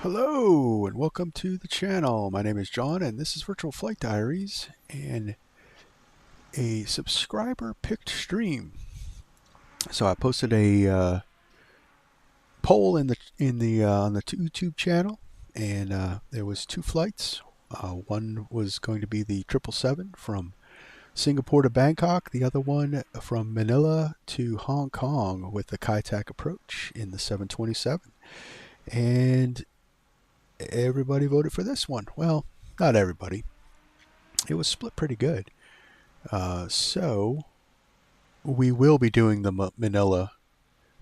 Hello and welcome to the channel. My name is John and this is Virtual Flight Diaries and a subscriber picked stream. So I posted a poll in the on the YouTube channel, and there was two flights. One was going to be the 777 from Singapore to Bangkok. The other one from Manila to Hong Kong with the Kai Tak approach in the 727. And everybody voted for this one. Well, not everybody. It was split pretty good. So we will be doing the Manila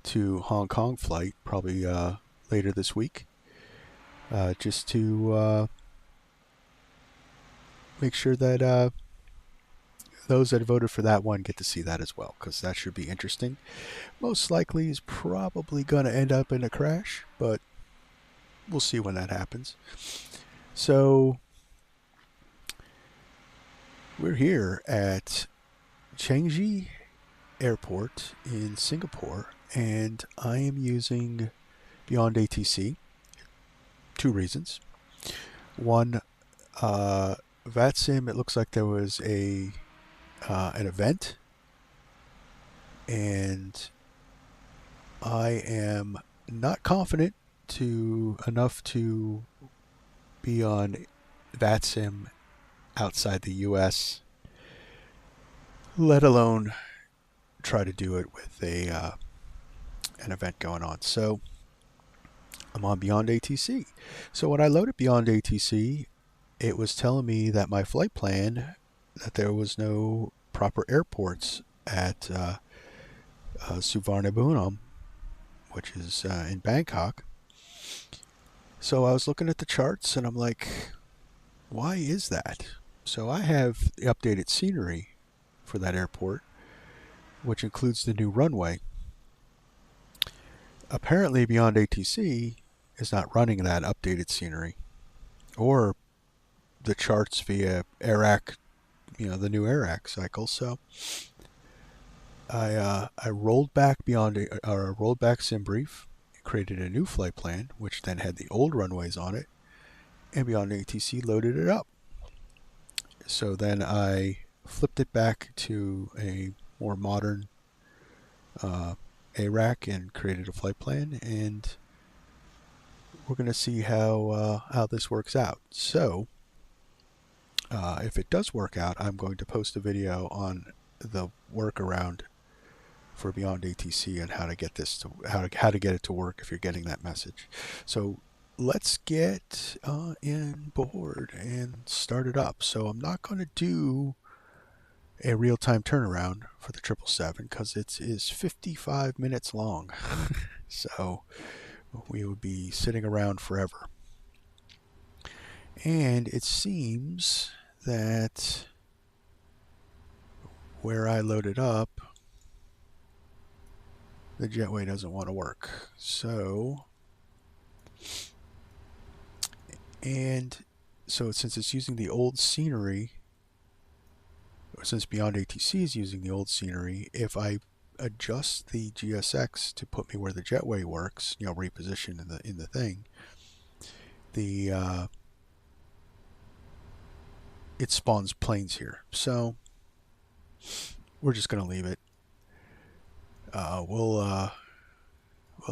to Hong Kong flight probably later this week, just to make sure that those that voted for that one get to see that as well, because that should be interesting. Most likely is probably going to end up in a crash, but we'll see when that happens. So we're here at Changi Airport in Singapore, and I am using Beyond ATC. Two reasons. One, Vatsim, it looks like there was an event, and I am not confident enough to be on Vatsim outside the US, let alone try to do it with an event going on. So I'm on Beyond ATC. So when I loaded Beyond ATC, it was telling me that my flight plan, that there was no proper airports at Suvarnabhumi, which is in Bangkok. So I was looking at the charts and I'm like, why is that? So I have the updated scenery for that airport, which includes the new runway. Apparently Beyond ATC is not running that updated scenery or the charts via AIRAC, the new AIRAC cycle. So I rolled back rolled back SimBrief, created a new flight plan, which then had the old runways on it, and Beyond ATC loaded it up. So then I flipped it back to a more modern AIRAC and created a flight plan, and we're going to see how this works out. So if it does work out, I'm going to post a video on the workaround for Beyond ATC and how to get this to how to get it to work if you're getting that message. So let's get in board and start it up. So I'm not going to do a real-time turnaround for the 777 because it is 55 minutes long. So we would be sitting around forever. And it seems that where I loaded up, the jetway doesn't want to work. So, since it's using the old scenery, or since Beyond ATC is using the old scenery, if I adjust the GSX to put me where the jetway works, reposition in the thing, it spawns planes here. So we're just going to leave it. We'll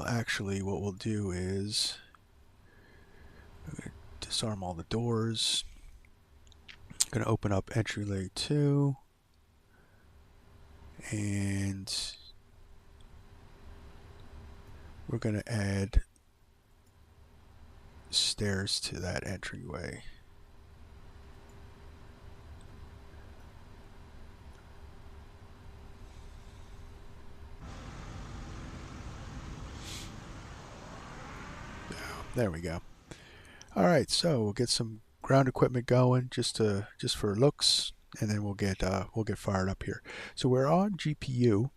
actually, what we'll do is disarm all the doors. Going to open up entryway 2, and we're going to add stairs to that entryway. There we go. All right, so we'll get some ground equipment going just for looks, and then we'll get fired up here. So we're on GPU,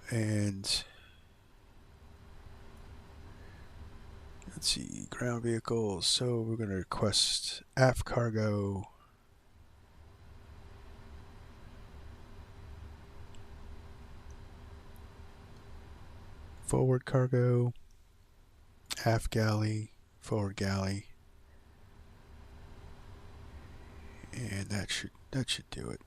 and let's see, ground vehicles. So we're going to request aft cargo, forward cargo, aft galley, forward galley, and that should do it.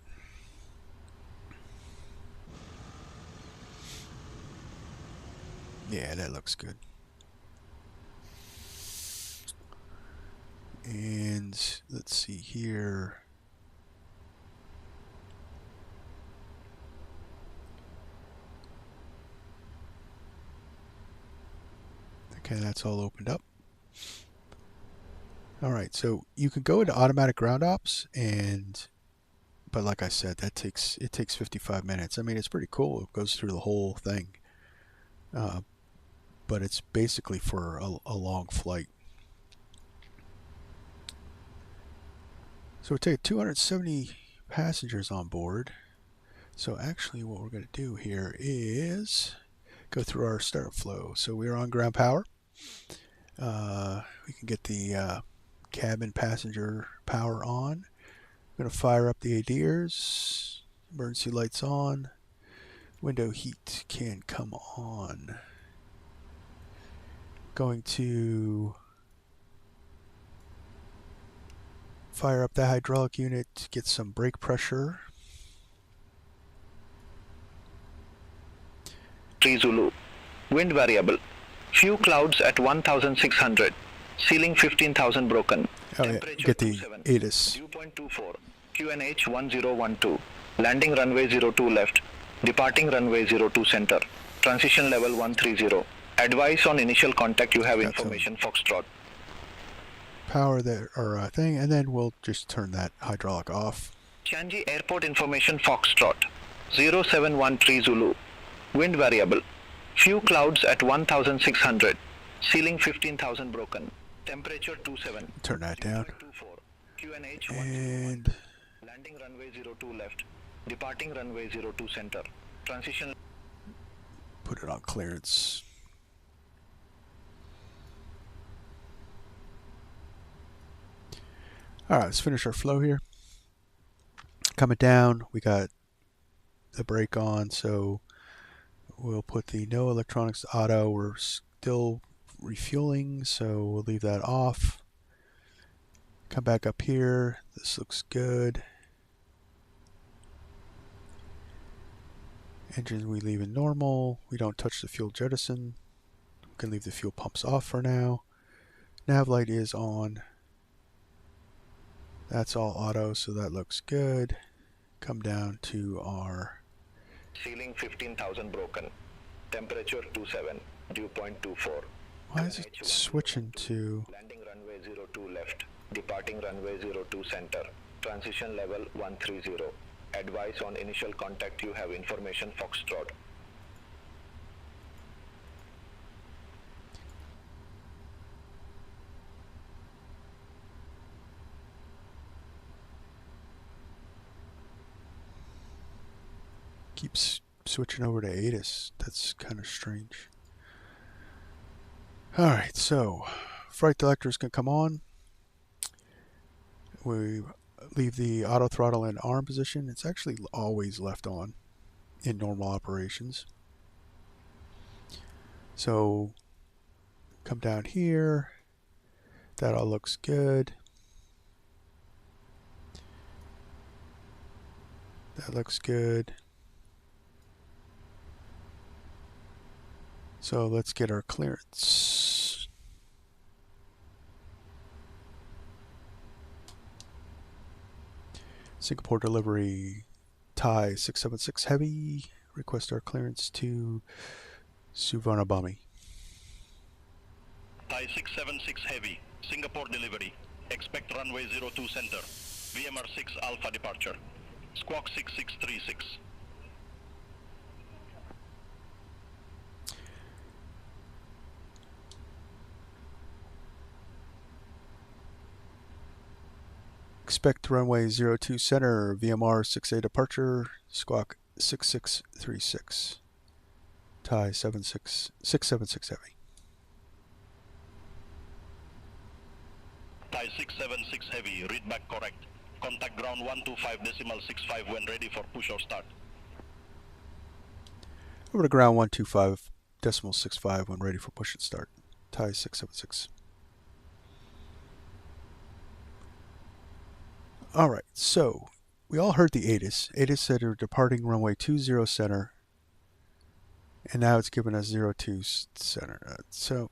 Yeah, that looks good. And let's see here. Okay, that's all opened up. All right, so you can go into automatic ground ops, but like I said, it takes 55 minutes. I mean, it's pretty cool. It goes through the whole thing, but it's basically for a long flight. So we take 270 passengers on board. So actually, what we're going to do here is go through our startup flow. So we're on ground power. We can get the cabin passenger power on. I'm going to fire up the ADIRs. Emergency lights on. Window heat can come on. Going to fire up the hydraulic unit, get some brake pressure. 3 Zulu. Wind variable. Few clouds at 1,600. Ceiling 15,000 broken. Oh yeah, get the ATIS. Dew point 24. QNH 1012. Landing runway 02 left. Departing runway 02 center. Transition level 130. Advice on initial contact, you have information Foxtrot. Power there, or thing, and then we'll just turn that hydraulic off. Changi Airport information Foxtrot. 0713 Zulu. Wind variable. Few clouds at 1,600. Ceiling 15,000 broken. Temperature 27. Turn that down. QNH and landing runway 02 left. Departing runway 02 center. Transition. Put it on clearance. Alright, let's finish our flow here. Coming down, we got the brake on, so we'll put the no electronics auto. We're still refueling, so we'll leave that off. Come back up here. This looks good. Engine we leave in normal. We don't touch the fuel jettison. We can leave the fuel pumps off for now. Nav light is on. That's all auto, so that looks good. Come down to our ceiling 15,000 broken. Temperature 27. Dew point 24. Why is it switching to landing runway 02 left. Departing runway 02 center. Transition level 130. Advice on initial contact, you have information Foxtrot. keeps switching over to ATIS? That's kind of strange. Alright, so flight selectors can come on. We leave the auto throttle in arm position. It's actually always left on in normal operations. So come down here. That all looks good. That looks good. So let's get our clearance. Singapore delivery, Thai 676 Heavy. Request our clearance to Suvarnabhumi. Thai 676 Heavy, Singapore delivery. Expect runway 02 center. VMR 6 Alpha departure. Squawk 6636. Expect runway 02 center, VMR 6A departure, squawk 6636. Thai 676 Heavy. Thai 676 Heavy, read back correct. Contact ground 125.65 when ready for push or start. Over to ground 125.65 when ready for push and start. Thai 676. All right, so we all heard the ATIS. ATIS said we're departing runway 20 center, and now it's giving us 02 center. So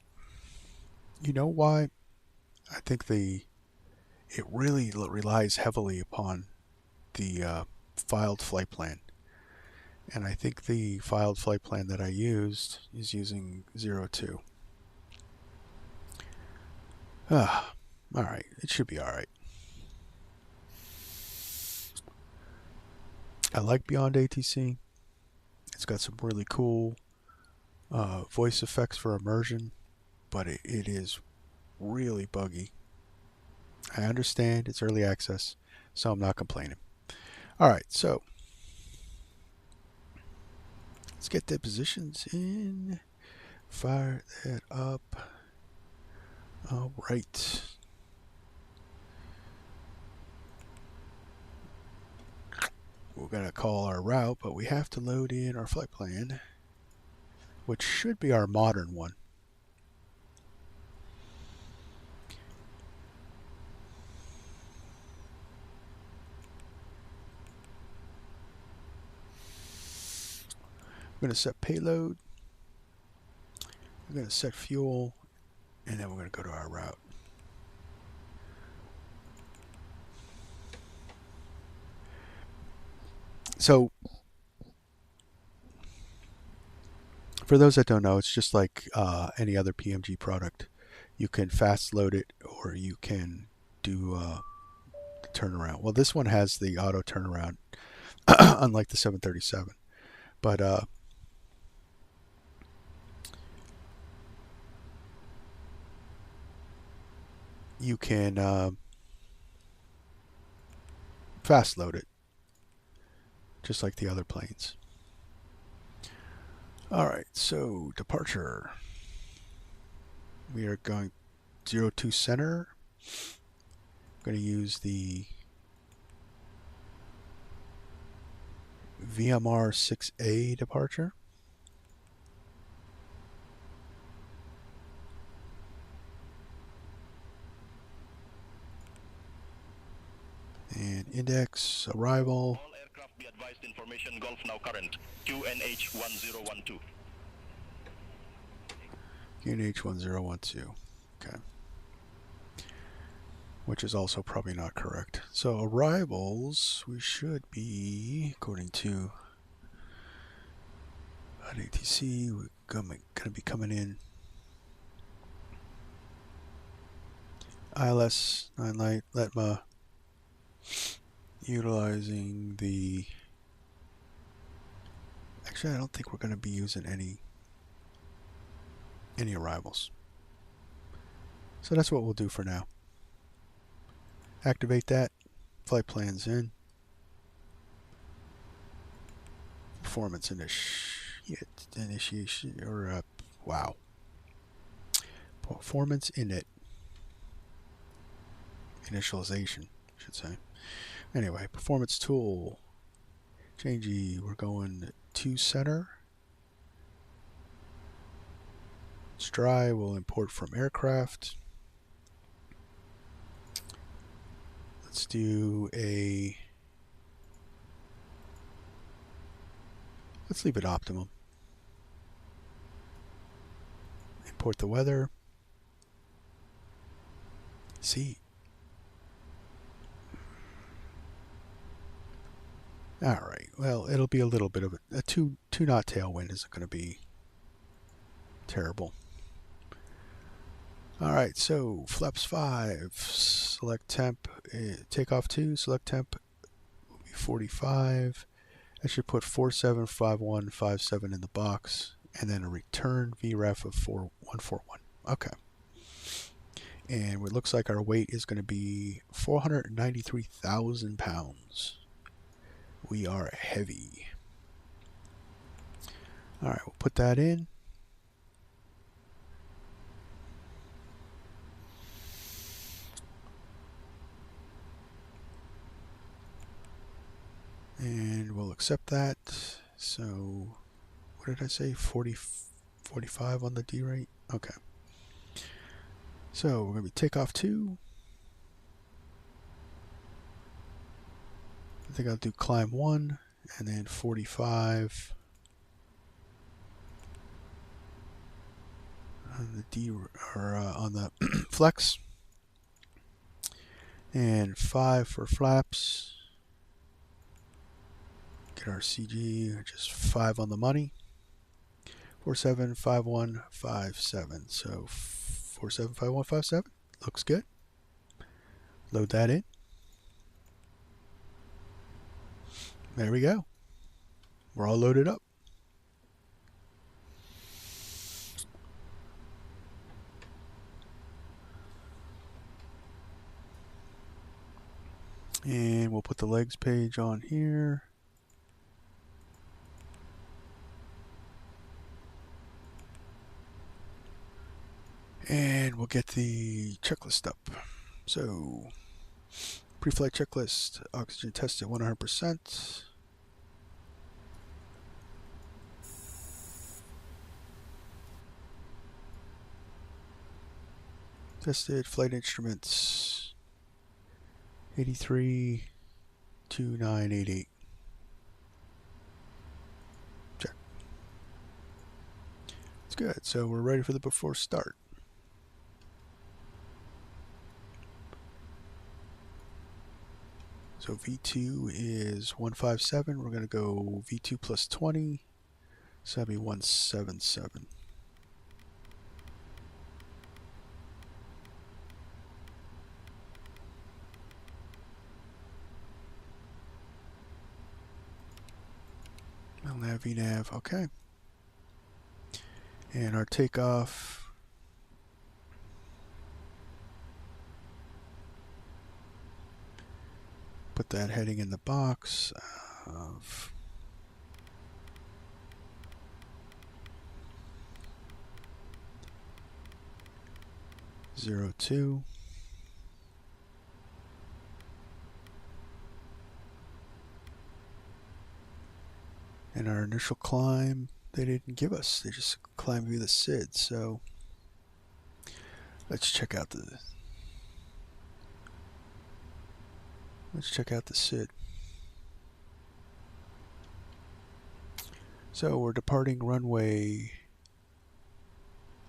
you know why? I think it really relies heavily upon the filed flight plan. And I think the filed flight plan that I used is using 02. Ah, all right. It should be all right. I like Beyond ATC. It's got some really cool voice effects for immersion, but it is really buggy. I understand it's early access, so I'm not complaining. All right, so let's get the positions in. Fire that up. All right. We're going to call our route, but we have to load in our flight plan, which should be our modern one. I'm going to set payload. We're going to set fuel, and then we're going to go to our route. So, for those that don't know, it's just like any other PMG product. You can fast load it, or you can do turnaround. Well, this one has the auto turnaround, unlike the 737. But you can fast load it, just like the other planes. All right, so departure. We are going 02 center. I'm going to use the VMR 6A departure. And index arrival. All aircraft be advised information Gulf now current. QNH 1012. QNH 1012. Okay. Which is also probably not correct. So arrivals, we should be, according to ATC, we're going to be coming in ILS 9 light LETMA, utilizing the, actually I don't think we're going to be using any arrivals. So that's what we'll do for now. Activate that, flight plans in, performance initiation, or wow, performance init, initialization, I should say. Anyway, performance tool, changey, we're going to center. It's dry, we'll import from aircraft. Let's do let's leave it optimum. Import the weather. See. Alright, well, it'll be a little bit of a 2 knot tailwind isn't going to be terrible. Alright, so flaps 5, select temp, takeoff 2, select temp will be 45. I should put 475157 in the box, and then a return VREF of 4141. Okay. And it looks like our weight is going to be 493,000 pounds. We are heavy. Alright, we'll put that in. And we'll accept that. So, what did I say? 45 on the D rate? Okay. So we're going to be takeoff 2. I think I'll do climb 1 and then 45 on the D or on the flex, and 5 for flaps. Get our CG, just 5 on the money. 475157. So 475157 looks good. Load that in. There we go. We're all loaded up. And we'll put the legs page on here. And we'll get the checklist up. So, pre-flight checklist, oxygen test at 100%. Tested flight instruments 832988. Check. It's good. So we're ready for the before start. So V2 is 157. We're going to go V2 plus 20. So that'll be 177. Nav, VNav, okay. And our takeoff. Put that heading in the box of 02. And our initial climb, they didn't give us. They just climbed via the SID. So let's check out the SID. So we're departing runway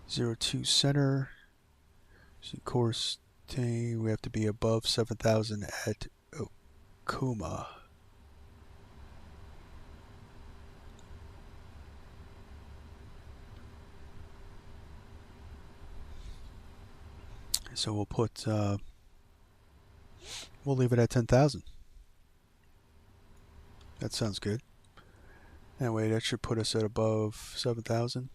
02 center. So course we have to be above 7,000 at Okuma. So we'll put, we'll leave it at 10,000. That sounds good. That way that should put us at above 7,000.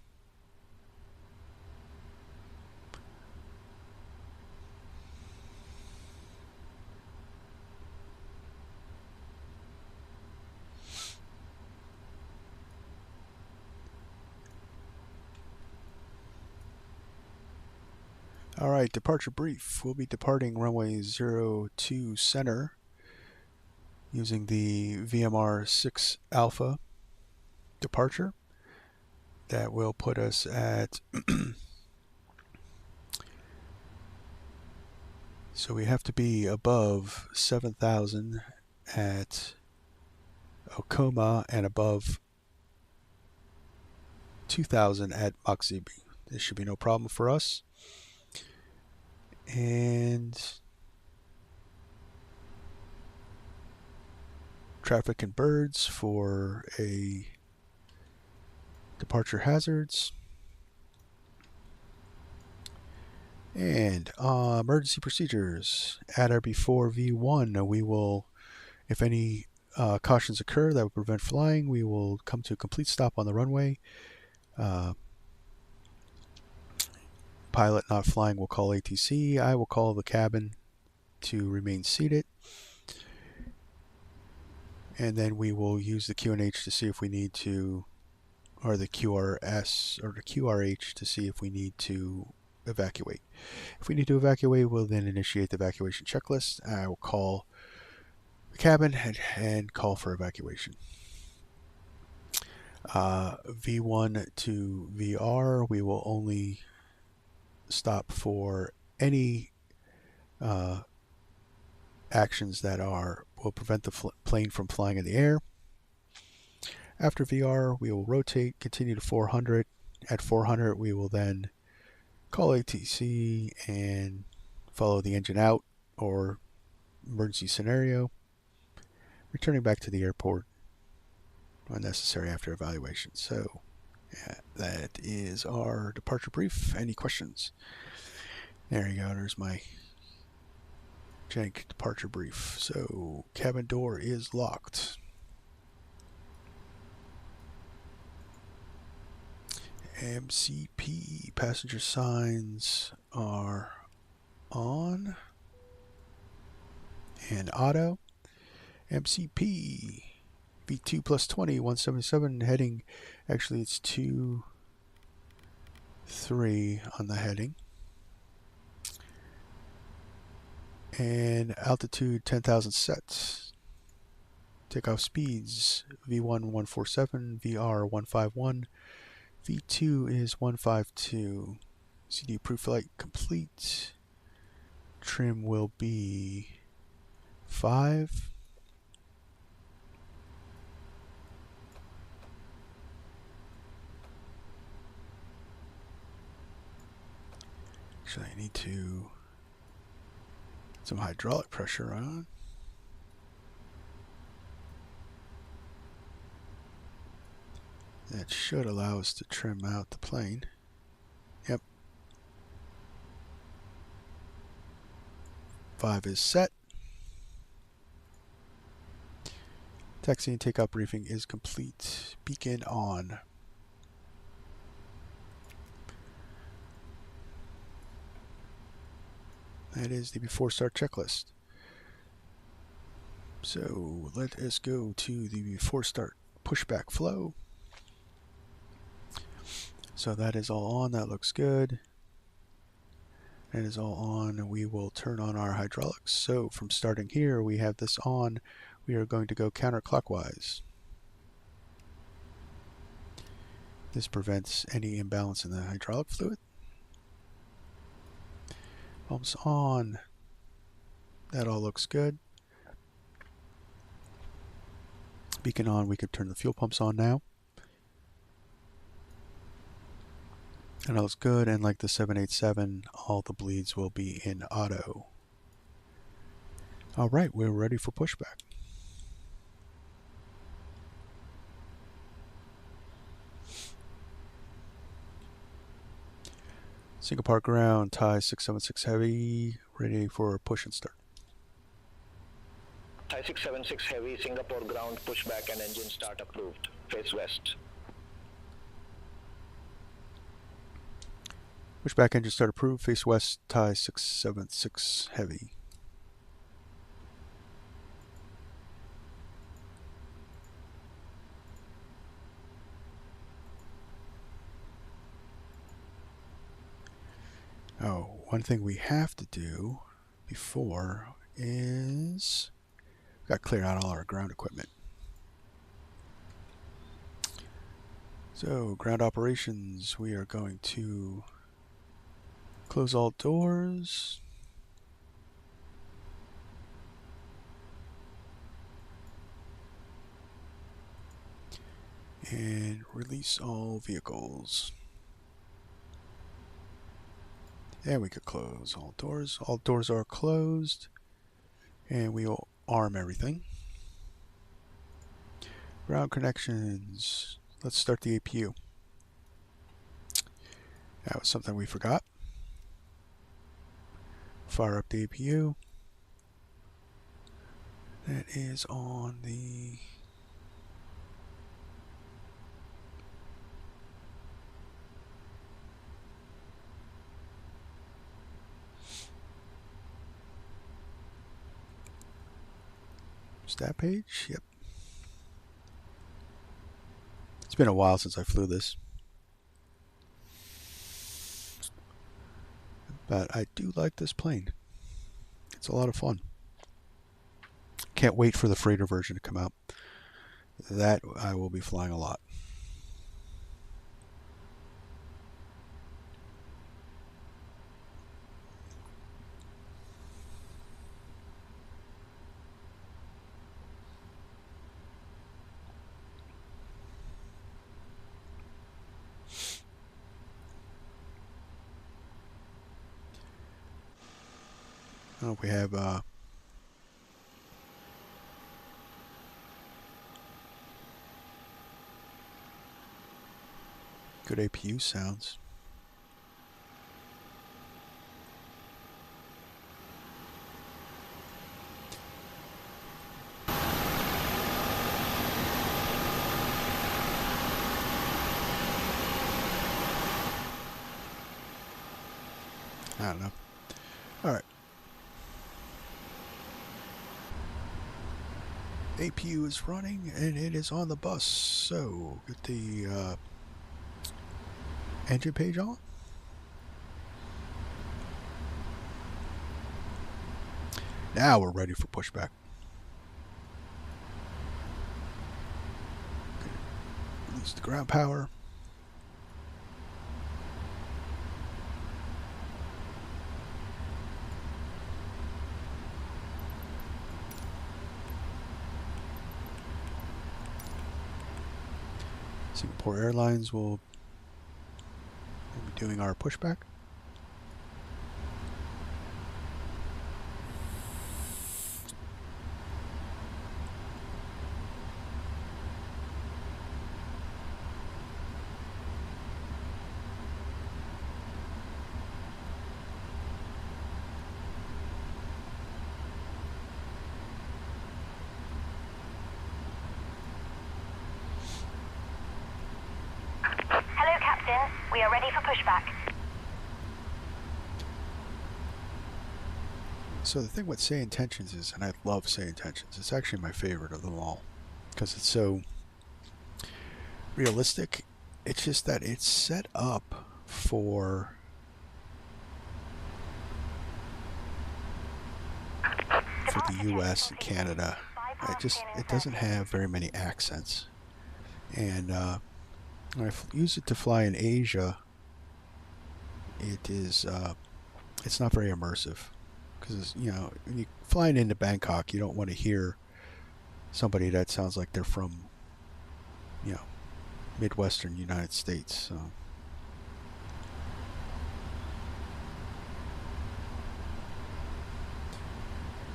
All right, departure brief. We'll be departing runway 02 center using the VMR 6 Alpha departure. That will put us at so we have to be above 7,000 at Okuma and above 2,000 at Maxibi. This should be no problem for us. And traffic and birds for a departure hazards. And emergency procedures. At or before V1, we will, if any cautions occur that would prevent flying, we will come to a complete stop on the runway. Pilot not flying will call ATC. I will call the cabin to remain seated. And then we will use the QNH to see if we need to, or the QRS or the QRH to see if we need to evacuate. If we need to evacuate, we'll then initiate the evacuation checklist. I will call the cabin and call for evacuation. V1 to VR, we will only stop for any actions that will prevent the plane from flying in the air. After VR, we will rotate, continue to 400. At 400, we will then call ATC and follow the engine out or emergency scenario, returning back to the airport when necessary after evaluation. So yeah, that is our departure brief. Any questions? There you go. There's my jank departure brief. So cabin door is locked. MCP passenger signs are on and auto. MCP V2 plus 20 177 heading, actually it's 23 on the heading, and altitude 10,000 sets. Takeoff speeds V1 147, VR 151, V2 is 152. CD pre-flight complete. Trim will be 5. Actually, I need to get some hydraulic pressure on. That should allow us to trim out the plane. Yep. 5 is set. Taxi and takeoff briefing is complete. Beacon on. That is the before start checklist. So let us go to the before start pushback flow. So that is all on. That looks good. That is all on. We will turn on our hydraulics. So from starting here, we have this on. We are going to go counterclockwise. This prevents any imbalance in the hydraulic fluid. Pumps on. That all looks good. Beacon on. We could turn the fuel pumps on now. And that looks good, and like the 787, all the bleeds will be in auto. Alright, we're ready for pushback. Single part ground, tie 676 heavy, ready for push and start. Thai 676 heavy, Singapore ground, pushback and engine start approved. Face west. Pushback engine start approved, face west, tie 676 heavy. Oh, one thing we have to do before is we've got to clear out all our ground equipment. So, ground operations, we are going to close all doors. And release all vehicles. And we could close all doors. All doors are closed. And we will arm everything. Ground connections. Let's start the APU. That was something we forgot. Fire up the APU. That is on the stat page. Yep. It's been a while since I flew this, but I do like this plane. It's a lot of fun. Can't wait for the freighter version to come out. That I will be flying a lot. don't know if we have good APU sounds. I don't know. All right. APU is running and it is on the bus. So get the engine page on. Now we're ready for pushback. Okay. Release the ground power. Singapore Airlines will be doing our pushback. We are ready for pushback. So the thing with say intentions is, and I love say intentions, it's actually my favorite of them all because it's so realistic. It's just that it's set up for the US and Canada. It doesn't have very many accents, and when I use it to fly in Asia, it's not very immersive because, you know, when you're flying into Bangkok, you don't want to hear somebody that sounds like they're from, you know, Midwestern United States.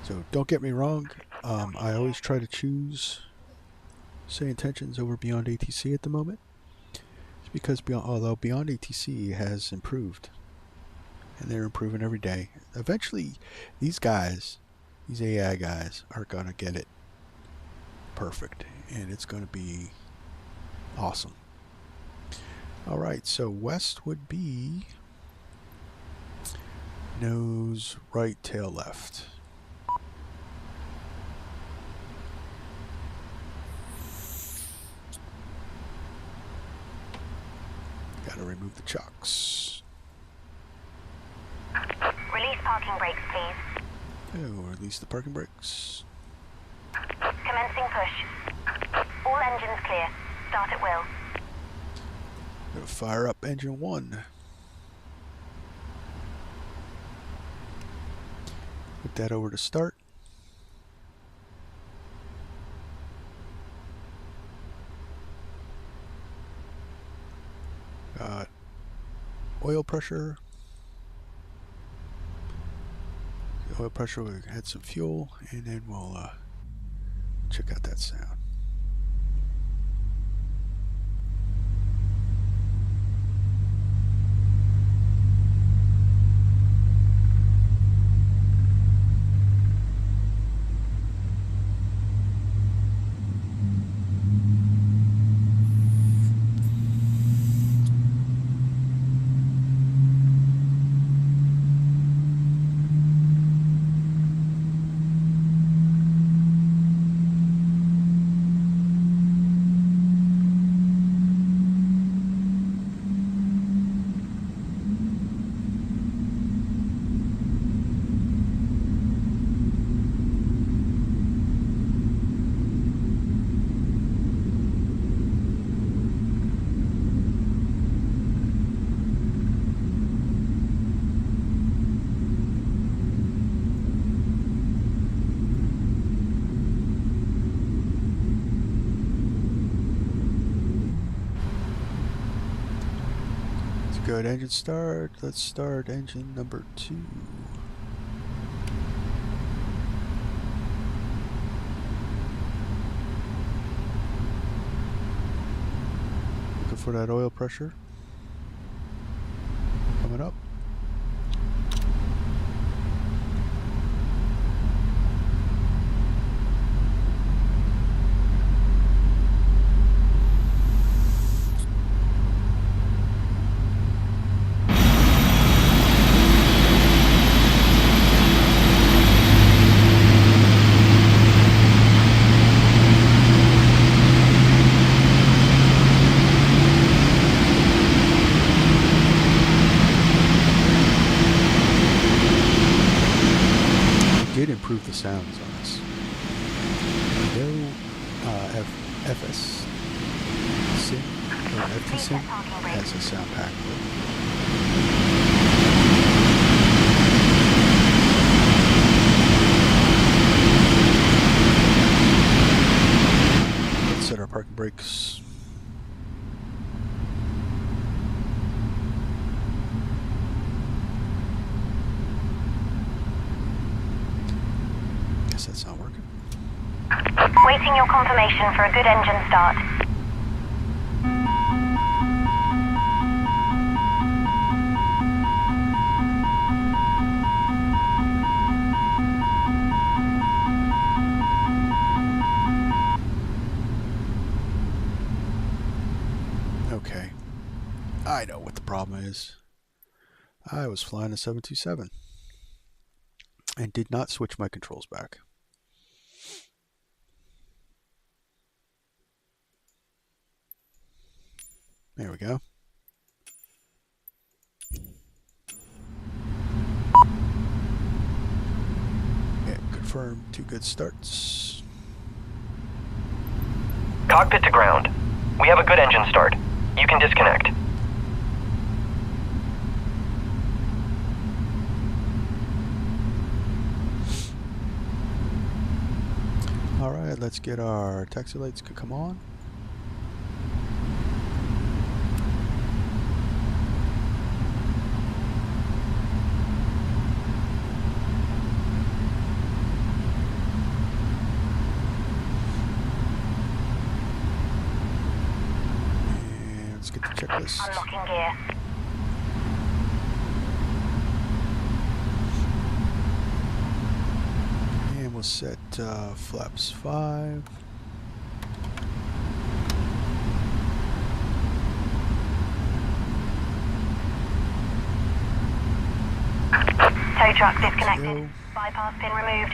So don't get me wrong, I always try to choose say intentions over Beyond ATC at the moment. Because although Beyond ATC has improved, and they're improving every day, eventually these guys, these AI guys, are going to get it perfect, and it's going to be awesome. Alright, so west would be nose right, tail left. Gotta remove the chocks. Release parking brakes, please. Oh, release the parking brakes. Commencing push. All engines clear. Start at will. Gonna fire up engine 1. Put that over to start. Got oil pressure. The oil pressure, we had some fuel, and then we'll check out that sound. Good engine start. Let's start engine number 2. for that oil pressure coming up. Did improve the sounds on this. No FS or Vatsim has a sound pack. Let's set our parking brakes. That's not working. Waiting your confirmation for a good engine start. Okay. I know what the problem is. I was flying a 727 and did not switch my controls back. There we go. Yeah, confirm 2 good starts. Cockpit to ground. We have a good engine start. You can disconnect. Alright, let's get our taxi lights to come on. And let's get the checklist. Unlocking gear. And we'll set flaps 5. Tow truck disconnected. Go. Bypass pin removed.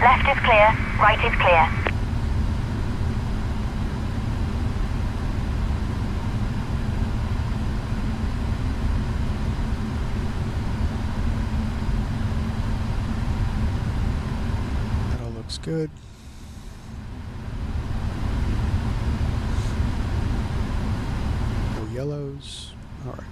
Left is clear, right is clear. That all looks good. No yellows. Alright.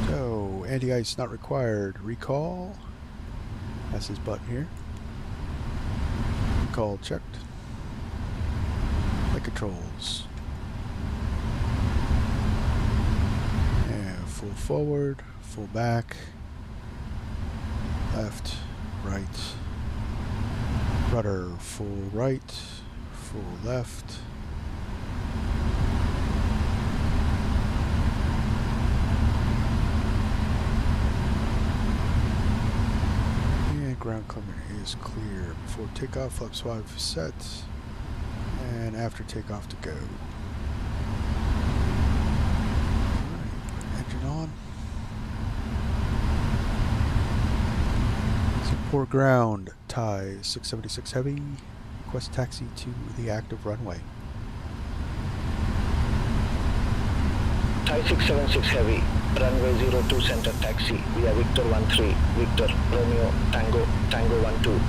So, anti-ice not required. Recall. That's his button here. Recall checked. Flight controls. And full forward, full back, left, right, rudder, full right, full left. Ground clearance is clear. Before takeoff, flaps 5 set, and after takeoff to go. Alright, engine on. Support ground, Thai 676 Heavy. Request taxi to the active runway. Thai 676 Heavy, runway 02 center taxi via Victor 13, Victor Romeo Tango, Tango 12.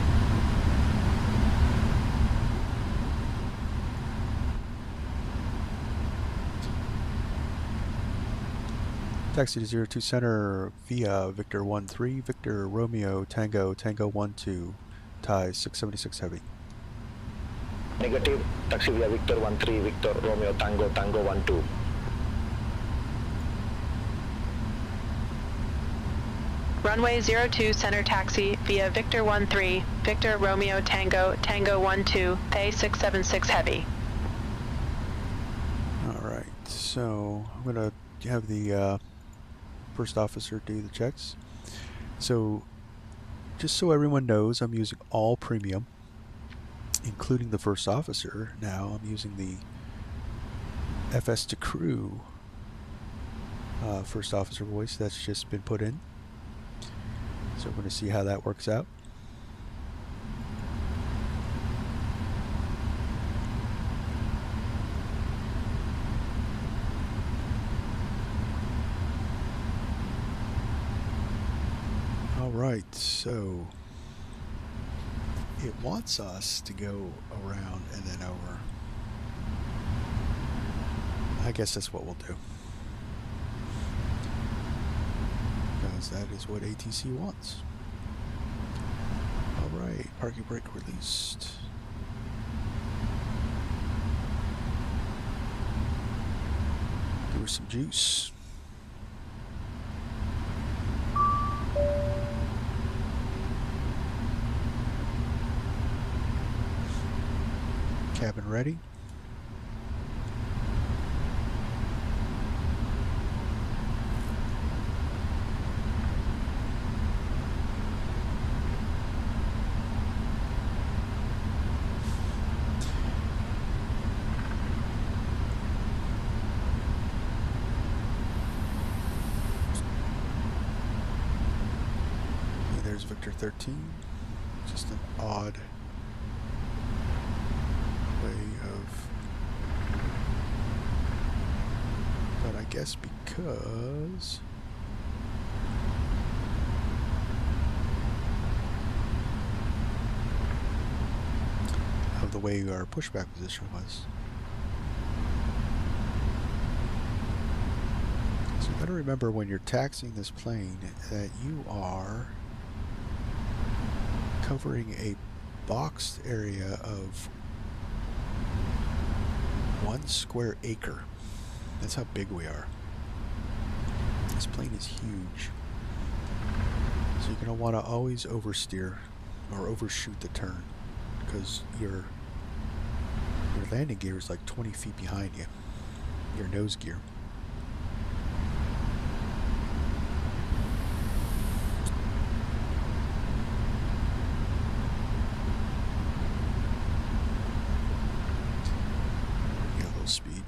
Taxi to 02 center via Victor 13, Victor Romeo Tango, Tango 12, Thai 676 Heavy. Negative, taxi via Victor 13, Victor Romeo Tango, Tango 12. Runway 02 center taxi via Victor 13, Victor Romeo Tango, Tango 12, pay 676 heavy. Alright, so I'm going to have the first officer do the checks. So, just so everyone knows, I'm using all premium, including the first officer. Now I'm using the FS to crew first officer voice that's just been put in. So we're going to see how that works out. Alright, so it wants us to go around and then over. I guess that's what we'll do, because that is what ATC wants. Alright, parking brake released. Give her some juice. Cabin ready. Okay, there's Victor 13. Just an odd way of, but I guess because of the way our pushback position was. So you better remember when you're taxiing this plane that you are covering a boxed area of 1 square acre. That's how big we are. This plane is huge. So you're going to want to always oversteer or overshoot the turn, because your landing gear is like 20 feet behind you. Your nose gear. Speed.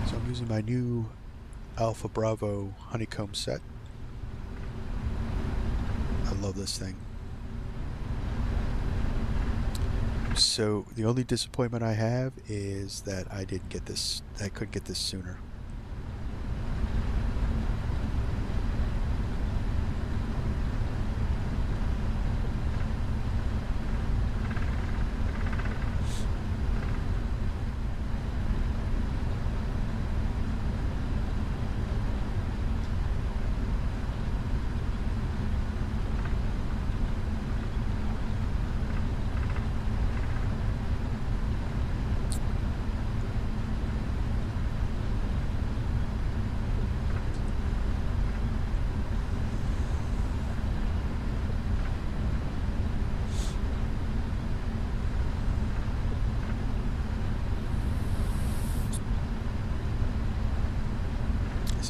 So I'm using my new Alpha Bravo honeycomb set. I love this thing. So the only disappointment I have is that I couldn't get this sooner.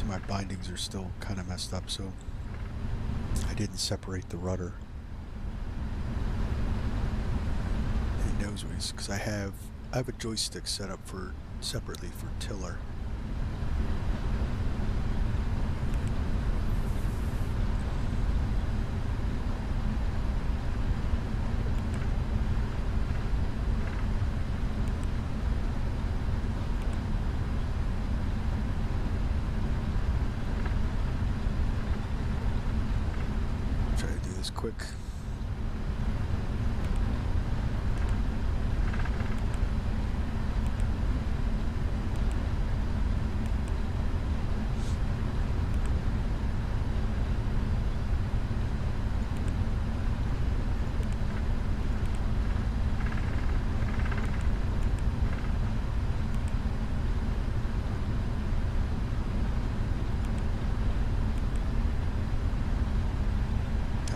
My bindings are still kind of messed up, so I didn't separate the rudder and noseways, because I have a joystick set up for separately for tiller. Quick.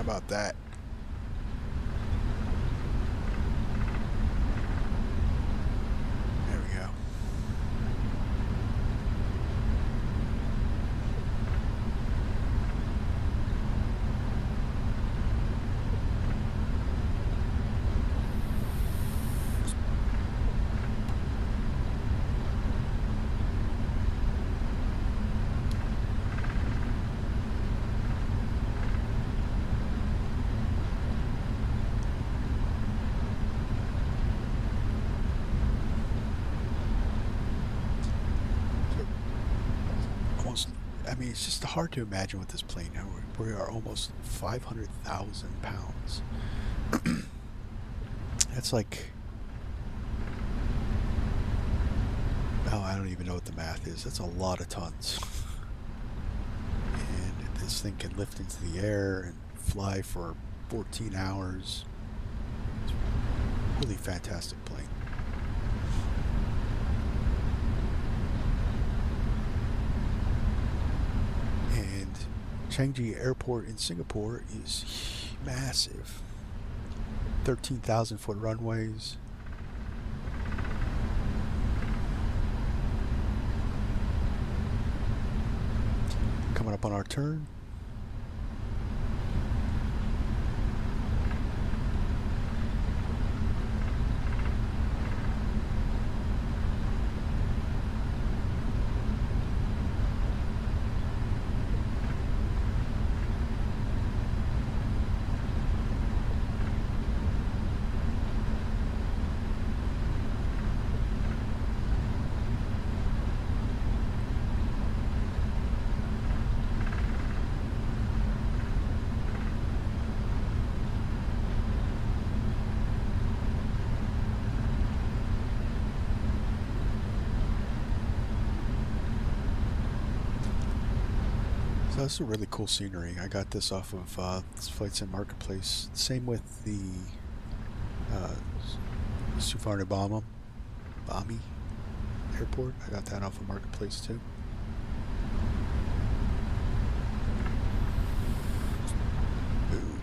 How about that? There we go. I mean, it's just hard to imagine with this plane. Now we are almost 500,000 pounds. That's like, oh, I don't even know what the math is. That's a lot of tons. And this thing can lift into the air and fly for 14 hours. It's a really fantastic plane. Changi Airport in Singapore is massive. 13,000 foot runways. Coming up on our turn. So this is a really cool scenery. I got this off of this Vatsim Marketplace. Same with the Suvarnabhumi Airport. I got that off of Marketplace too. Ooh.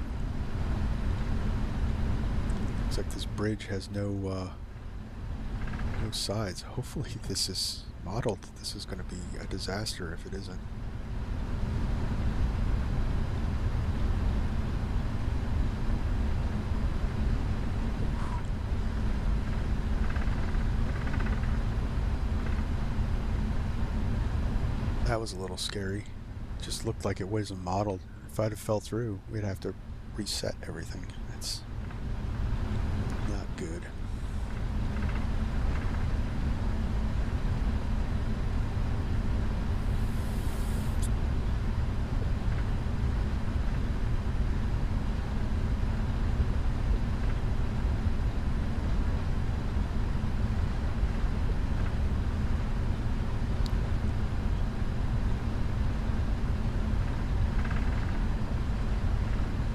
Looks like this bridge has no sides. Hopefully this is modeled. This is going to be a disaster if it isn't. That was a little scary. Just looked like it wasn't modeled. If I'd have fell through, we'd have to reset everything. That's not good.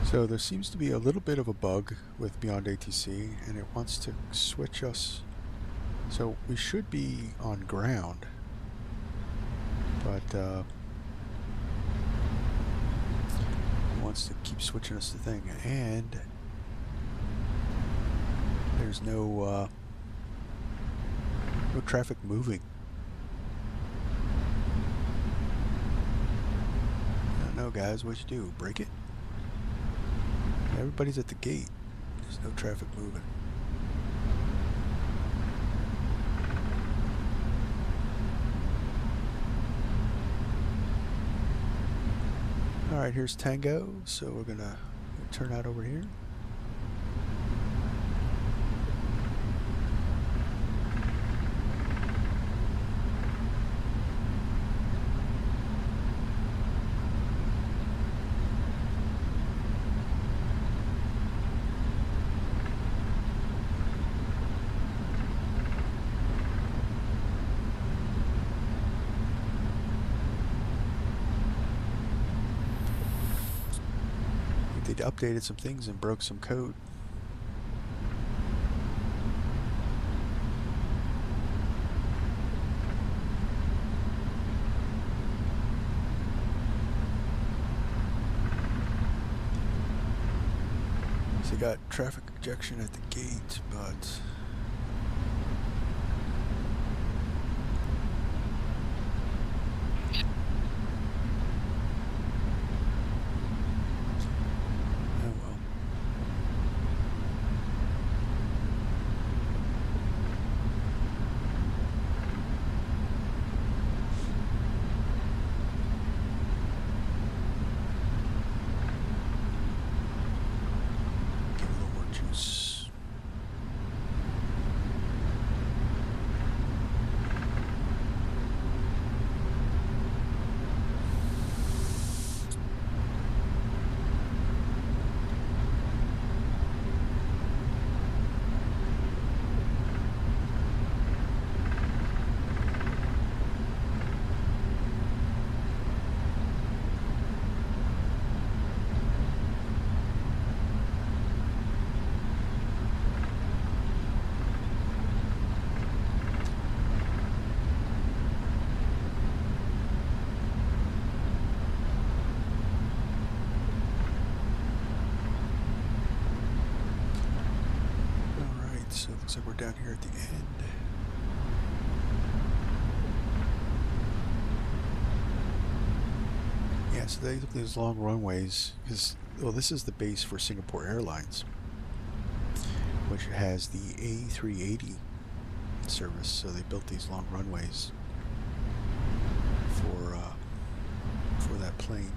So there seems to be a little bit of a bug with Beyond ATC, and it wants to switch us. So we should be on ground, but it wants to keep switching us to thing, and there's no traffic moving. I don't know, guys. What you do? Break it? Everybody's at the gate. There's no traffic moving. Alright, here's Tango, so we're gonna turn out over here. They updated some things and broke some code. They got traffic congestion at the gate, but oh well. Give it a little more juice. Alright, so it looks like we're down here at the end. Yeah, so they look at these long runways because, well, this is the base for Singapore Airlines, which has the A380 service. So they built these long runways for that plane.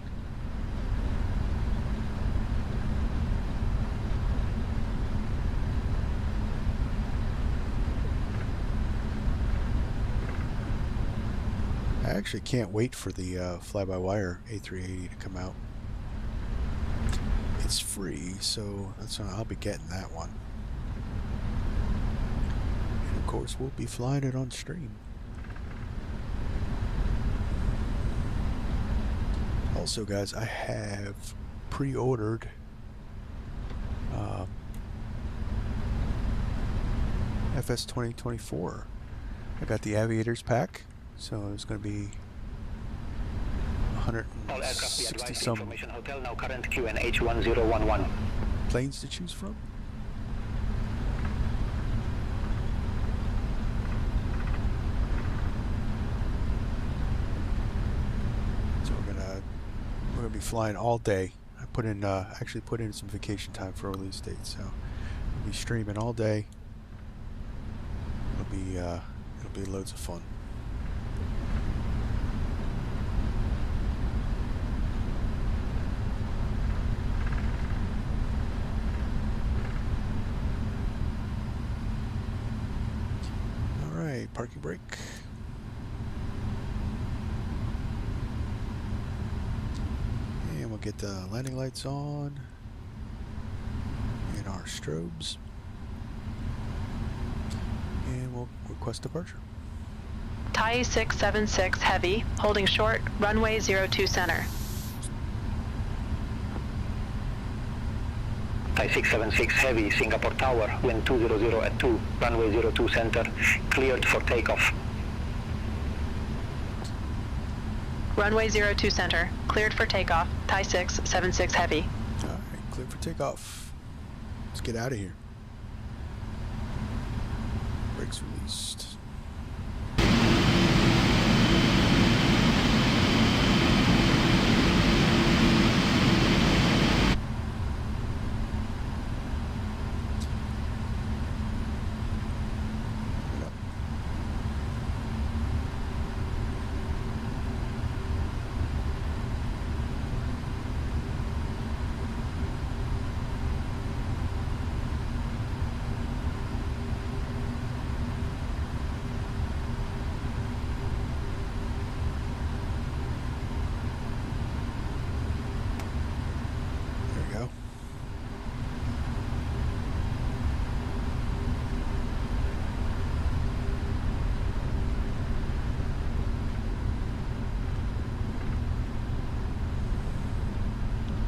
I actually can't wait for the fly-by-wire A380 to come out. It's free, so that's when I'll be getting that one. And of course, we'll be flying it on stream. Also, guys, I have pre-ordered FS2024. I got the Aviators pack. So it's going to be 160 some Hotel, now current QNH 1011. planes to choose from. So we're gonna be flying all day. I put in actually put in some vacation time for release date, so we'll be streaming all day. It'll be loads of fun. Parking brake. And we'll get the landing lights on and our strobes. And we'll request departure. Thai 676 Heavy, holding short, runway 02 center. Thai 676 Heavy, Singapore Tower, wind 200 at 2, runway 02 center, cleared for takeoff. Runway 02 center, cleared for takeoff, Thai 676 Heavy. Alright, cleared for takeoff. Let's get out of here. Brakes released.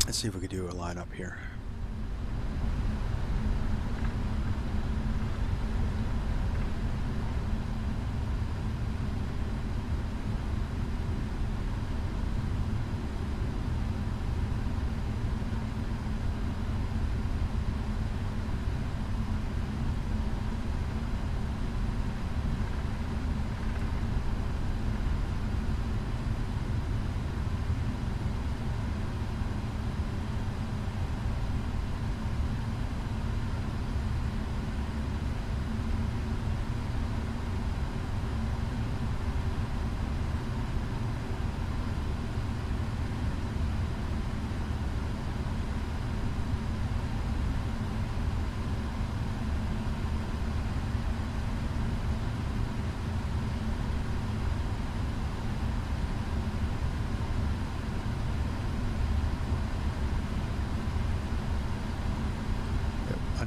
Let's see if we could do a lineup here.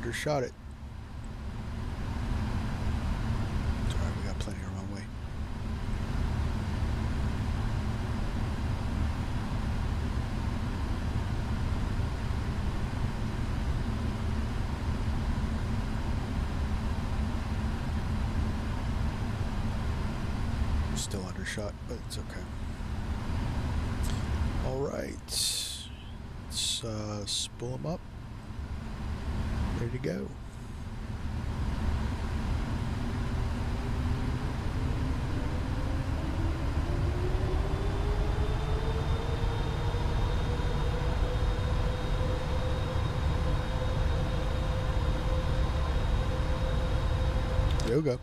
undershot it. It's alright, we got plenty of runway. Still undershot, but it's okay. Alright. Let's spool them up. Ready to go. Yoga.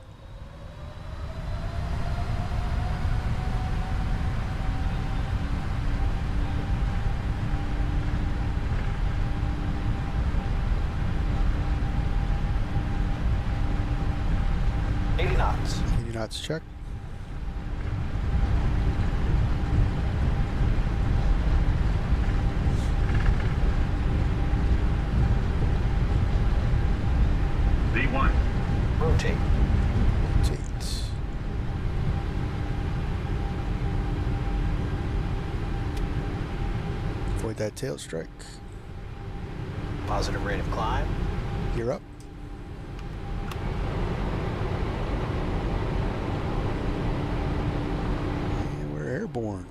Knots check. V1. Rotate. Rotate. Avoid that tail strike. Positive rate of climb. Gear up. Airborne.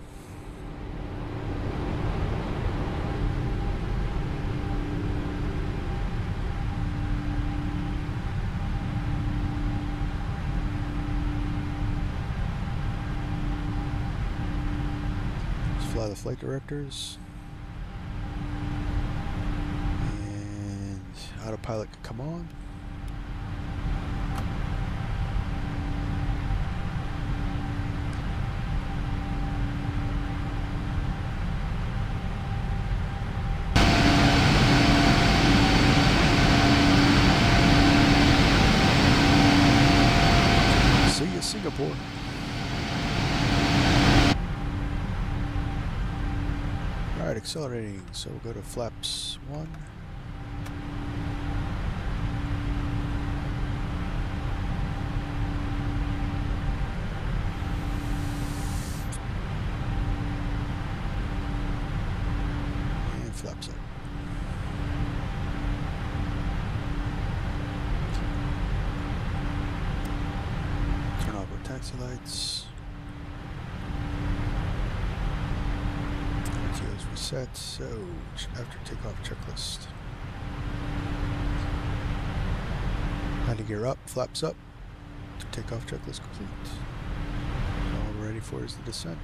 Let's fly the flight directors. And autopilot can come on. Singapore. Alright, accelerating. So we'll go to flaps 1. And flaps up. Taxi lights. RTO's reset, so after takeoff checklist. Landing gear up, flaps up. Takeoff checklist complete. All we're ready for is the descent.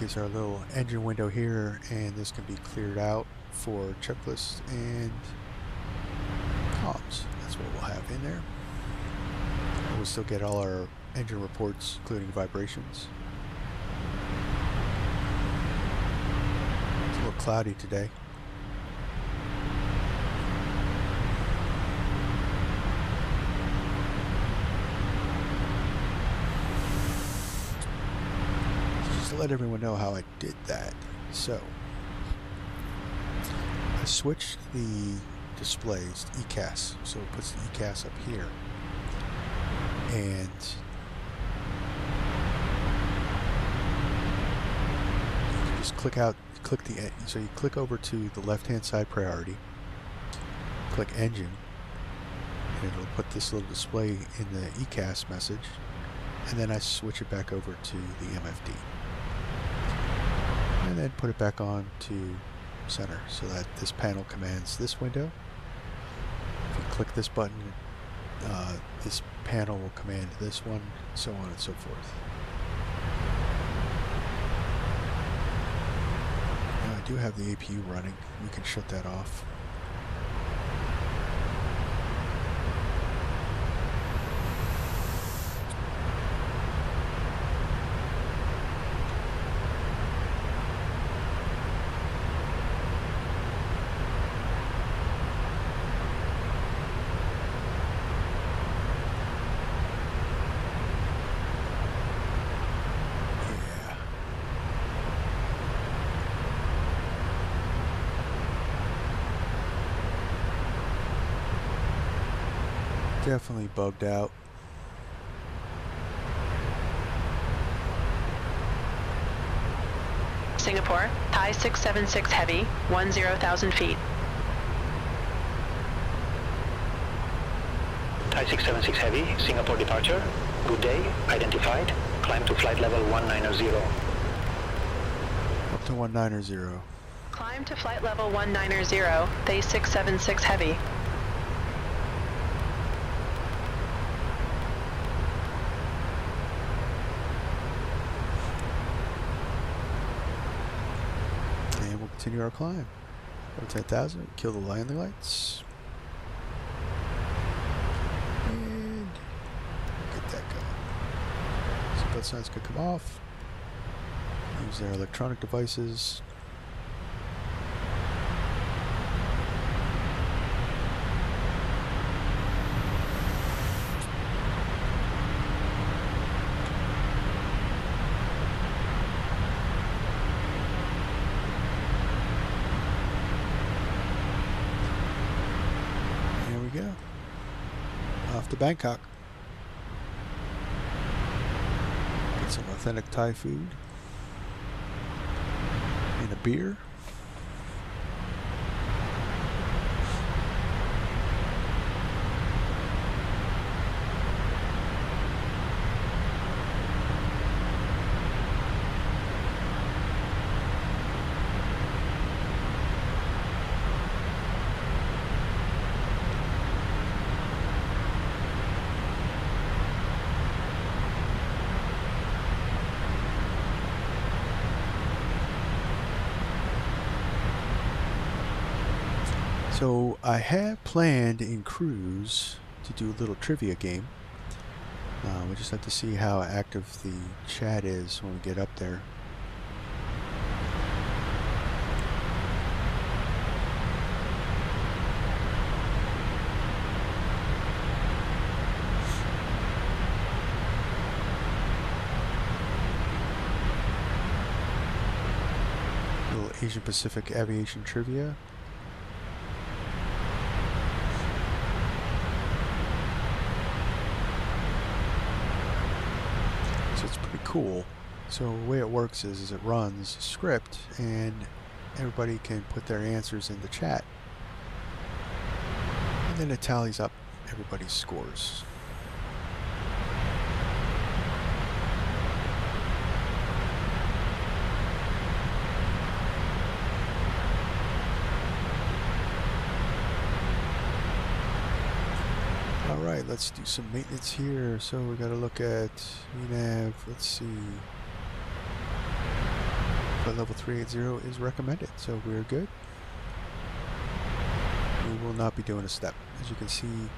Is our little engine window here, and this can be cleared out for checklist and comms. That's what we'll have in there. We'll still get all our engine reports, including vibrations. It's a little cloudy today. To let everyone know how I did that. So I switched the displays to ECAS, so it puts the ECAS up here, and you just click the so you click over to the left hand side priority, click engine, and it'll put this little display in the ECAS message, and then I switch it back over to the MFD. And then put it back on to center so that this panel commands this window. If you click this button, this panel will command this one, so on and so forth. Now I do have the APU running. We can shut that off. Definitely bugged out. Singapore, Thai 676 Heavy, 10,000 feet. Thai 676 Heavy, Singapore departure. Good day, identified. Climb to flight level 190. Up to 190. Climb to flight level 190, Thai 676 Heavy. And we'll continue our climb. Over 10,000, kill the landing lights. And get that going. Seatbelt signs could come off. Use their electronic devices. Here we go. Off to Bangkok. Get some authentic Thai food. And a beer. So I have planned in cruise to do a little trivia game. We just have to see how active the chat is when we get up there. A little Asian Pacific aviation trivia. Cool. So the way it works is it runs a script and everybody can put their answers in the chat, and then it tallies up everybody's scores. Alright, let's do some maintenance here. So we gotta look at VNAV, let's see. Flight level 380 is recommended, so we're good. We will not be doing a step. As you can see,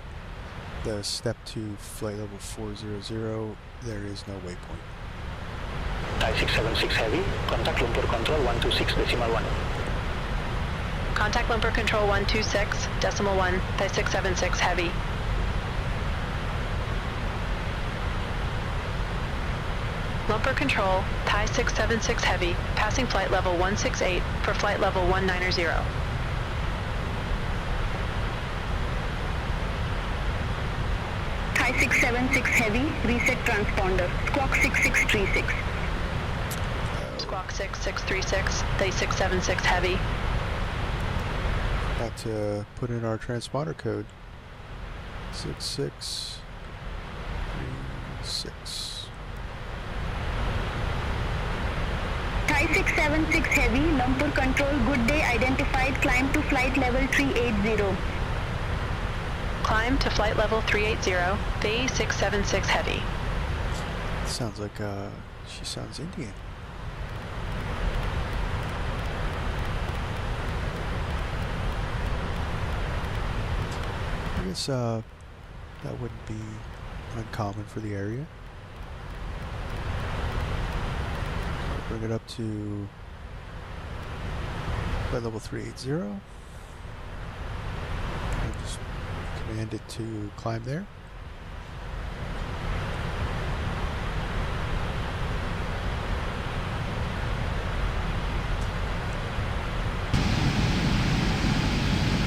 the step to flight level 400, there is no waypoint. Thai 676 Heavy, contact Lumpur Control 126.1. Contact Lumpur Control 126.1, Thai 676 Heavy. Lumpur Control, Thai 676 Heavy, passing flight level 168 for flight level 190. Thai 676 Heavy, reset transponder, squawk 6636. Squawk 6636, Thai 676 Heavy. Got to put in our transponder code. 6636. Thai 676 Heavy, Lumpur Control, good day, identified, climb to flight level 380. Climb to flight level 380, Thai 676 Heavy. Sounds like she sounds Indian. I guess that wouldn't be uncommon for the area. Bring it up to flight level 380. And just command it to climb there.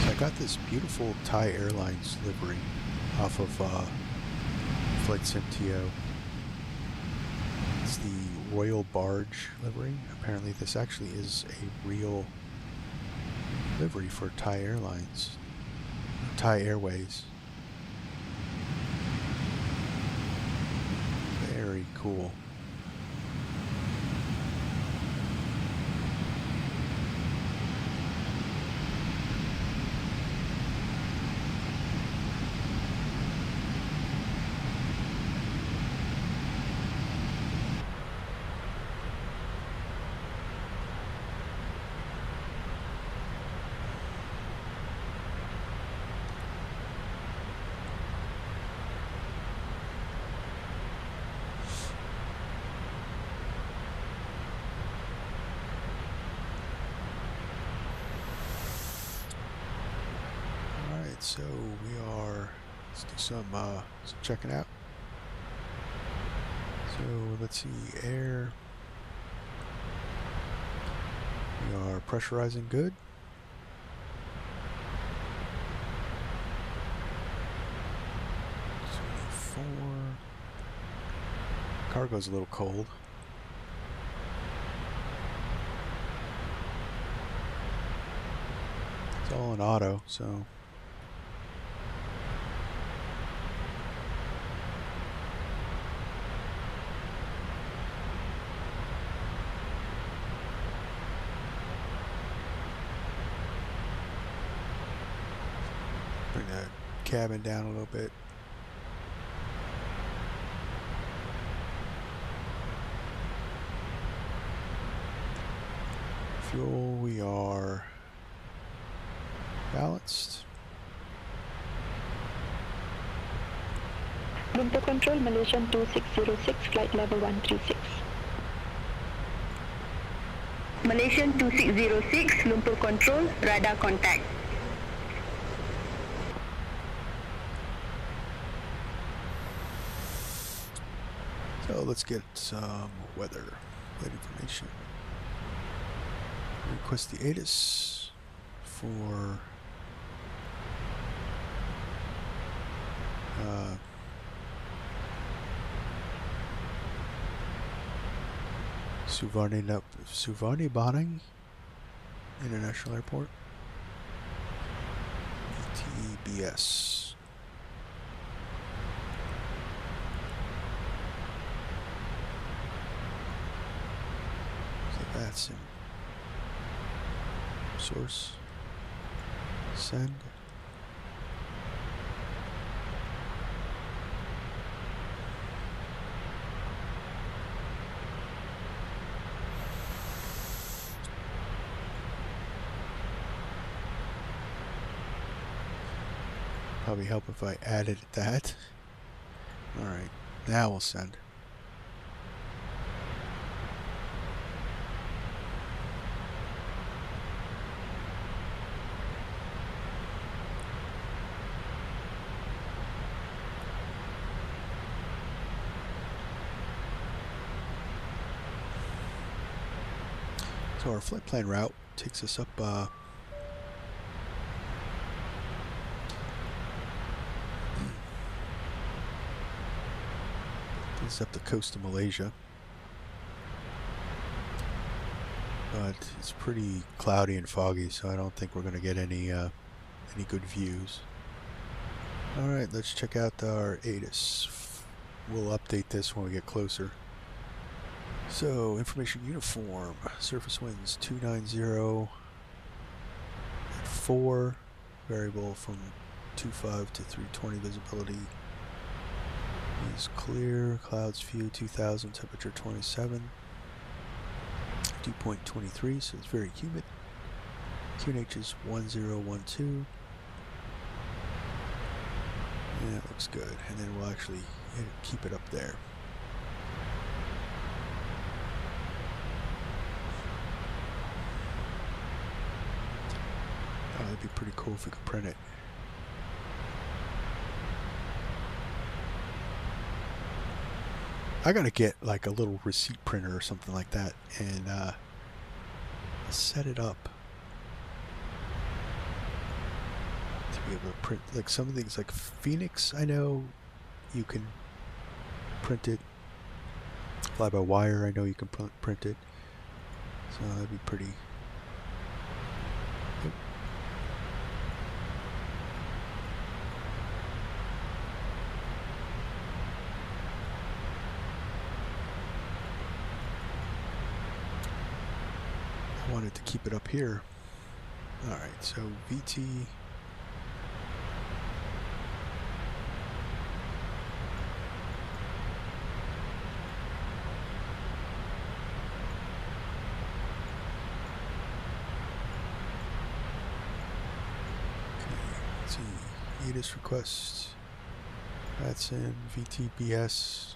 So I got this beautiful Thai Airlines livery. off of Flight Sim TO. It's the Royal Barge livery. Apparently this actually is a real livery for Thai Airlines, Thai Airways. Very cool. So let's do some checking out. So let's see, air. We are pressurizing good. Cargo's a little cold. It's all in auto, so bring the cabin down a little bit. Fuel, we are balanced. LUMO control, Malaysian 2606, flight level 136. Malaysian 2606, LUMO control, radar contact. So let's get some weather information. Request the ATIS for Suvarnabhumi International Airport, VTBS. So Vatsim. Source. Send. Probably help if I added that. Alright, now we'll send. So our flight plan route takes us up the coast of Malaysia, but it's pretty cloudy and foggy, so I don't think we're going to get any good views. All right, let's check out our ATIS. We'll update this when we get closer. So information uniform, surface winds 290 at 4, variable from 25 to 320, visibility is clear, clouds few, 2000, temperature 27, dew point 23, so it's very humid. QNH is 1012, and that looks good, and then we'll actually keep it up there. Oh, that'd be pretty cool if we could print it. I gotta get like a little receipt printer or something like that and set it up to be able to print like some things like Phoenix. I know you can print it. Fly by wire, I know you can print it. So that'd be pretty. Yep. I wanted to keep it up here. Alright, so VT. ATIS request. Vatsim, VTBS.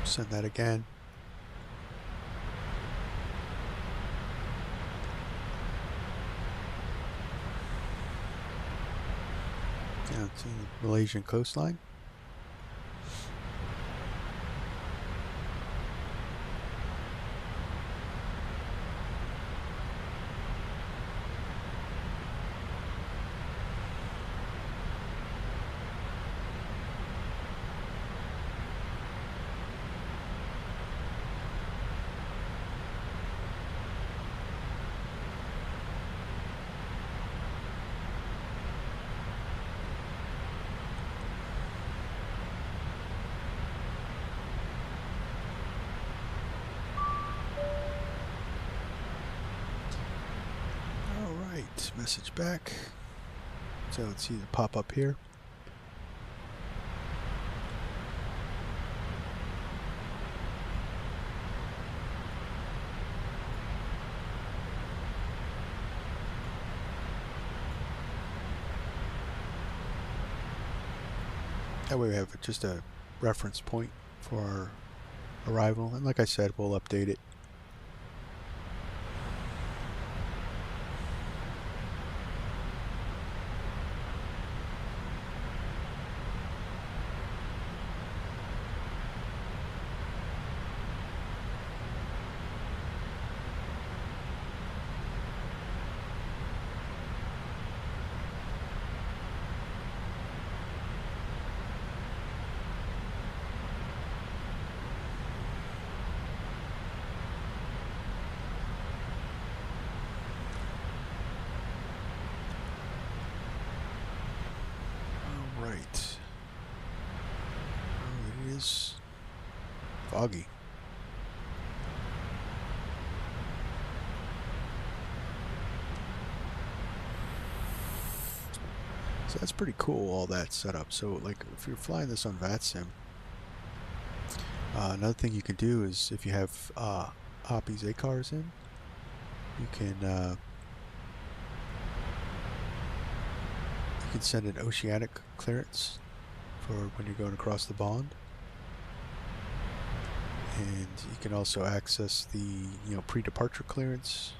Send that again. Down to the Malaysian coastline. Message back. So it's either pop up here. That way we have just a reference point for our arrival, and like I said, we'll update it. Foggy. So that's pretty cool, all that setup. So like if you're flying this on Vatsim, another thing you can do is if you have Hoppy's ACARs in, you can send an oceanic clearance for when you're going across the bond. And you can also access the pre-departure clearance,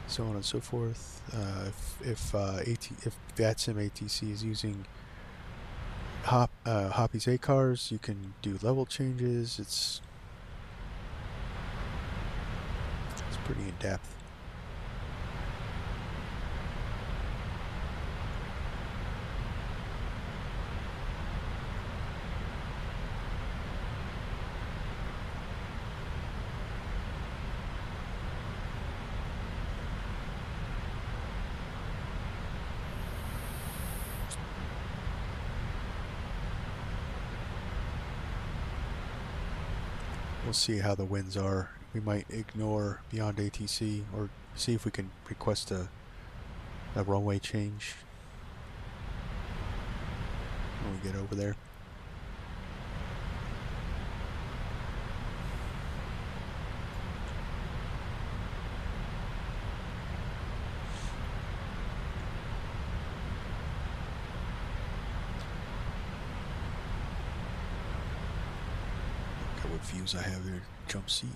so on and so forth. If Vatsim ATC is using Hoppy's ACARs, you can do level changes. It's pretty in depth. We'll see how the winds are. We might ignore beyond ATC or see if we can request a runway change when we get over there. Views I have here, jump seat.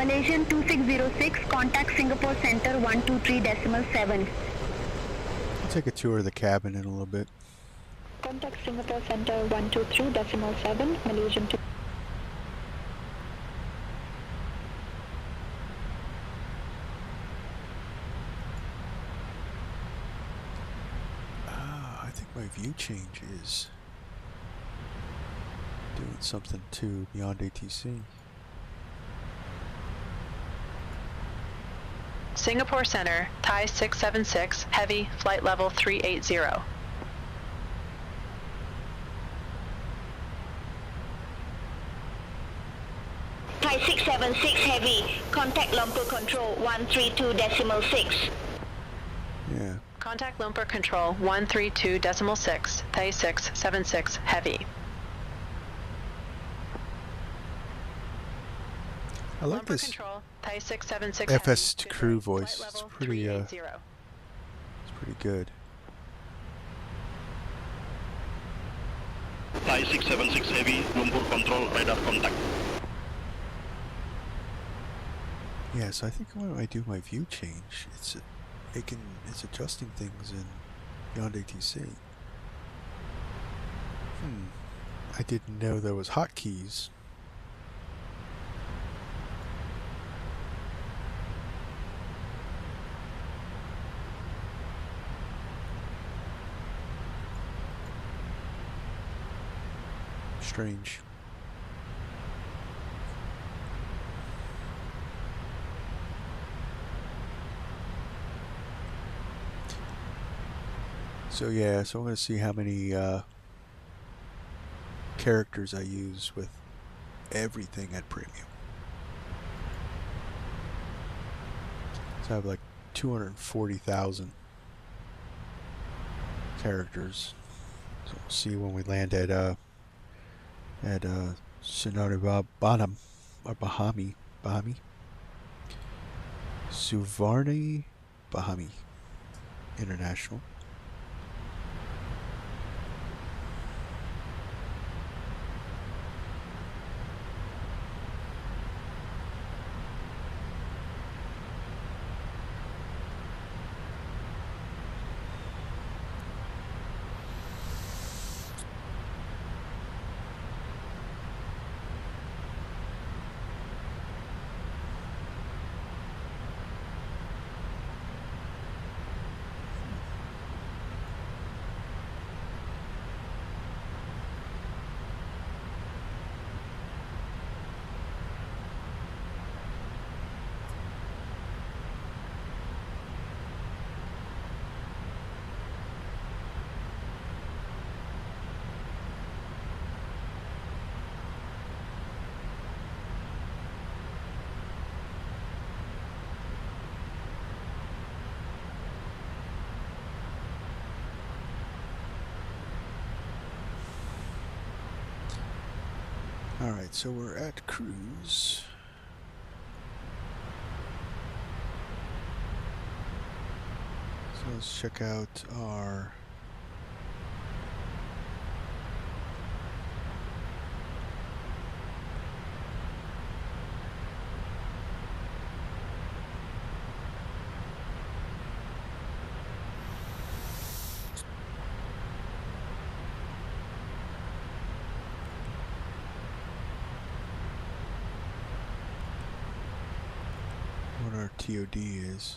Malaysian 2606, contact Singapore Center 123.7. I'll take a tour of the cabin in a little bit. Contact Singapore Center 123.7, Malaysian 2. I think my view change is doing something too beyond ATC. Singapore Center, Thai 676, heavy, flight level 380. Thai 676 heavy, contact Lumpur Control 132.6. Yeah. Contact Lumpur Control 132.6, Thai 676, heavy. I like Lumpur this Control, Thai 676 FS heavy, crew flight voice. It's level pretty 380. it's pretty good. Thai 676 Heavy, Lumpur Control, radar contact. Yeah, so I think when I do my view change, it's adjusting things in beyond ATC. I didn't know there was hotkeys. Strange. So yeah, so I'm going to see how many characters I use with everything at premium. So I have like 240,000 characters. So we'll see when we land at Suvarnabhumi, or Bahami, Suvarnabhumi International. Alright, so we're at cruise. So let's check out our what our TOD is.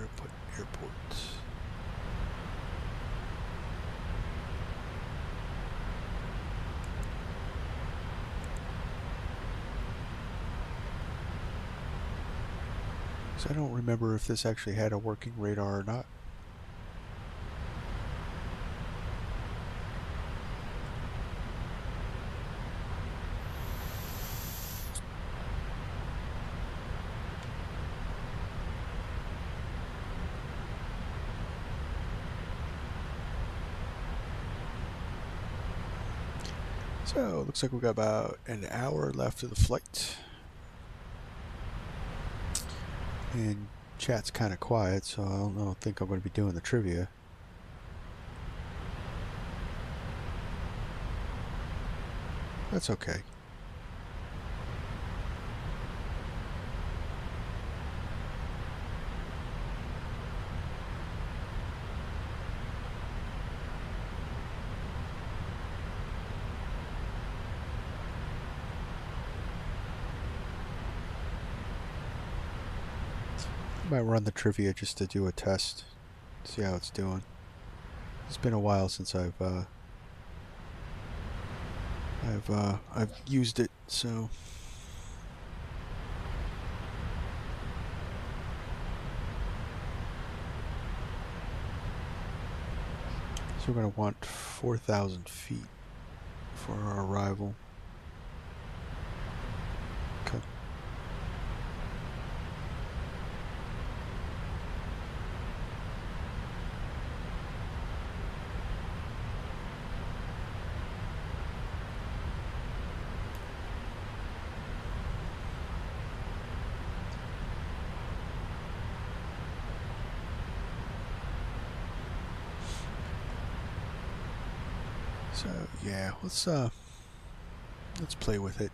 Where to put airports? So I don't remember if this actually had a working radar or not. So it looks like we've got about an hour left of the flight. And chat's kind of quiet, so I don't think I'm going to be doing the trivia. That's okay. I might run the trivia just to do a test, see how it's doing. It's been a while since I've used it, so we're going to want 4,000 feet for our arrival. Okay. So yeah, let's play with it.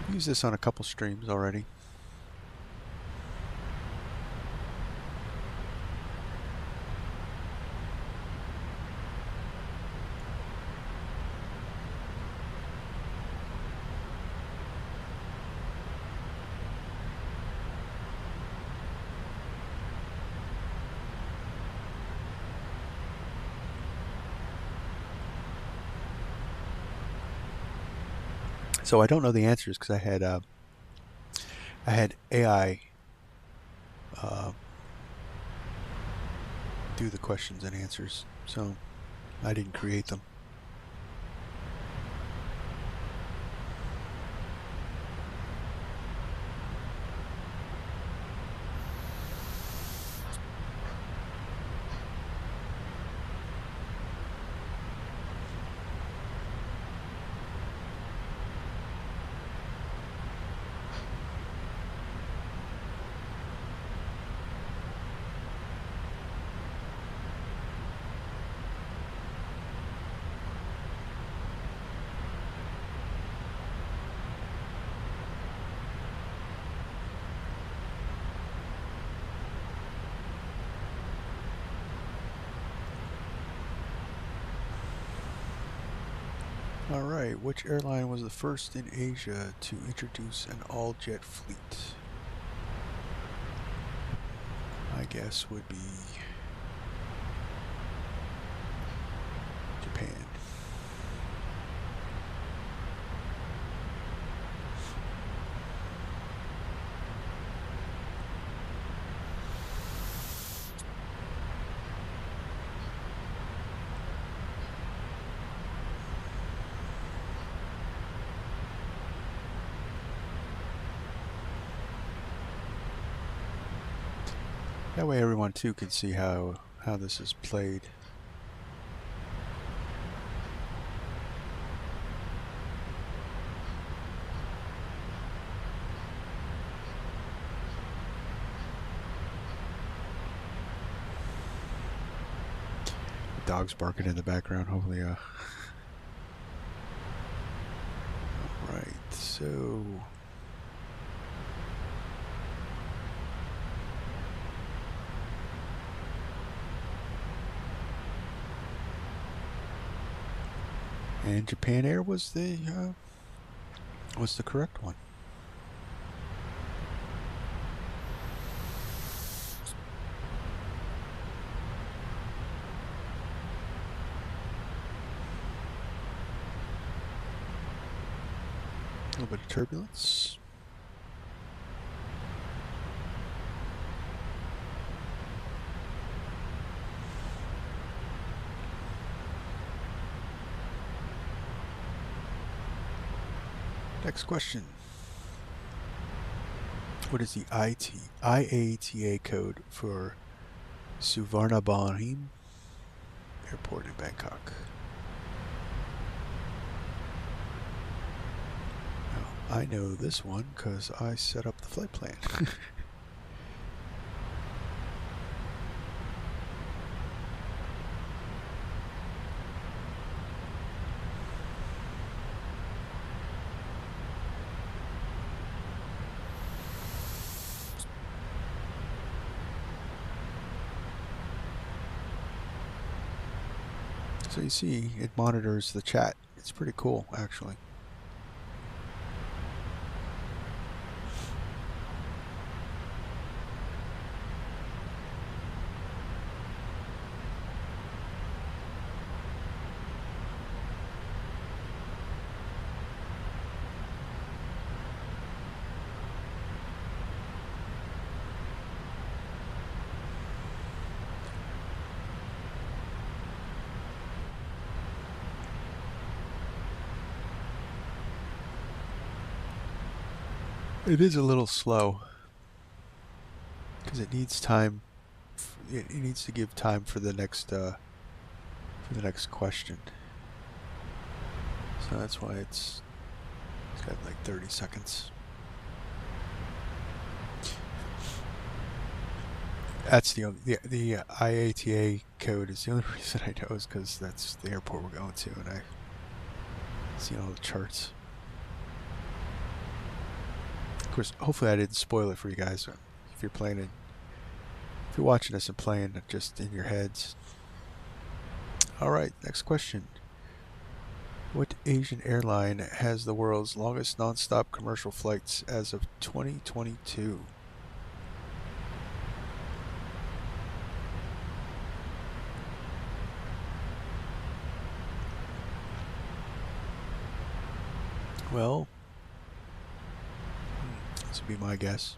I've used this on a couple streams already. So I don't know the answers because I had AI do the questions and answers, so I didn't create them. All right, which airline was the first in Asia to introduce an all-jet fleet? My guess would be Japan. That way everyone too can see how this is played. The dog's barking in the background, hopefully Alright, so and Japan Air was the correct one. A little bit of turbulence. Next question. What is the IATA code for Suvarnabhumi Airport in Bangkok? Now, I know this one because I set up the flight plan. So you see, it monitors the chat. It's pretty cool, actually. It is a little slow because it needs time. It needs to give time for the next question. So that's why it's got like 30 seconds. That's the IATA code is the only reason I know is because that's the airport we're going to, and I see all the charts. Of course, hopefully I didn't spoil it for you guys. If you're playing it, if you're watching this and playing it just in your heads. All right, next question. What Asian airline has the world's longest non-stop commercial flights as of 2022? Well, this would be my guess.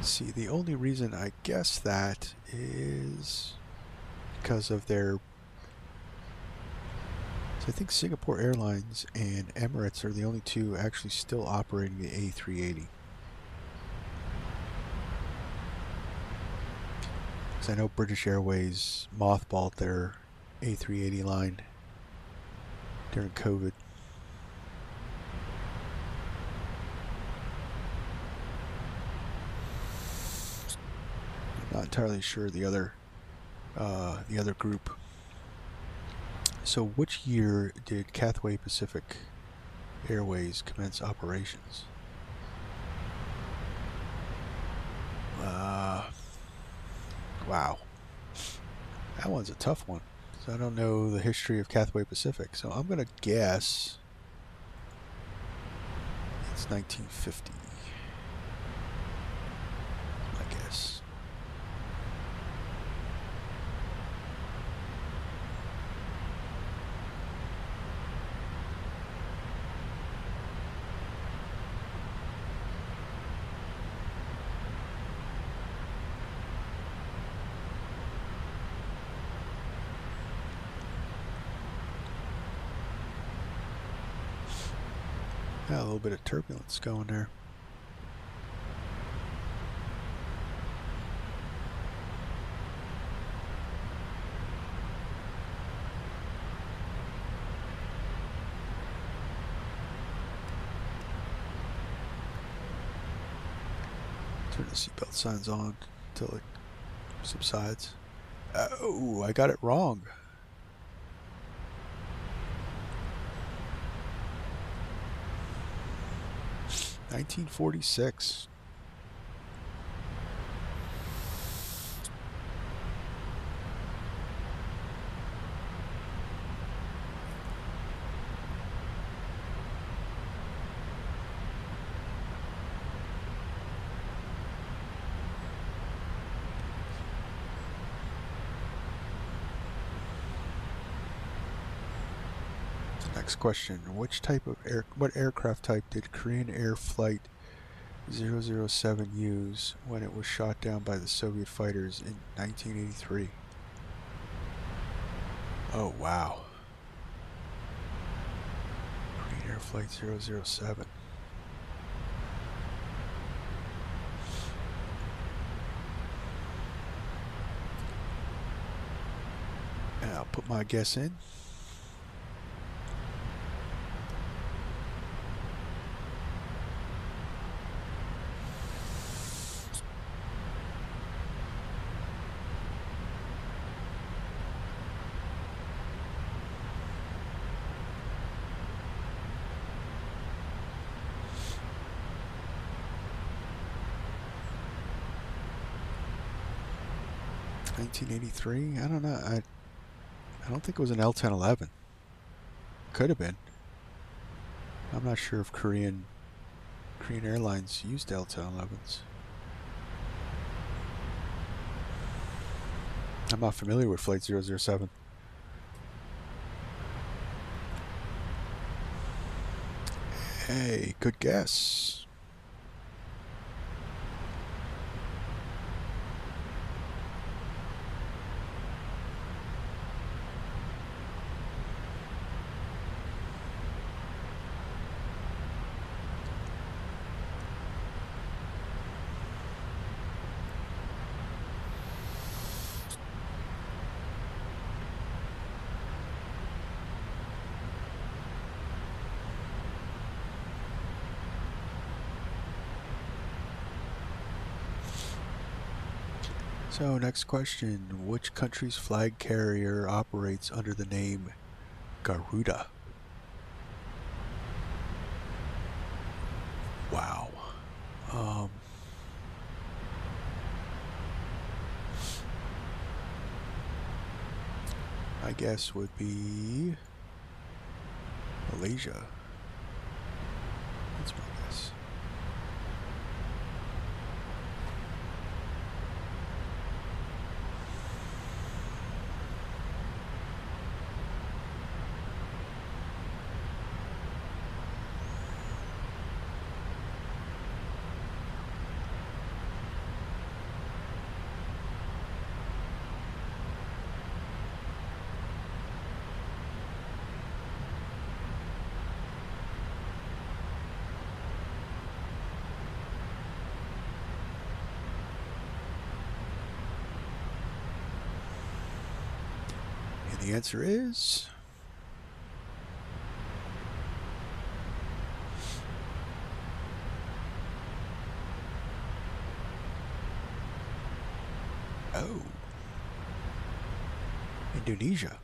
Let's see, the only reason I guess that is because of their... So I think Singapore Airlines and Emirates are the only two actually still operating the A380. Because I know British Airways mothballed their A380 line during COVID. I'm not entirely sure the other group. So which year did Cathay Pacific Airways commence operations? Wow. That one's a tough one. So I don't know the history of Cathay Pacific. So I'm going to guess it's 1950. I guess. Yeah, a little bit of turbulence going there. Turn the seatbelt signs on until it subsides. Oh, I got it wrong. $1946. Next question. What aircraft type did Korean Air Flight 007 use when it was shot down by the Soviet fighters in 1983? Oh, wow. Korean Air Flight 007. And I'll put my guess in. $1983? I don't know. I don't think it was an L-1011. Could have been. I'm not sure if Korean Airlines used L-1011s. I'm not familiar with Flight 007. Hey, good guess. So next question, which country's flag carrier operates under the name Garuda? Wow. My guess would be Malaysia. That's my guess. the answer is Indonesia.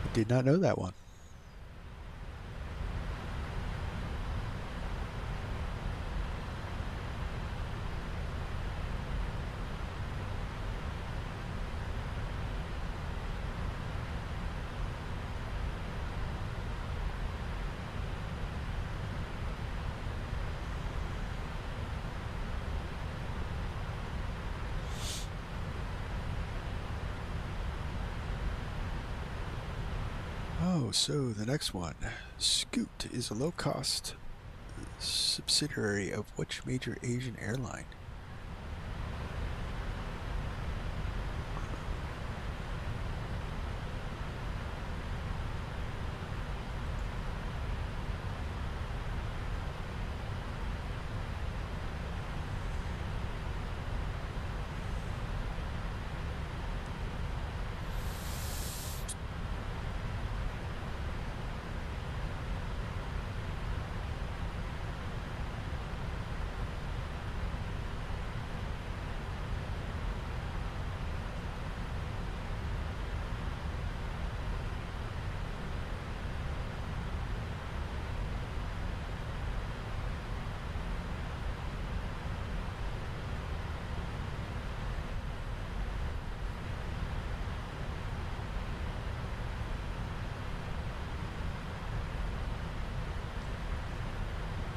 I did not know that one. Oh, so the next one. Scoot is a low-cost subsidiary of which major Asian airline?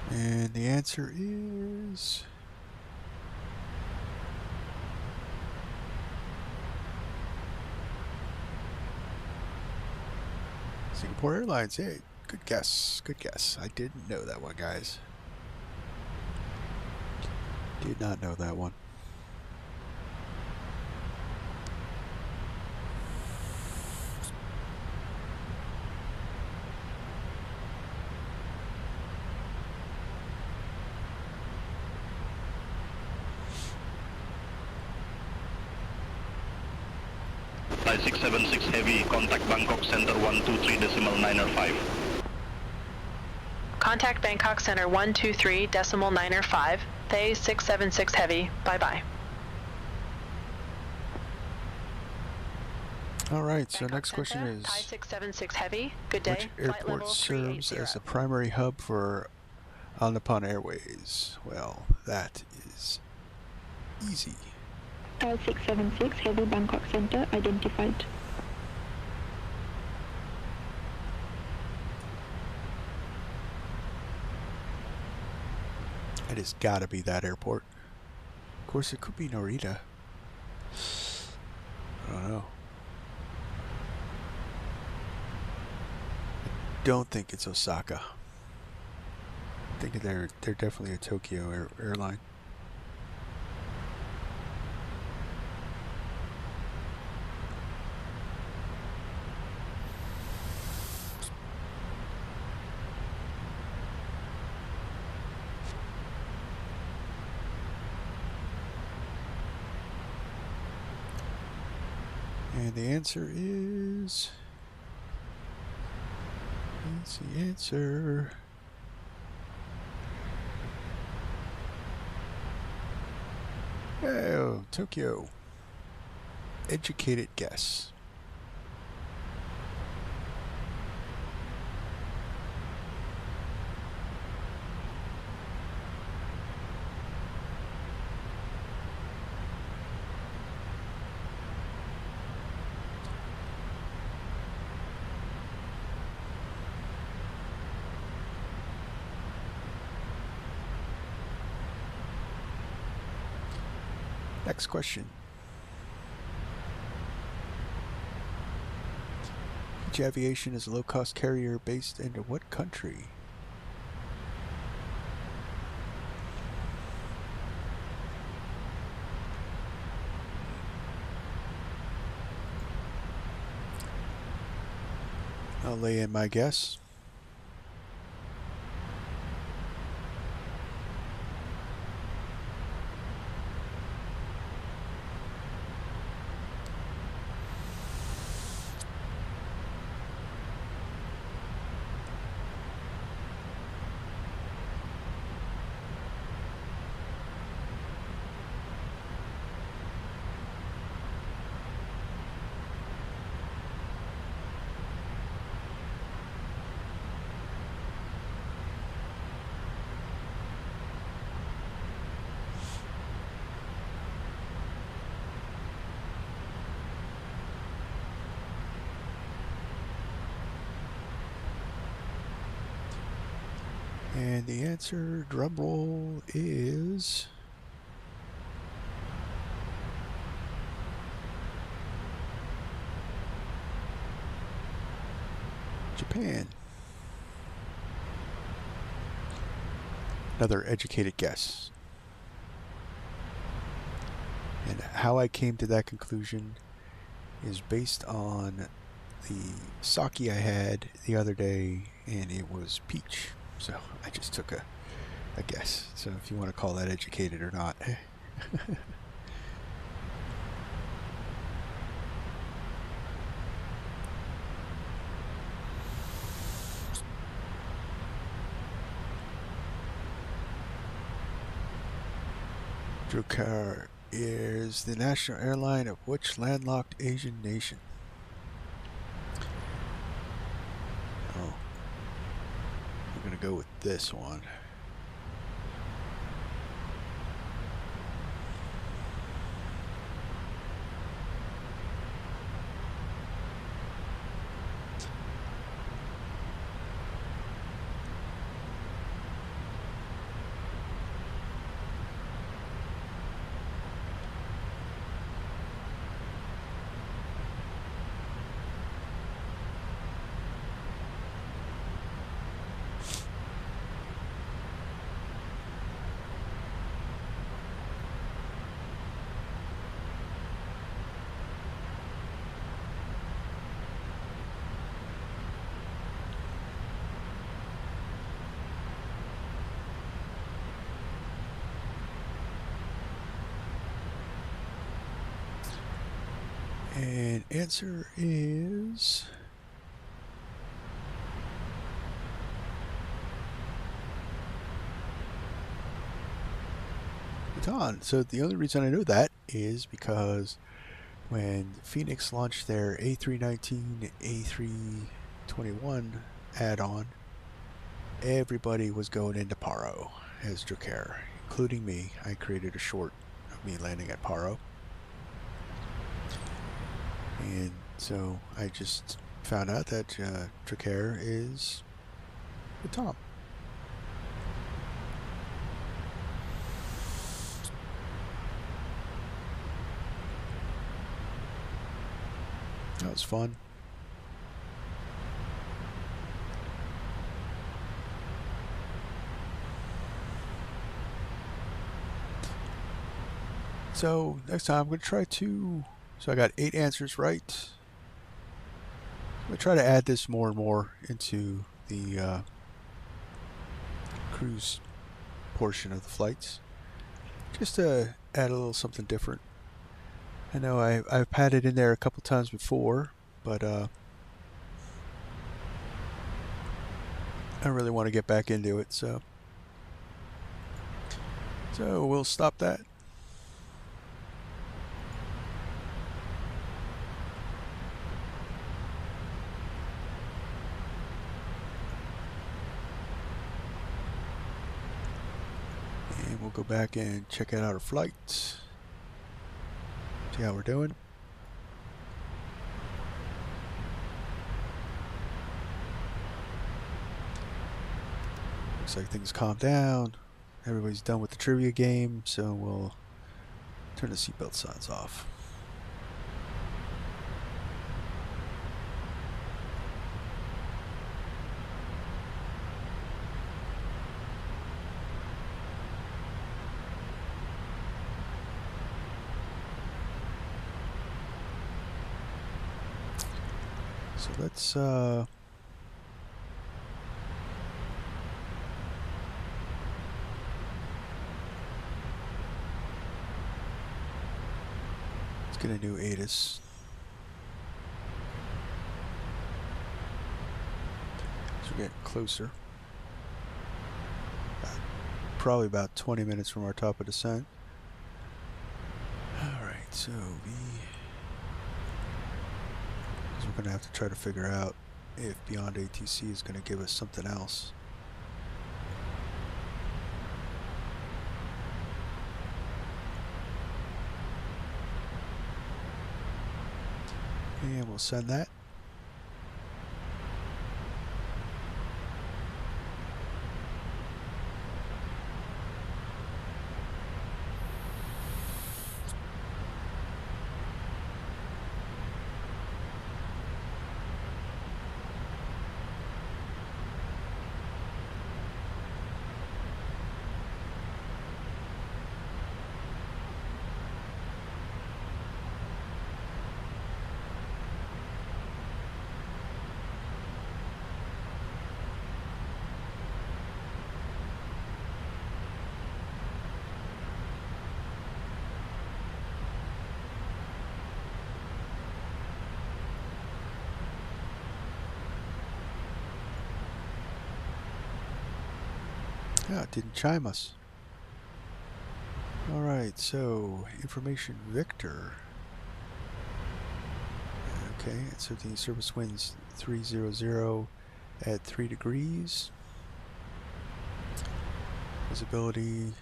And the answer is Singapore Airlines. Hey, good guess. Good guess. I didn't know that one, guys. Did not know that one. Thai 676 Heavy, contact Bangkok Center 123.905. Contact Bangkok Center 123.905. Thai 676 Heavy. Bye-bye. All right, so Bangkok next question Center, is, Thai 676 Heavy. Good day. which Flight airport level serves as 380. the primary hub for ALUMO Airways? Well, that is easy. Thai 676 Heavy, Bangkok Center identified. It has got to be that airport. Of course, it could be Narita. I don't know. I don't think it's Osaka. I think they're definitely a Tokyo airline. And the answer is... That's the answer. Oh, Tokyo. Educated guess. Next question. Which aviation is a low-cost carrier based in what country? I'll lay in my guess. And the answer, drum roll, is Japan. Another educated guess. And how I came to that conclusion is based on the sake I had the other day, and it was peach. So I just took a guess. So if you want to call that educated or not. Drakkar is the national airline of which landlocked Asian nation? Oh, we're going to go with this one. And answer is Bhutan. So the only reason I know that is because when Phoenix launched their A319, A321 add-on, everybody was going into Paro as Drakkar, including me. I created a short of me landing at Paro. And so I just found out that Drakkar is Bhutan. That was fun. So next time I'm going to try to... So I got 8 answers right. I'm going to try to add this more and more into the cruise portion of the flights. Just to add a little something different. I know I've had it in there a couple times before, but I really want to get back into it, so we'll stop that. And we'll go back and check out our flights. See how we're doing. Looks like things calmed down. Everybody's done with the trivia game, so we'll turn the seatbelt signs off. So let's get a new ATIS. So we're getting closer. Probably about 20 minutes from our top of descent. Alright, so we're going to have to try to figure out if Beyond ATC is going to give us something else. And we'll send that. Yeah, it didn't chime us. Alright, so information Victor. Okay, so the surface winds 300 at 3 degrees. Visibility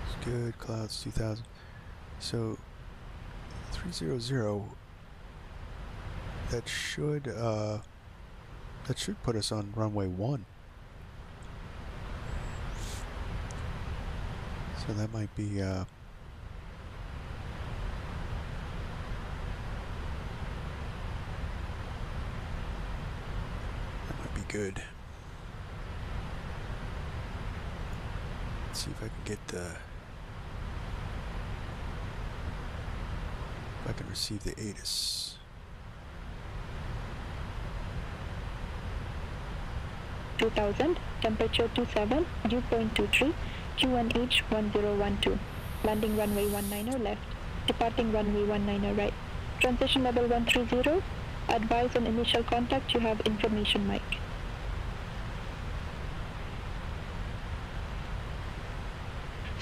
is good, clouds 2000. So 300, that should put us on runway 1. So that might be that might be good. Let's see if I can get if I can receive the ATIS. 2000, temperature 27, dew point 23, QNH 1012. Landing runway 19 left, departing runway 19 right. Transition level 130. Advise on initial contact, you have information mic.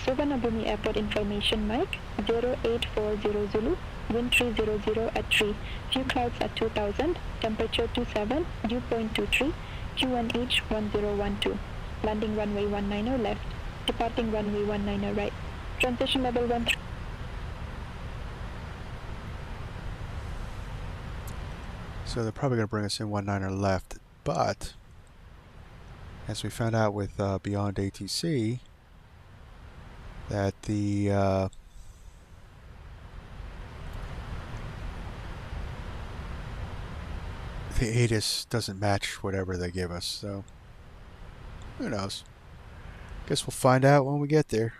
Suvarnabhumi Airport information mic 0840 Zulu, wind 300 at 3, few clouds at 2000, temperature 27, dew point 23, QNH 1012. Landing runway 19 left, departing runway 19 right. Transition level 13. So they're probably going to bring us in 19 left, but as we found out with Beyond ATC, that the ATIS doesn't match whatever they give us, so who knows? Guess we'll find out when we get there.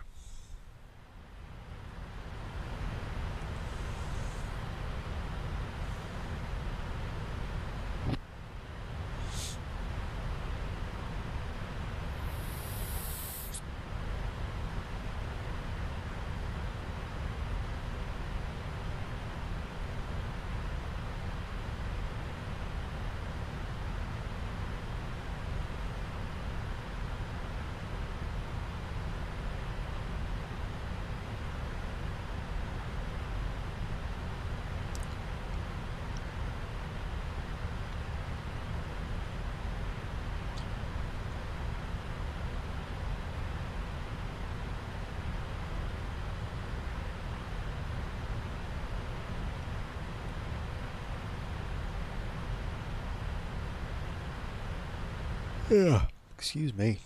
Yeah, excuse me.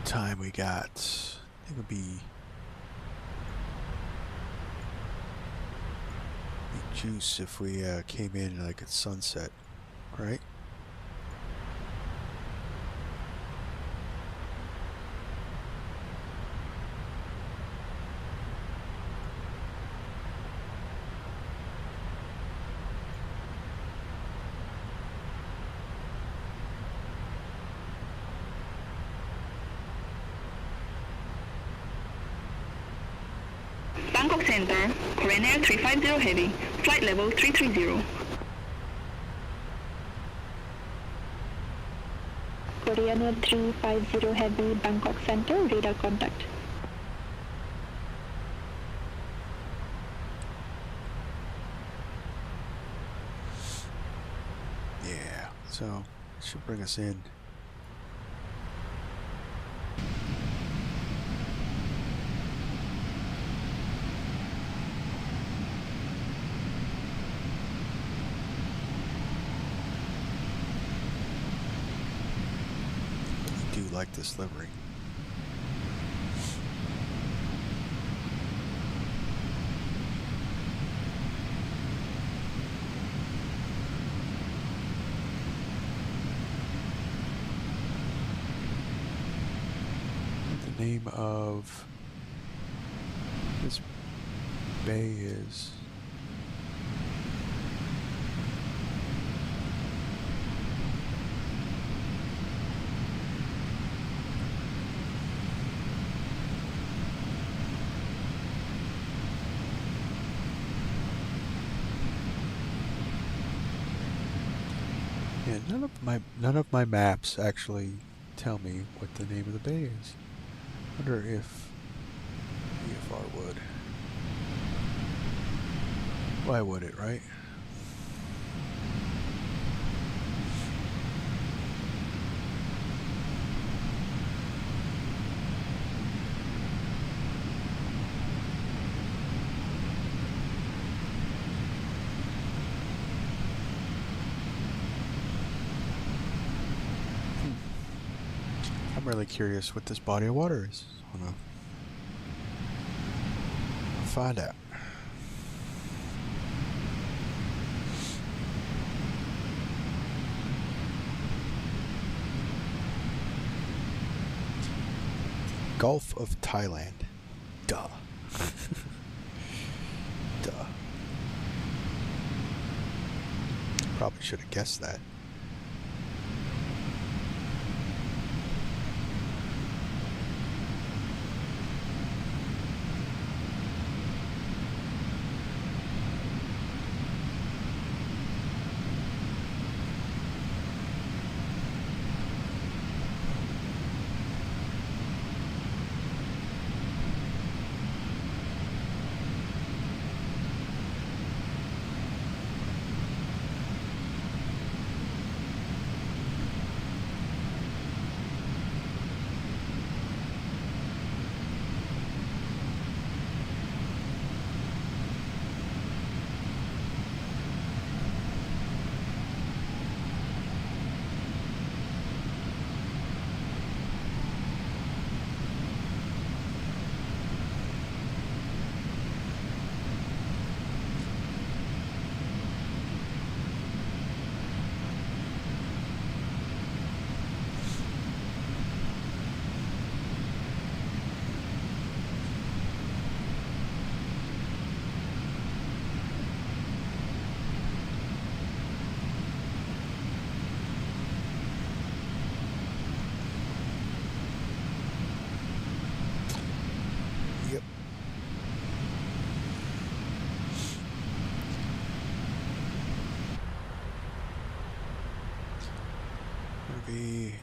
Time we got, I think it would be juice if we came in like at sunset, right? Bangkok Center, Korean Air 350 Heavy, flight level 330. Korean Air 350 Heavy, Bangkok Center, radar contact. Yeah, so it should bring us in. Like this livery. The name of this bay is And none of my maps actually tell me what the name of the bay is. Wonder if VFR would. Why would it, right? I'm really curious what this body of water is. I'll find out. Gulf of Thailand. Duh. Duh. Probably should have guessed that.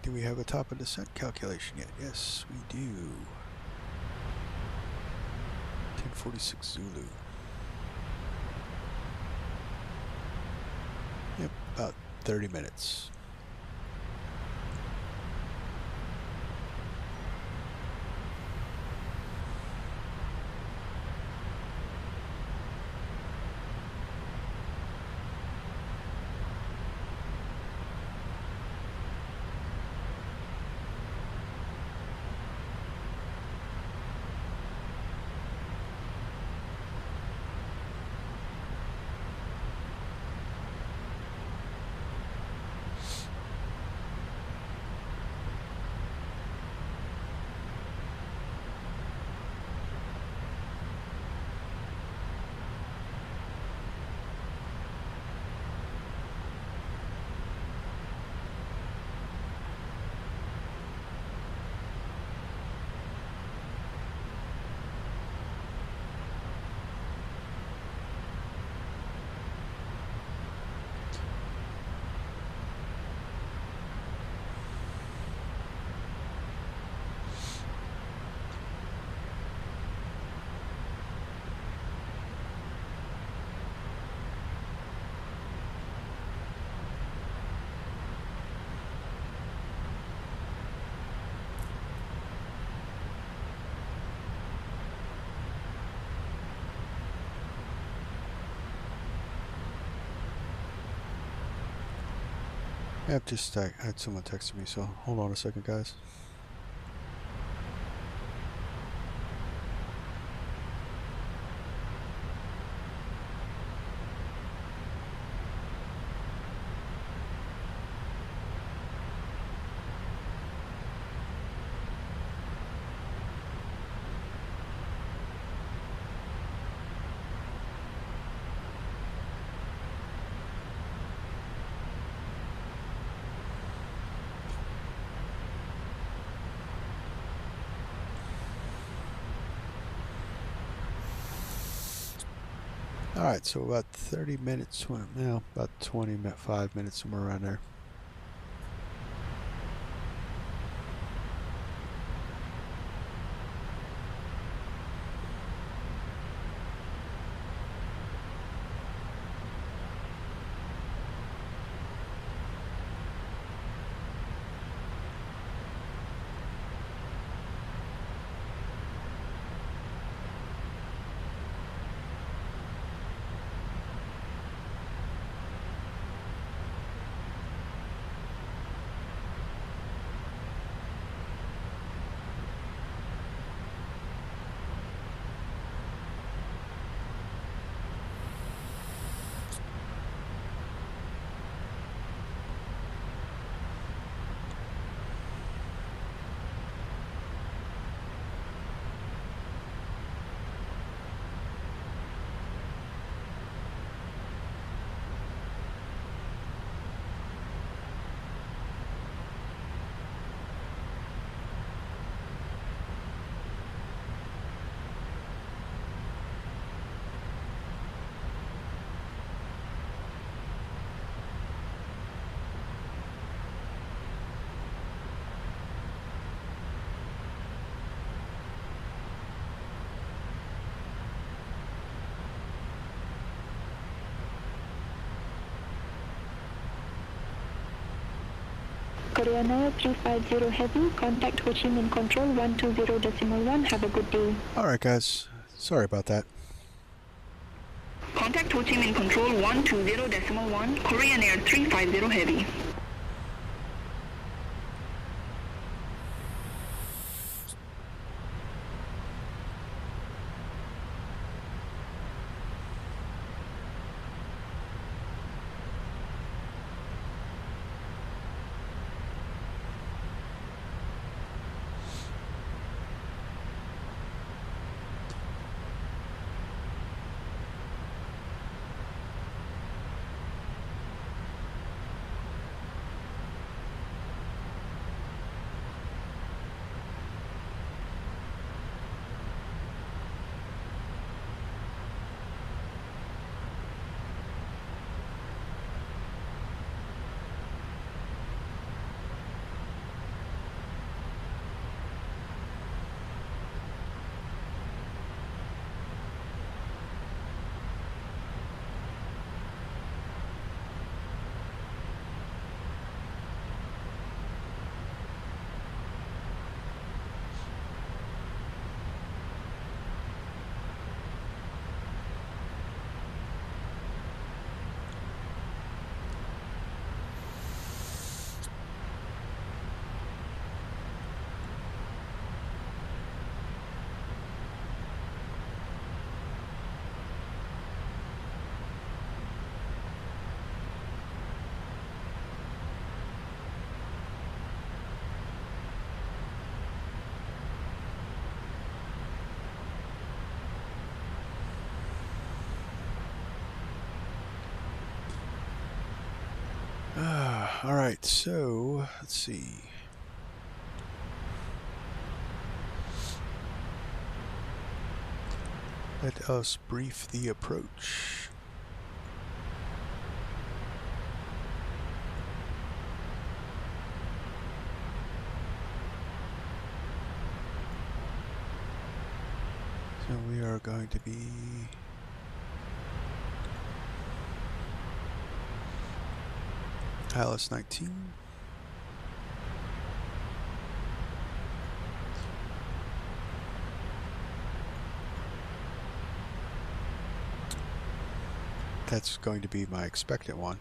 Do we have a top of descent calculation yet? Yes, we do. 1046 Zulu. Yep, about 30 minutes. Yep, just I had someone texting me, so hold on a second, guys. Alright, so about 30 minutes, now about 25 minutes, somewhere around there. Korean Air 350 Heavy, contact Ho Chi Minh Control 120.1. Have a good day. Alright guys, sorry about that. Contact Ho Chi Minh Control 120.1, Korean Air 350 Heavy. Alright, so let's see. Let us brief the approach. So we are going to be ILS 19. That's going to be my expected one.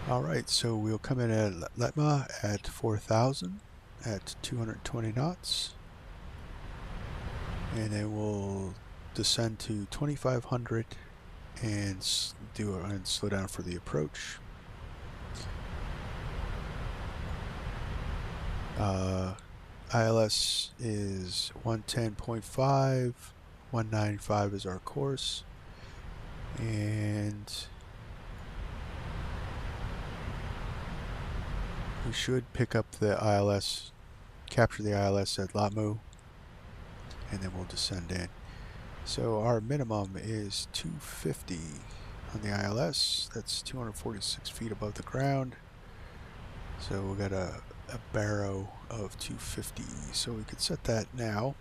Alright, so we'll come in at Letma at 4,000 at 220 knots. And then we'll descend to 2,500 and slow down for the approach. ILS is 110.5, 195 is our course, and we should pick up the ILS, capture the ILS at LATMU, and then we'll descend in. So our minimum is 250 on the ILS. That's 246 feet above the ground. So we got a barrow of 250. So we could set that now.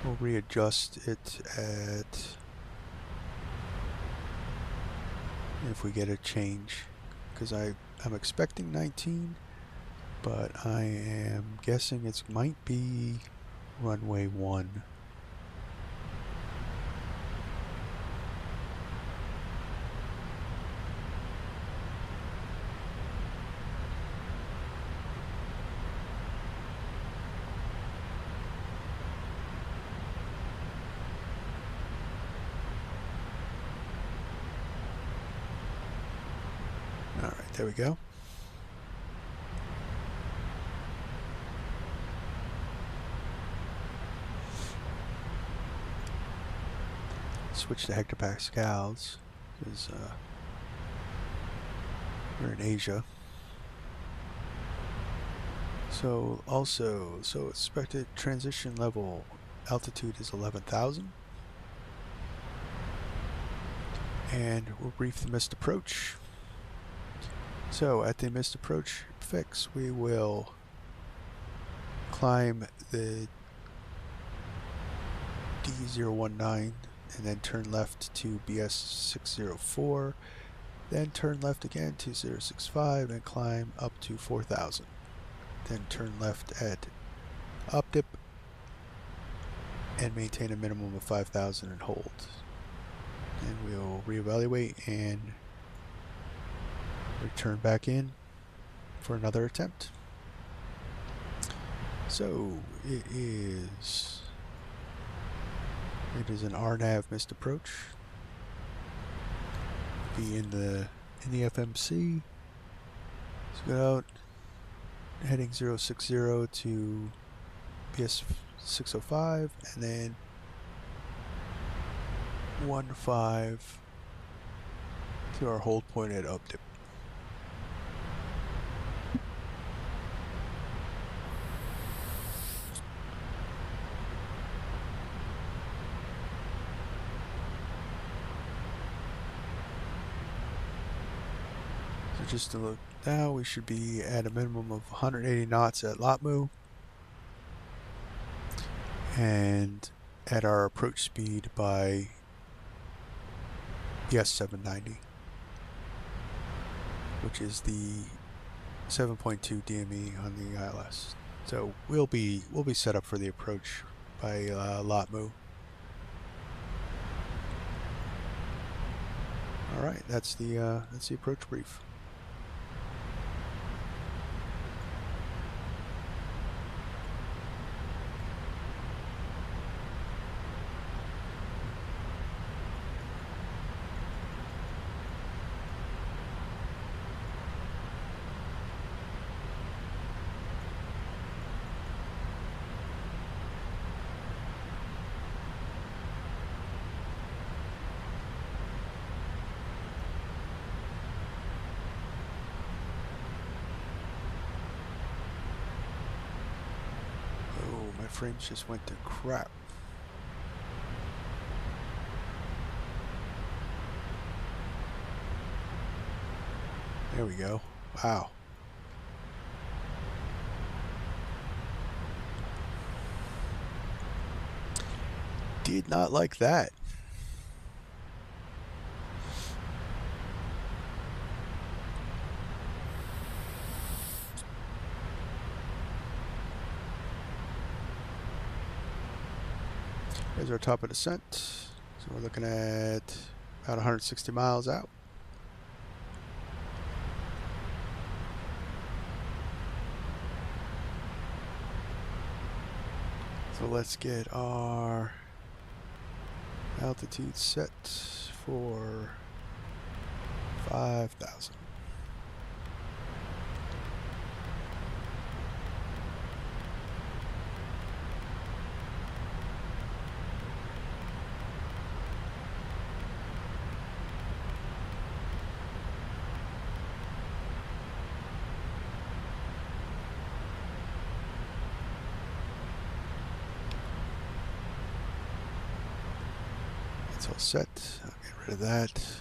We'll readjust it at, if we get a change, because I'm expecting 19, but I am guessing it might be runway 1. There we go. Switch to hectopascals because we're in Asia. So expected transition level altitude is 11,000. And we'll brief the missed approach. So at the missed approach fix, we will climb the D019 and then turn left to BS604, then turn left again to 065 and climb up to 4000. Then turn left at up dip and maintain a minimum of 5000 and hold. And we'll reevaluate and return back in for another attempt. So it is an RNAV missed approach. Be in the FMC. Let's go out, heading 060 to BS605, and then 15 to our hold point at up dip. So just to look now, we should be at a minimum of 180 knots at LATMU and at our approach speed by BS790, which is the 7.2 DME on the ILS. So we'll be set up for the approach by LATMU. All right, that's the approach brief. My frames just went to crap. There we go. Wow. Did not like that. There's our top of descent. So we're looking at about 160 miles out. So let's get our altitude set for 5,000. That's all set. I'll get rid of that.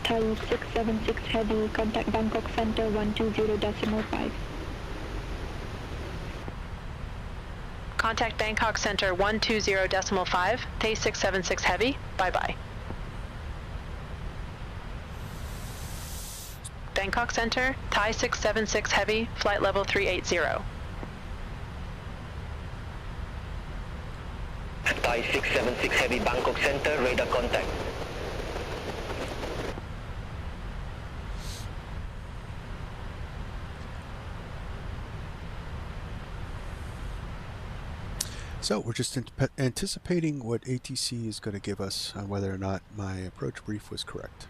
Thai 676 Heavy, contact Bangkok Center 120.5. Contact Bangkok Center 120.5, Thai 676 Heavy, bye-bye. Bangkok Center, Thai 676 Heavy, flight level 380. Thai 676 Heavy, Bangkok Center, radar contact. So we're just anticipating what ATC is going to give us on whether or not my approach brief was correct.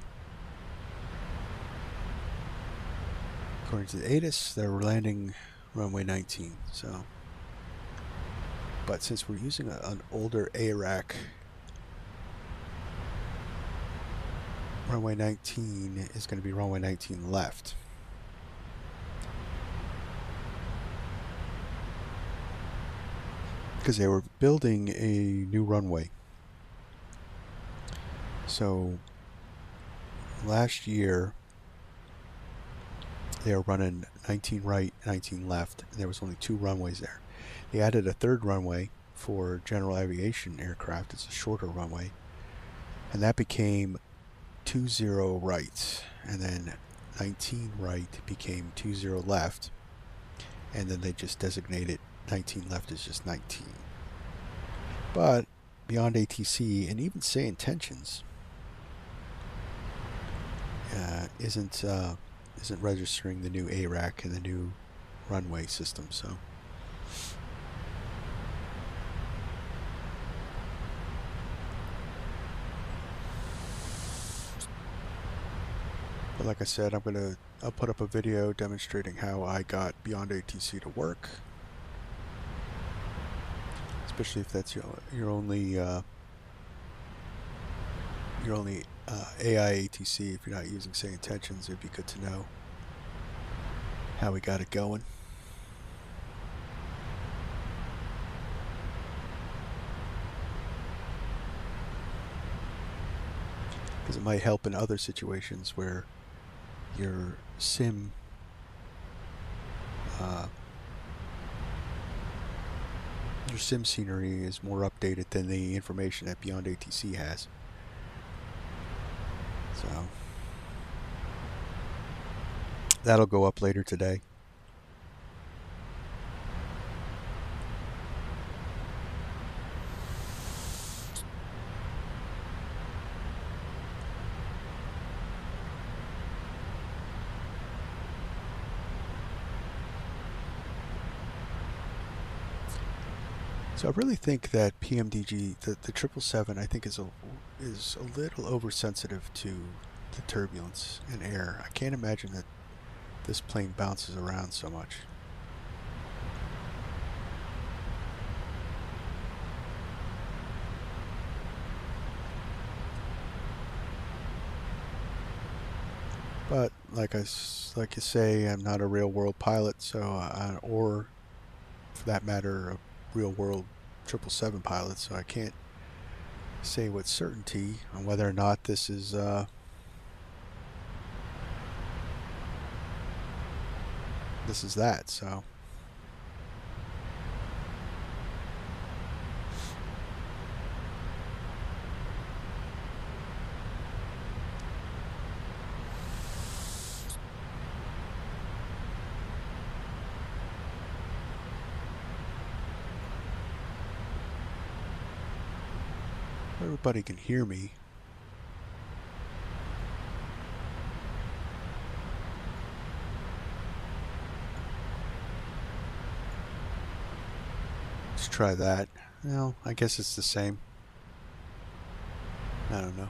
According to the ATIS, they're landing runway 19. So, but since we're using an older ARAC, runway 19 is going to be runway 19 left. Because they were building a new runway. So last year they were running 19 right, 19 left, and there was only 2 runways there. They added a 3rd runway for general aviation aircraft. It's a shorter runway, and that became 20 right, and then 19 right became 20 left, and then they just designated 19 left as just 19. But beyond ATC and even say intentions isn't registering the new ARAC and the new runway system. So but like I said, I'll put up a video demonstrating how I got beyond ATC to work, especially if that's your only AI ATC. If you're not using say intentions, it'd be good to know how we got it going. Because it might help in other situations where your sim scenery is more updated than the information that Beyond ATC has. So that'll go up later today. So I really think that PMDG, the 777, I think is a little oversensitive to the turbulence and air. I can't imagine that this plane bounces around so much. But like you say, I'm not a real world pilot, so or for that matter, a real world 777 pilot, so I can't say with certainty on whether or not this is that. So everybody can hear me. Let's try that. Well, I guess it's the same. I don't know.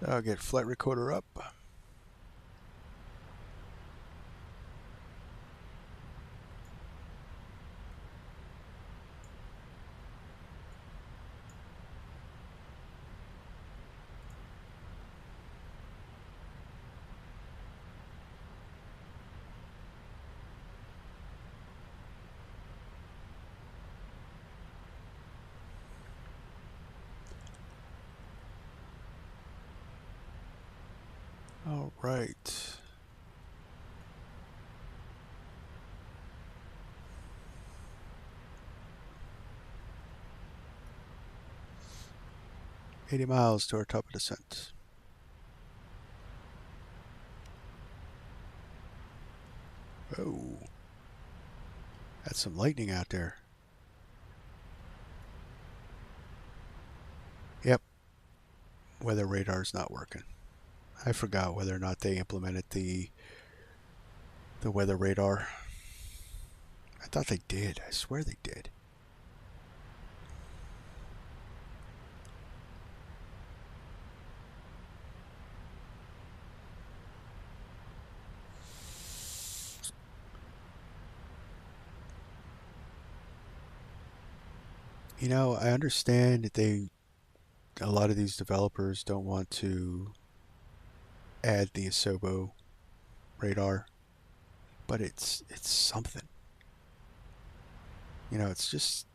I'll get flight recorder up. All right. $80 miles to our top of descent. Oh, that's some lightning out there. Yep, weather radar's not working. I forgot whether or not they implemented the weather radar. thought they did. I swear they did. You know, I understand that a lot of these developers don't want to add the Asobo radar, but it's something. You know, it's just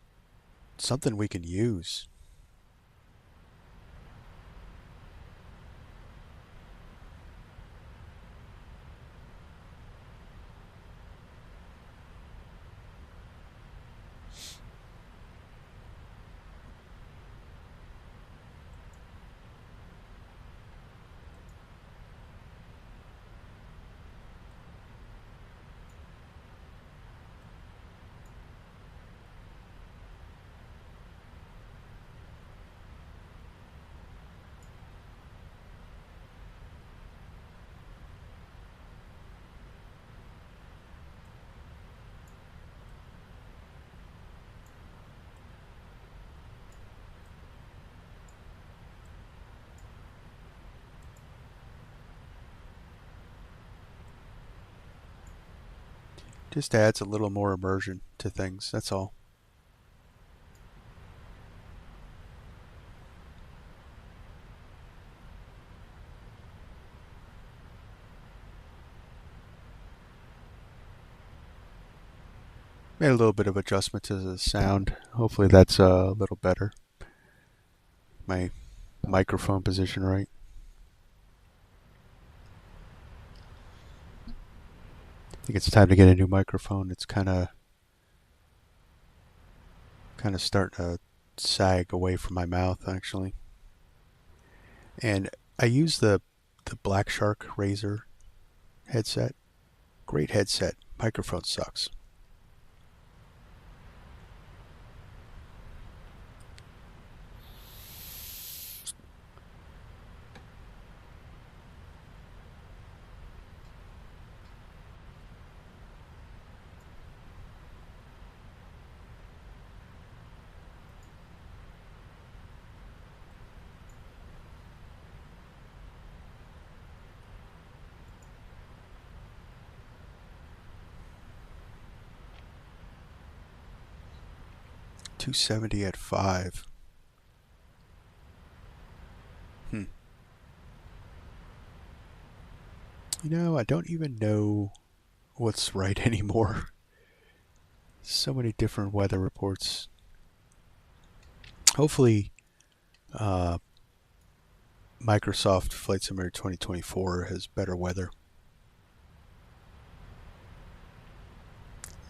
something we can use. Just adds a little more immersion to things, that's all. Made a little bit of adjustment to the sound. Hopefully that's a little better. My microphone position right. I think it's time to get a new microphone. It's kind of starting to sag away from my mouth, actually. And I use the Black Shark Razor headset. Great headset. Microphone sucks. .270 at 5. You know, I don't even know what's right anymore. So many different weather reports. Hopefully, Microsoft Flight Simulator 2024 has better weather.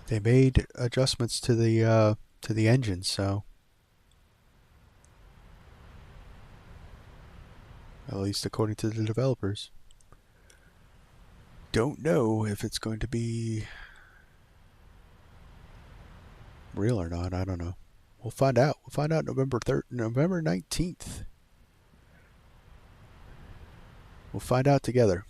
They made adjustments to the engine, so at least according to the developers. Don't know if it's going to be real or not. I don't know. We'll find out. We'll find out November 19th. We'll find out together.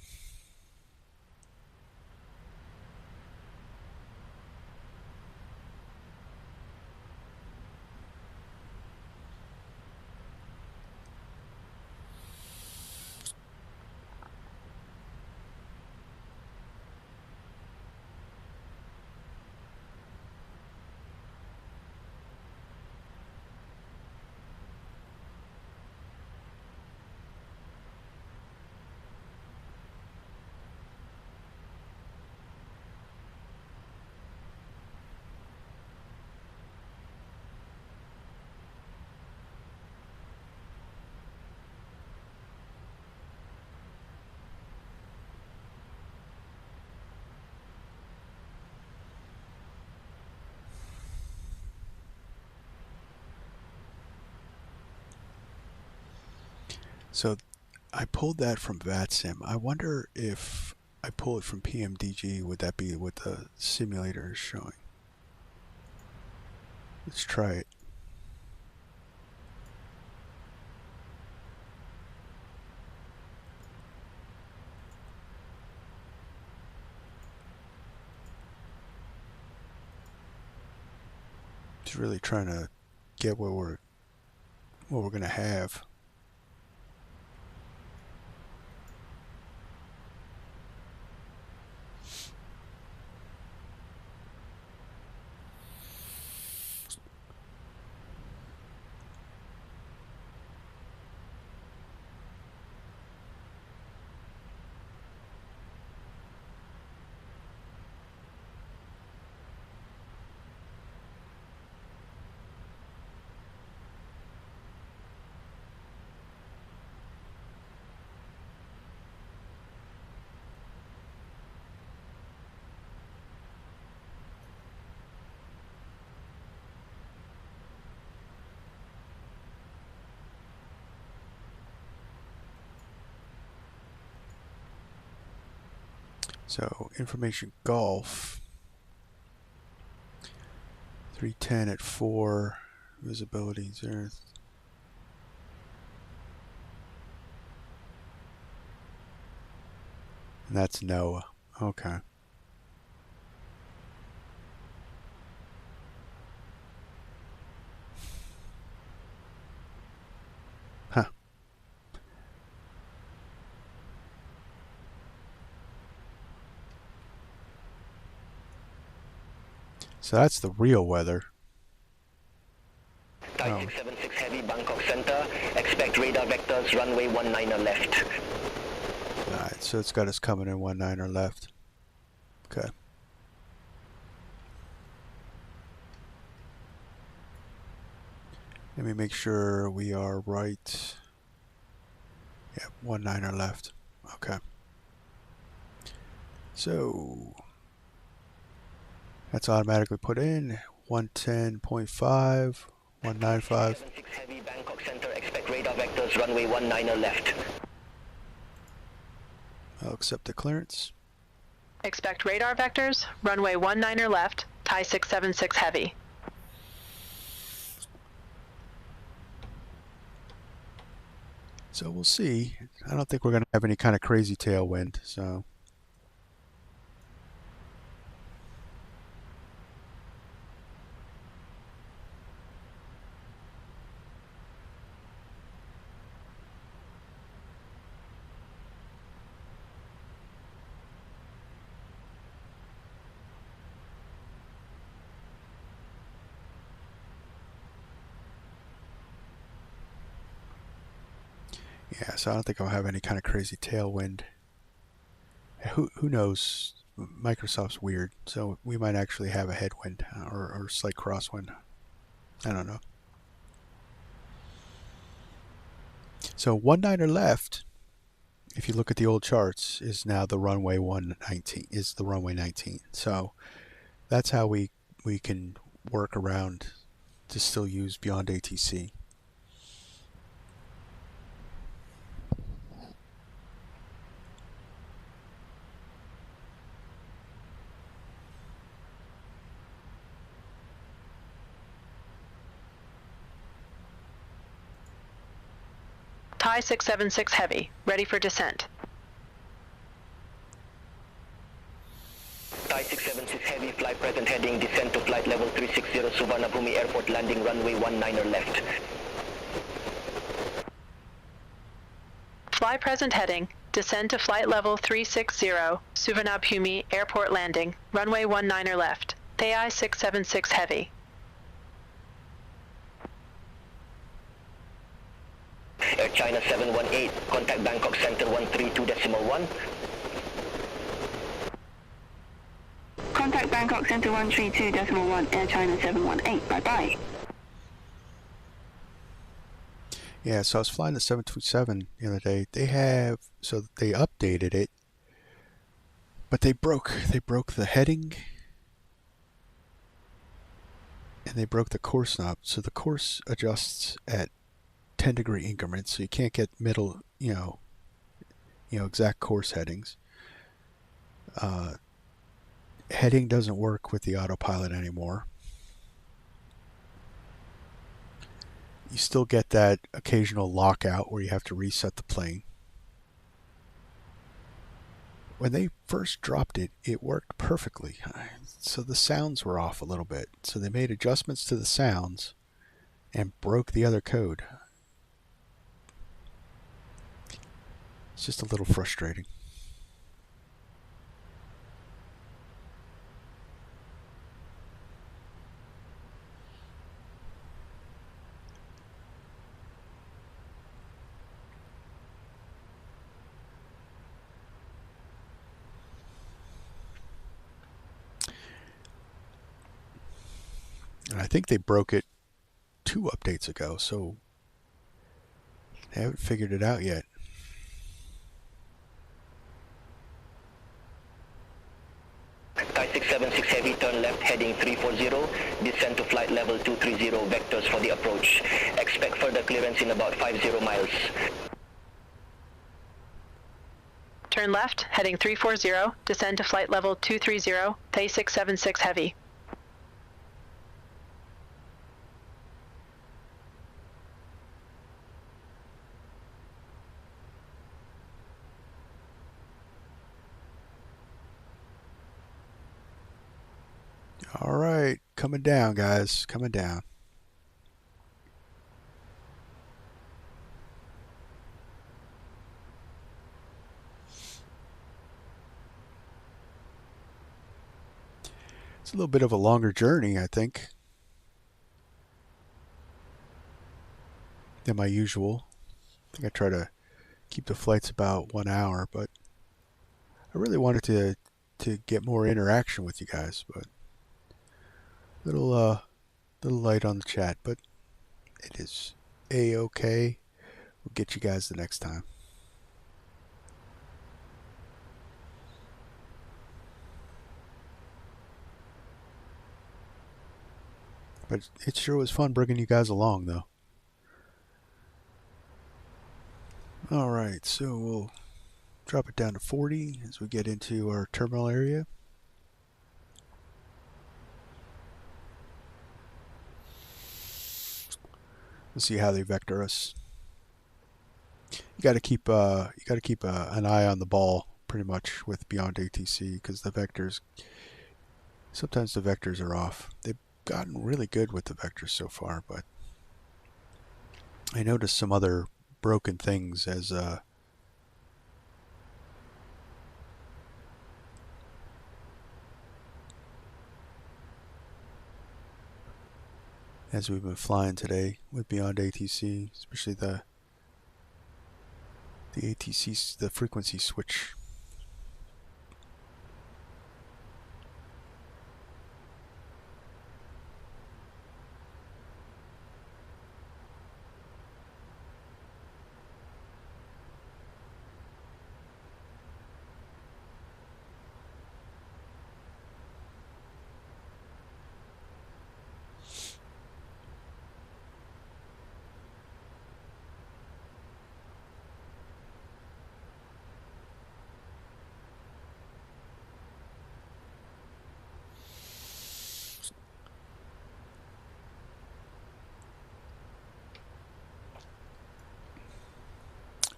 So I pulled that from Vatsim. I wonder if I pull it from PMDG, would that be what the simulator is showing? Let's try it. Just really trying to get what we're going to have. So information Gulf 310 at 4 visibility 0. And that's NOAA. Okay. Huh. So that's the real weather. Type 676 Heavy, Bangkok Center. Expect radar vectors, runway 19er left. Alright, so it's got us coming in 19er left. Okay. Let me make sure we are right. Yeah, 19er left. Okay. So that's automatically put in 110.5, 195. 676 Heavy, Bangkok Center. Expect radar vectors, runway 19er left. I'll accept the clearance. Expect radar vectors, runway 19er left, Thai 676 Heavy. So we'll see. I don't think we're going to have any kind of crazy tailwind, so. Yeah, so I don't think I'll have any kind of crazy tailwind. Who knows? Microsoft's weird, so we might actually have a headwind or slight crosswind. I don't know. So 19er left, if you look at the old charts, is now the runway 119, is the runway 19. So that's how we can work around to still use beyond ATC. Thai 676 Heavy, ready for descent. Thai 676 Heavy, fly present heading, descent to flight level 360 Suvarnabhumi Airport, landing runway 19er left. Fly present heading, descend to flight level 360 Suvarnabhumi Airport landing, runway 19er left, Thai 676 Heavy. Air China 718, contact Bangkok Center 132.1. Contact Bangkok Center 132.1, Air China 718. Bye-bye. Yeah, so I was flying the 727 the other day. They updated it, but they broke the heading and they broke the course knob. So the course adjusts at 10-degree increments, so you can't get middle, exact course headings. Heading doesn't work with the autopilot anymore. You still get that occasional lockout where you have to reset the plane. when they first dropped it, it worked perfectly. So the sounds were off a little bit. So they made adjustments to the sounds and broke the other code. It's just a little frustrating. And I think they broke it 2 updates ago, so they haven't figured it out yet. Sky 676 Heavy, turn left heading 340, descend to flight level 230, vectors for the approach. Expect further clearance in about 50 miles. Turn left, heading 340, descend to flight level 230, Sky 676 Heavy. All right, coming down, guys, coming down. It's a little bit of a longer journey, I think, than my usual. I think I try to keep the flights about 1 hour, but I really wanted to get more interaction with you guys, but little light on the chat, but it is a-okay. We'll get you guys the next time. But it sure was fun bringing you guys along, though. All right, so we'll drop it down to 40 as we get into our terminal area. We'll see how they vector us. You got to keep an eye on the ball pretty much with Beyond ATC, because the vectors, sometimes the vectors are off. They've gotten really good with the vectors so far, but I noticed some other broken things as we've been flying today with Beyond ATC, especially the ATC, the frequency switch.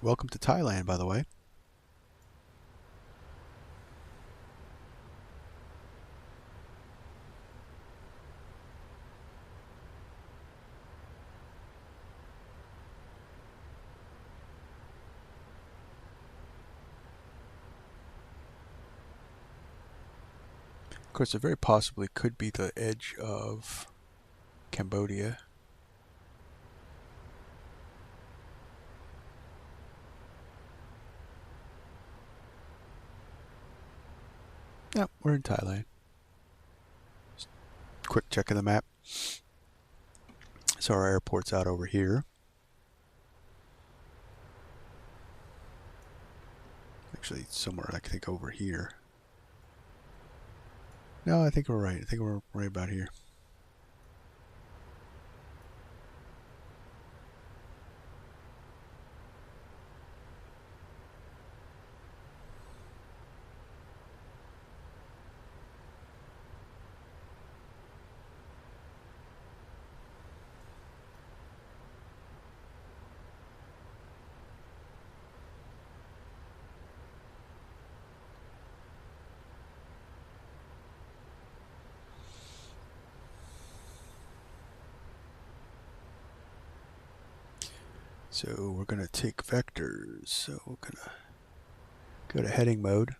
Welcome to Thailand, by the way. Of course, it very possibly could be the edge of Cambodia. Yep, we're in Thailand. Just quick check of the map. So our airport's out over here. Actually, somewhere I think over here. No, I think we're right. I think we're right about here. So we're going to take vectors. So we're going to go to heading mode.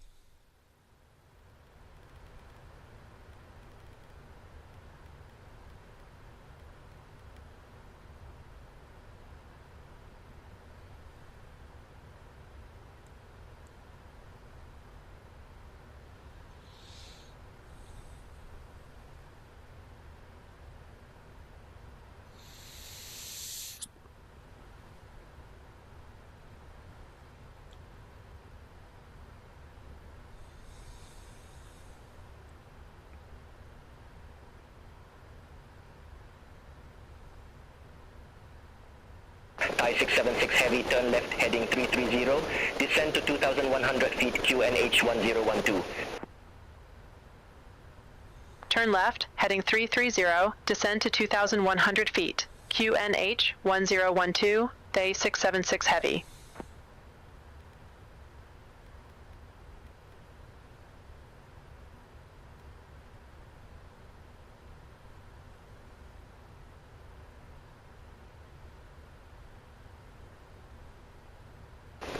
Thai 676 heavy, turn left heading 330, descend to 2,100 feet QNH 1012. Turn left, heading 330, descend to 2,100 feet. QNH 1012, Thai 676 heavy.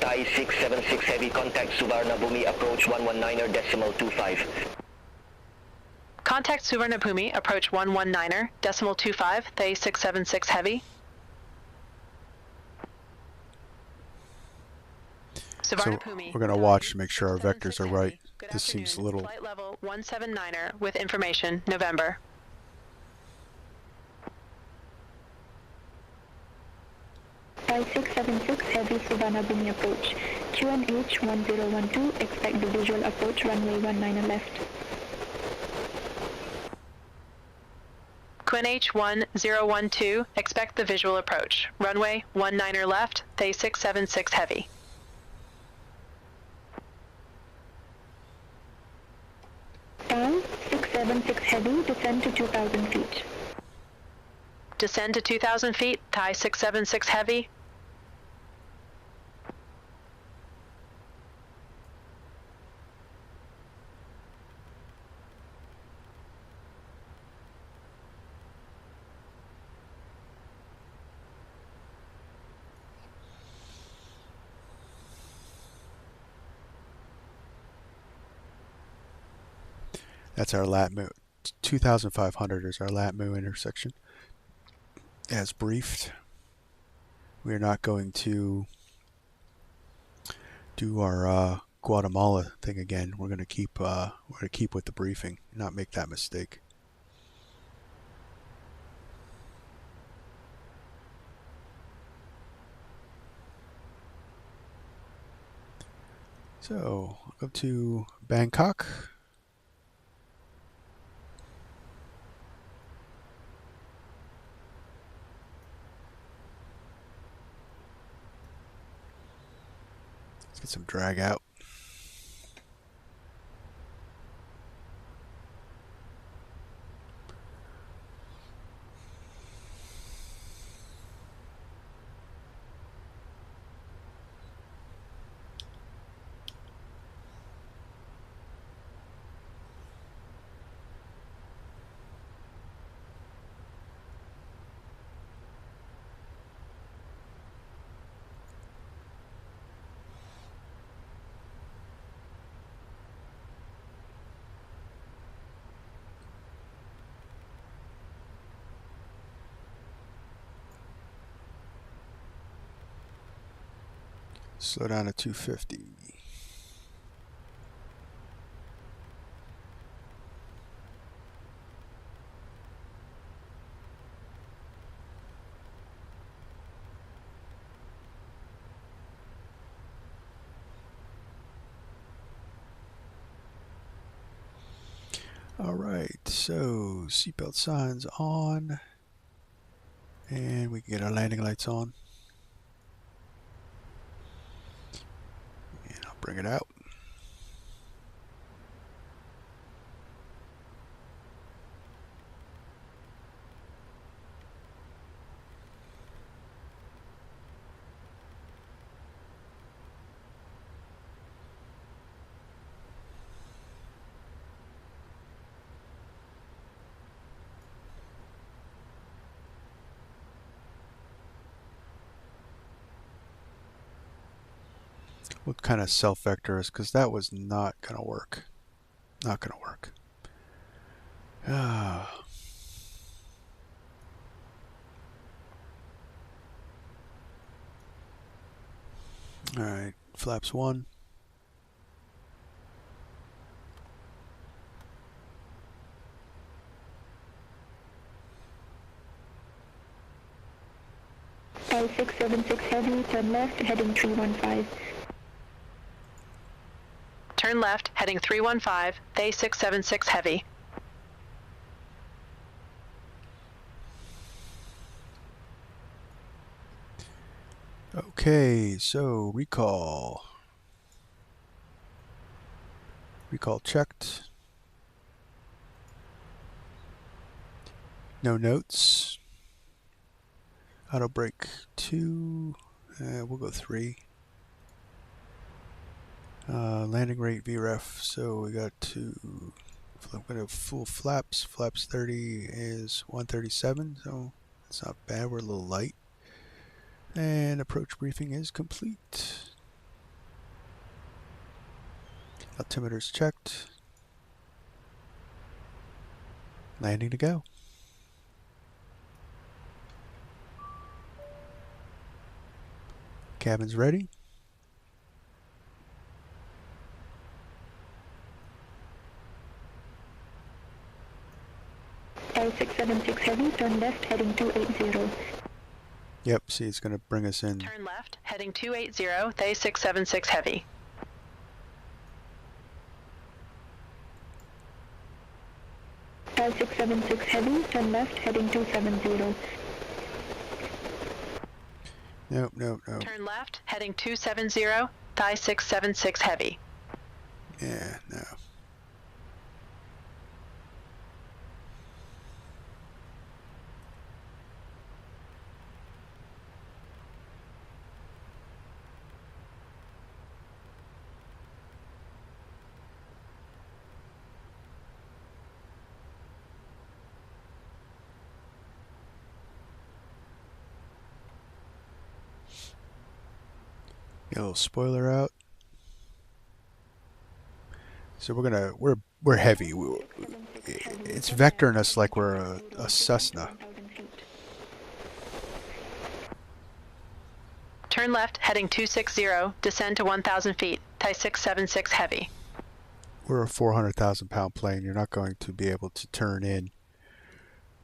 Thai 676 heavy, contact Suvarnabhumi, approach 119er decimal 25. Contact Suvarnabhumi, approach 119er, decimal 25, Thai 676 heavy. So we're going to watch to make sure our vectors are right. This seems a little... Flight level 179er with information, November. Thai 676 heavy Suvarnabhumi approach. QNH 1012, expect the visual approach runway 19 left. QNH 1012, expect the visual approach. Runway 19er left, Thai 676 heavy. Thai 676 heavy, descend to 2,000 feet. Descend to 2,000 feet, Thai 676 heavy. That's our LATMU. 2,500 is our LATMU intersection. As briefed, we are not going to do our Guatemala thing again. We're going to keep with the briefing, not make that mistake. So, up to Bangkok. Let's get some drag out. Slow down to 250. All right, so seatbelt signs on, and we can get our landing lights on. And I'll bring it out. what kind of self-vector is, because that was not going to work. Not going to work. Ah. All right, flaps 1. L676 heavy, turn left, heading 315. Turn left, heading 315, Bay 676 heavy. Okay, so recall. Recall checked. No notes. Auto brake 2. We'll go 3. Landing rate VREF. So we got 2. I'm going to full flaps. Flaps 30 is 137. So it's not bad. We're a little light. And approach briefing is complete. Altimeter's checked. Landing to go. Cabin's ready. L676 heavy, turn left, heading 280. Yep, see, it's going to bring us in. Turn left, heading 280, Bay 676 heavy. L676 heavy, turn left, heading 270. Nope, nope, nope. Turn left, heading 270, Thai 676 heavy. Yeah, no. Get a little spoiler out. So we're heavy. It's vectoring us like we're a Cessna. Turn left, heading 260, descend to 1,000 feet, Thai 676 heavy. We're a 400,000 pound plane. You're not going to be able to turn in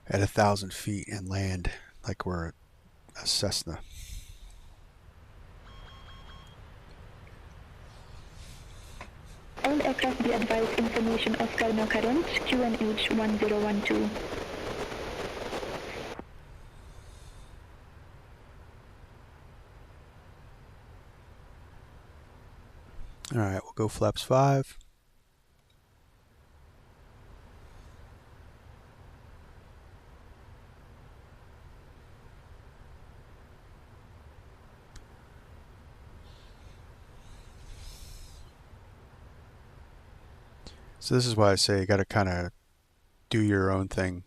at 1,000 feet and land like we're a Cessna. All aircraft be advised information of kernel current, QNH 1012. Alright, we'll go flaps 5. So this is why I say you got to kind of do your own thing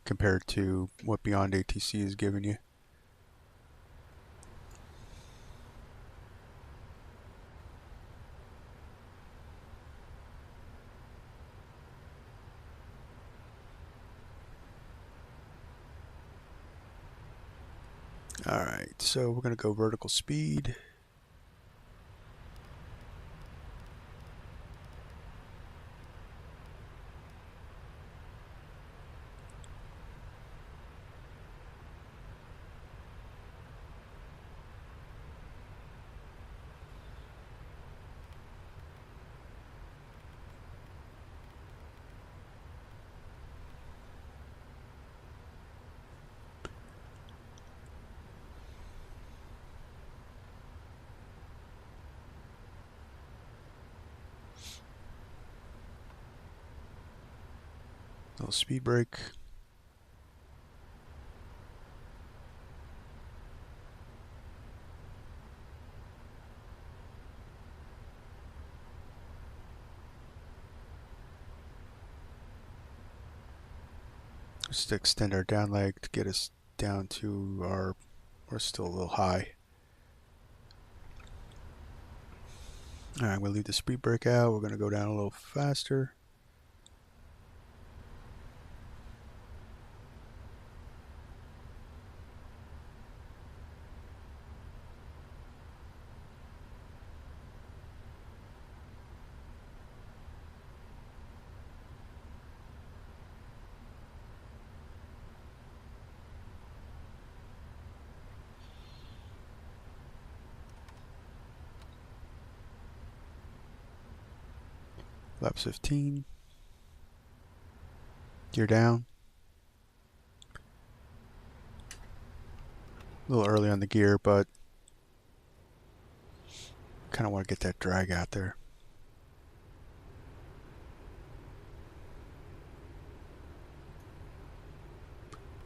compared to what Beyond ATC is giving you. Alright, so we're going to go vertical speed. Little speed brake. Just to extend our down leg to get us down to our, we're still a little high. Alright, we'll leave the speed brake out. We're going to go down a little faster. Flaps 15. Gear down. A little early on the gear, but kind of want to get that drag out there.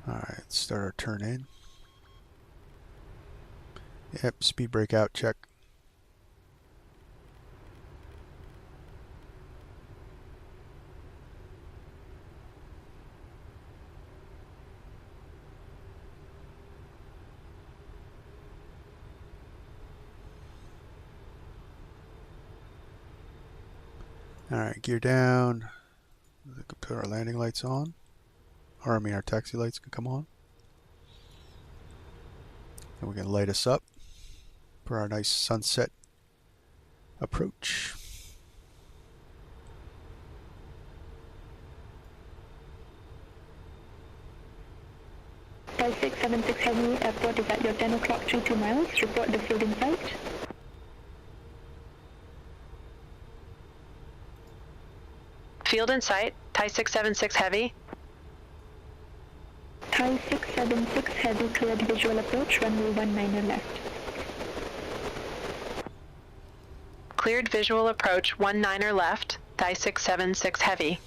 Alright, let's start our turn in. Yep, speed brake out, check. Alright, gear down. We can put our landing lights on. Or I mean our taxi lights can come on. And we can light us up for our nice sunset approach. Thai 676 Heavy, airport is at your 10 o'clock 32 miles. Report the field in sight. Field in sight. Thai 676 Heavy. Thai 676 Heavy, cleared visual approach, runway 19er left. Cleared visual approach 19er left. Thai 676 Heavy.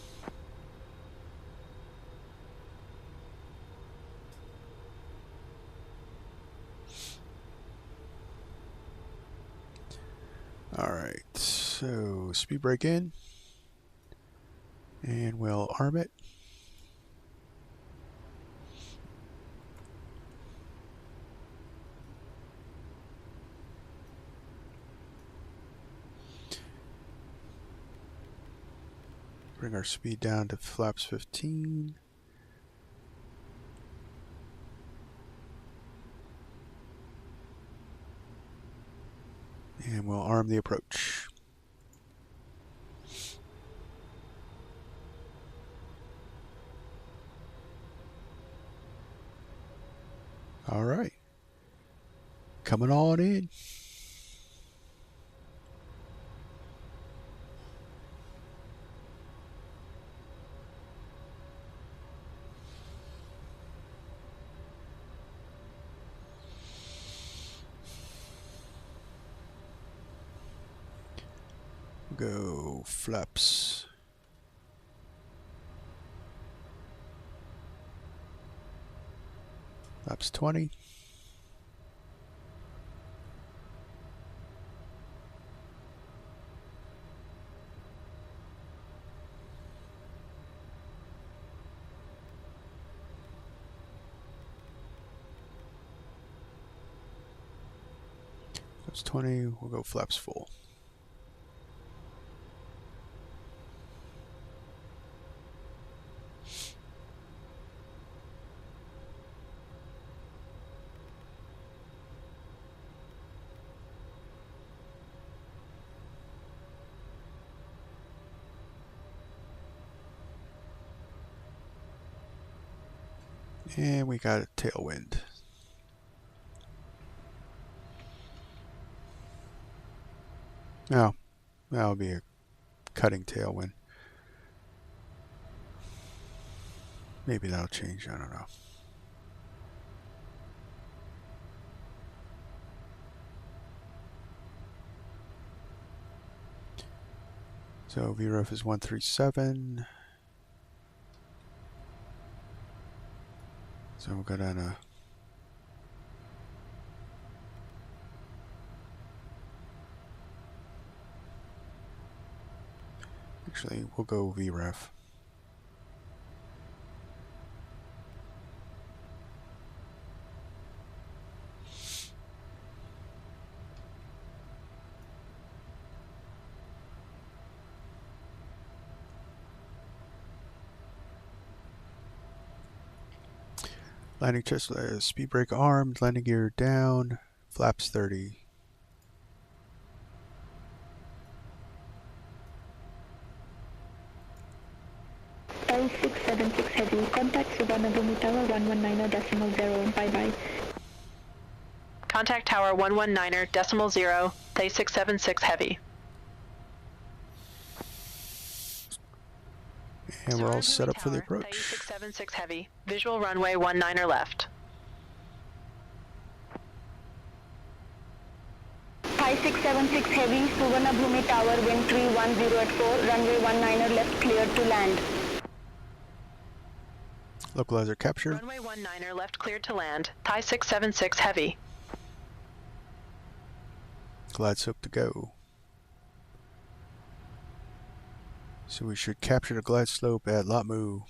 Alright, so speed brake in. And we'll arm it. Bring our speed down to flaps 15. And we'll arm the approach. All right. Coming on in. Go flaps. Flaps 20. Flaps 20, we'll go flaps full. And we got a tailwind. Now, that'll be a cutting tailwind. Maybe that'll change, I don't know. So VREF is 137. So we'll go down to actually we'll go VREF. Landing chest, speed brake armed, landing gear down, flaps 30. L676 Heavy, contact Suvarnabhumi Tower 119.0. Bye-bye. Contact Tower 119.0, Day 676 Heavy. And we're all set up for the Tower, Day approach. 676 Heavy. Visual runway 19er left. Thai 676 Heavy, Suvarnabhumi Tower, wind 310 at 4, runway 19er left, cleared to land. Localizer captured. Runway 19er left cleared to land. Thai 676 Heavy. Glad soak to go. So we should capture the glide slope at ALUMO.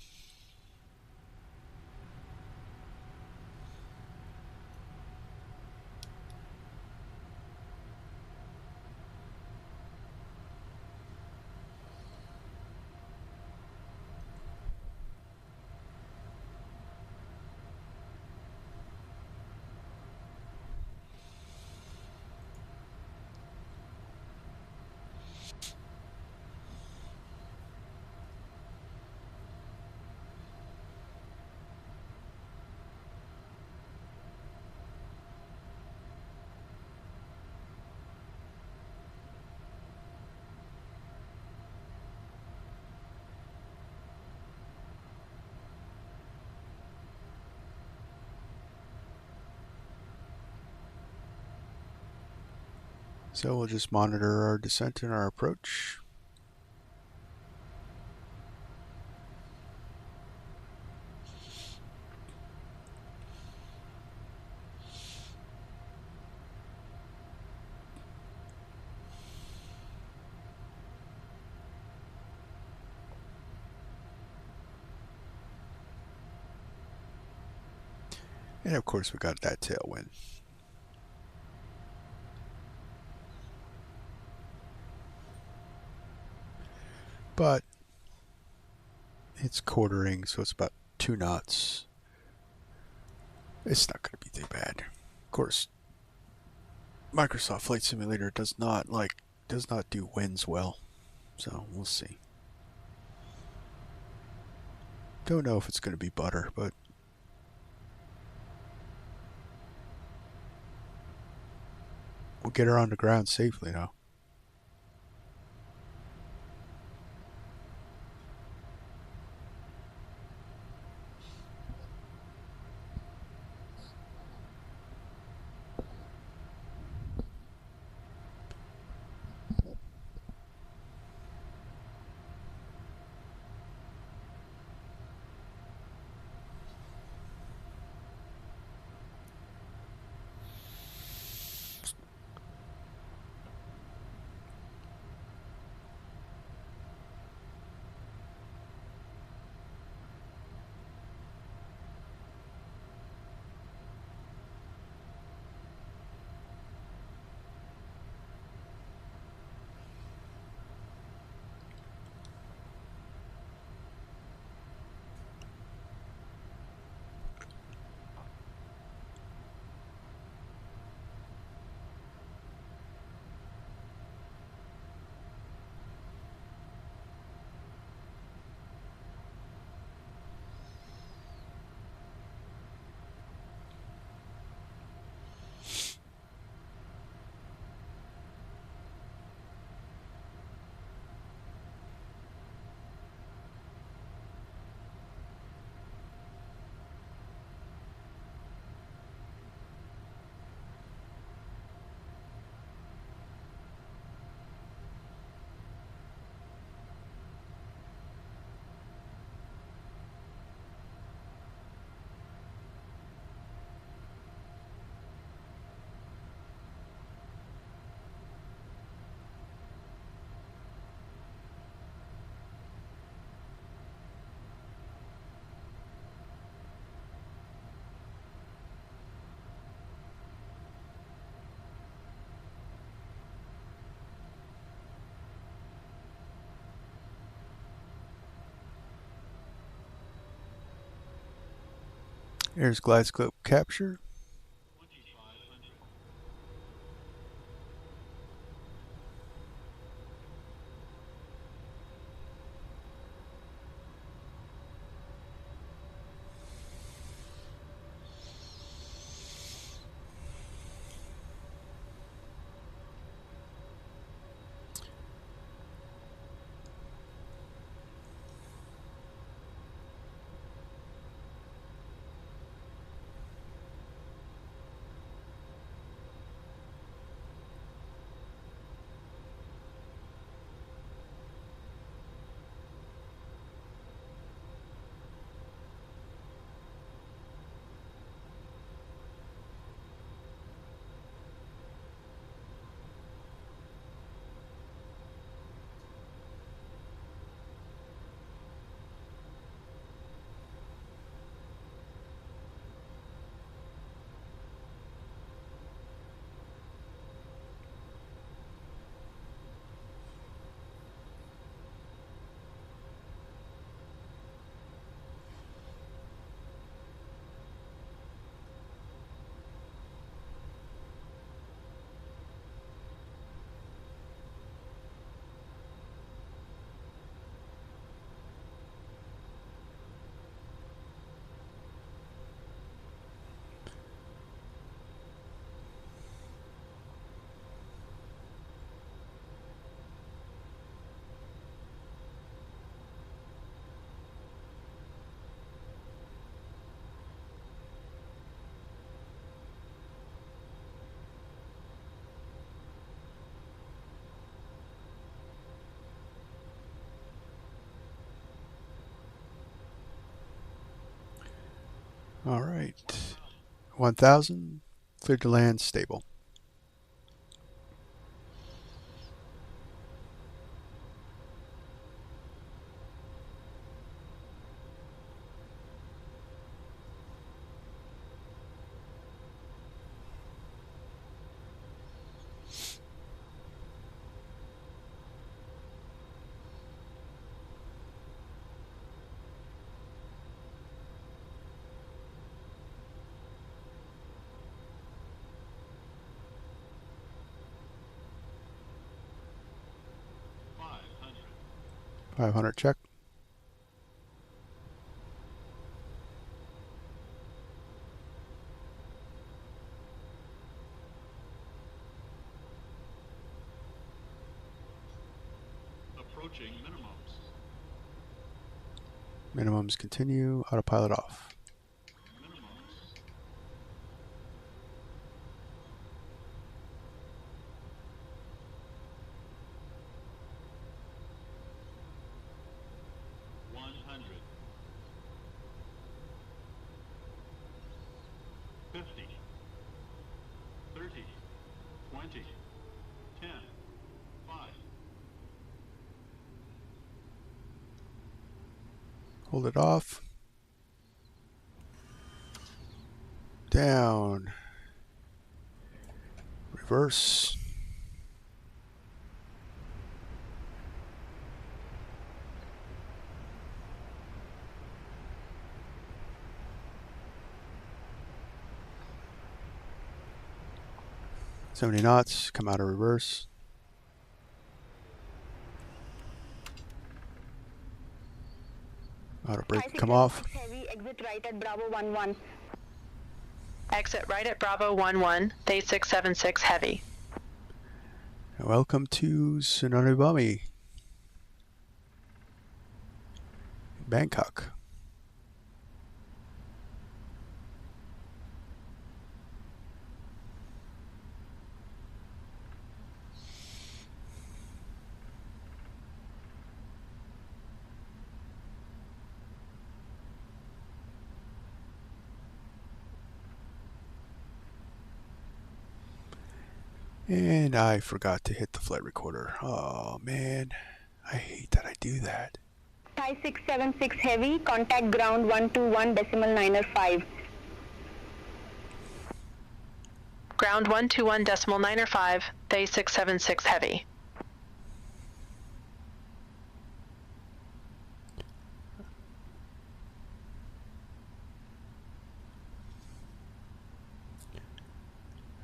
So we'll just monitor our descent and our approach. And of course we got that tailwind. But it's quartering, so it's about 2 knots. It's not going to be too bad. Of course, Microsoft Flight Simulator does not do winds well, so we'll see. Don't know if it's going to be butter, but we'll get her on the ground safely now. There's glidescope capture. All right, 1000, cleared to land, stable. $500 check. Approaching minimums. Minimums continue, autopilot off. Minimums. $100. 50. 30. 20. 10. 5. Hold it off. Down. Reverse. $70 knots, come out of reverse. Auto brake, come off. Heavy, exit right at Bravo 11. Exit right at Bravo 11, 8676 heavy. Welcome to Tsunami, Bangkok. And I forgot to hit the flight recorder. Oh man, I hate that I do that. Thai 676 heavy, contact ground 121.905. Ground 121.905, Day 676 heavy.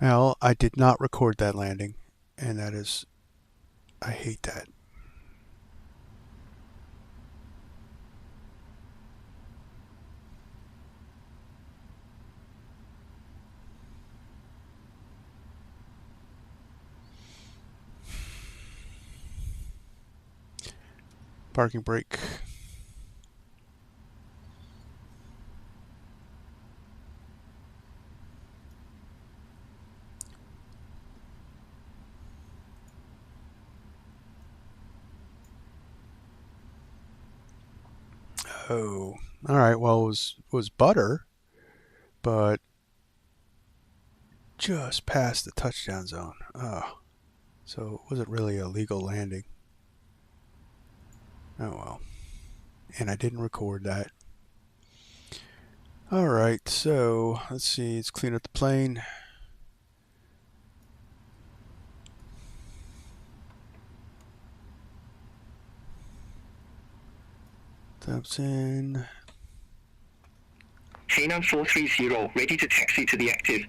Well, I did not record that landing, and that is, I hate that. Parking brake. Oh, all right. Well, it was butter, but just past the touchdown zone. Oh, so it wasn't really a legal landing. Oh well. And I didn't record that. All right, so let's see. Let's clean up the plane. Vatsim. Hainan 430, ready to taxi to the active.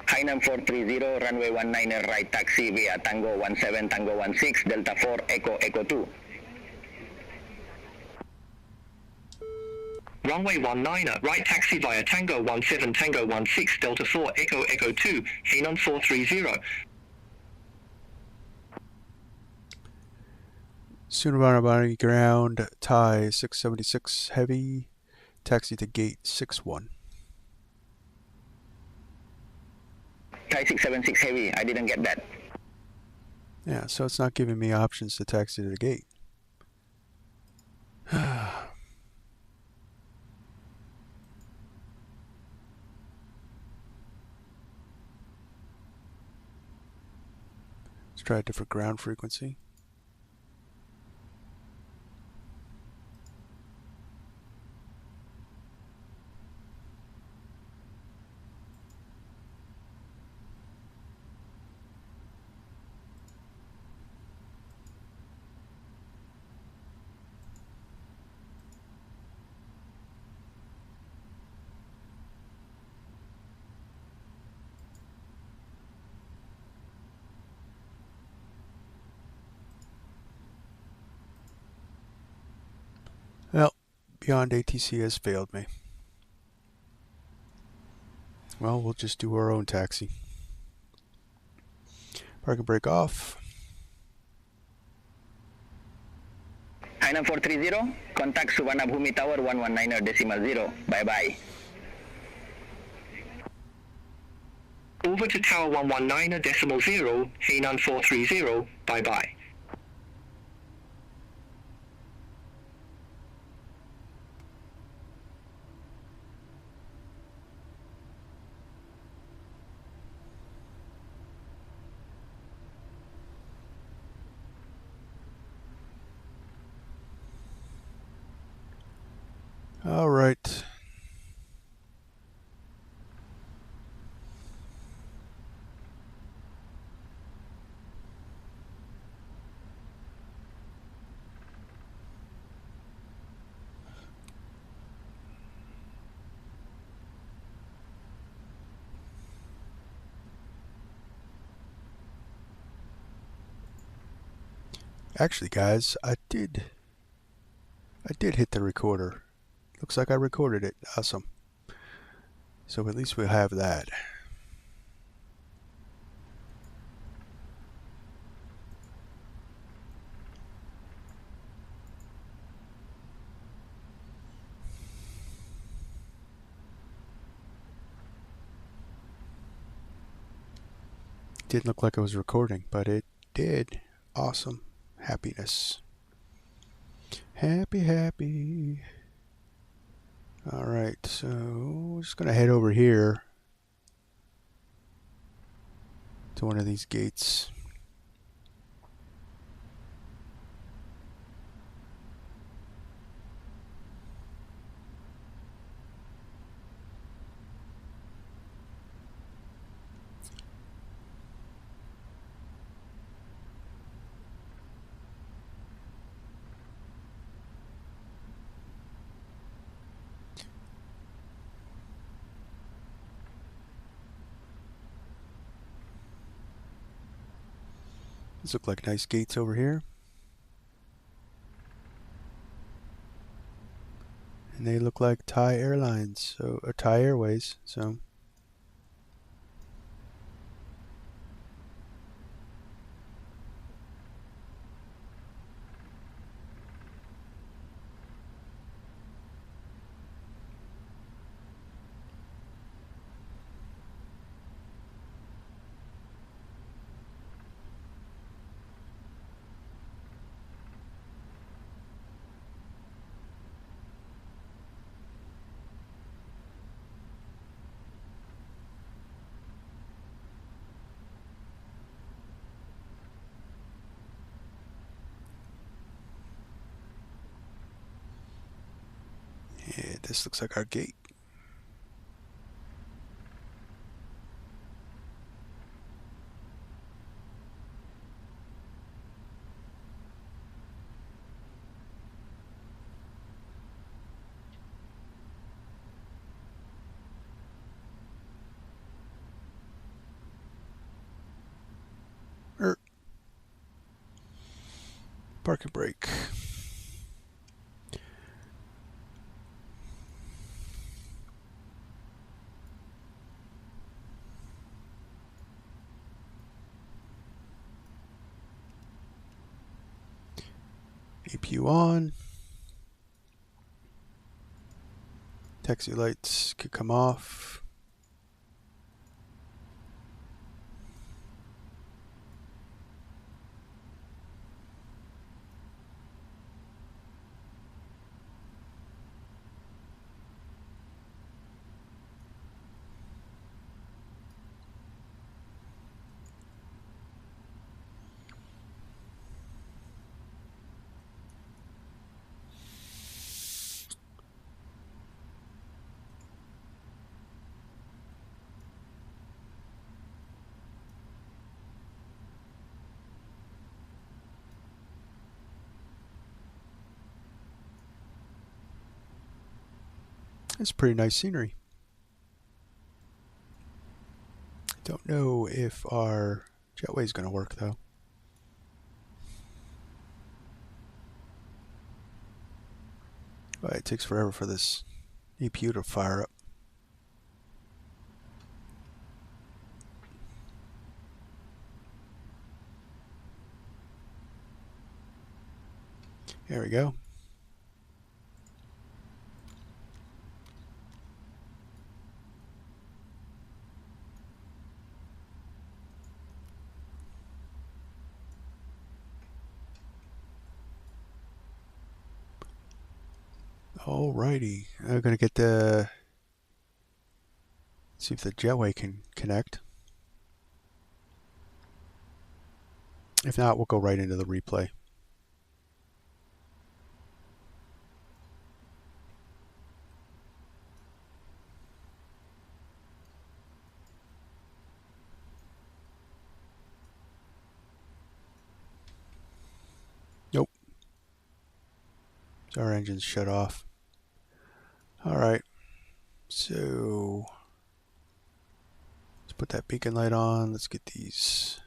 Hainan 430, runway 19er right taxi via Tango 17, Tango 16, Delta 4, Echo, Echo 2. Runway 19er, right taxi via Tango 17, Tango 16, Delta 4, Echo, Echo 2, Hainan 430. Sunabana ground, Thai 676 heavy, taxi to gate 61. Thai 676 heavy, I didn't get that. Yeah, so it's not giving me options to taxi to the gate. Let's try a different ground frequency. Well, Beyond ATC has failed me. Well, we'll just do our own taxi. Parking brake off. Hainan 430, contact Suvarnabhumi Tower 119.0. Bye-bye. Over to Tower 119.0, Hainan 430, bye-bye. All right. Actually, guys, I did hit the recorder. Looks like I recorded it. Awesome. So at least we'll have that. Didn't look like I was recording, but it did. Awesome. Happiness. Happy, happy. All right, so we're just going to head over here to one of these gates. These look like nice gates over here. And they look like Thai Airlines, so Thai Airways. So yeah, this looks like our gate. Parking brake. APU on. Taxi lights could come off. It's pretty nice scenery. Don't know if our jetway is going to work though. But it takes forever for this APU to fire up. There we go. Alrighty, I'm gonna get the see if the jetway can connect. If not, we'll go right into the replay. Nope. So our engine's shut off. Alright, so let's put that beacon light on. Let's get these.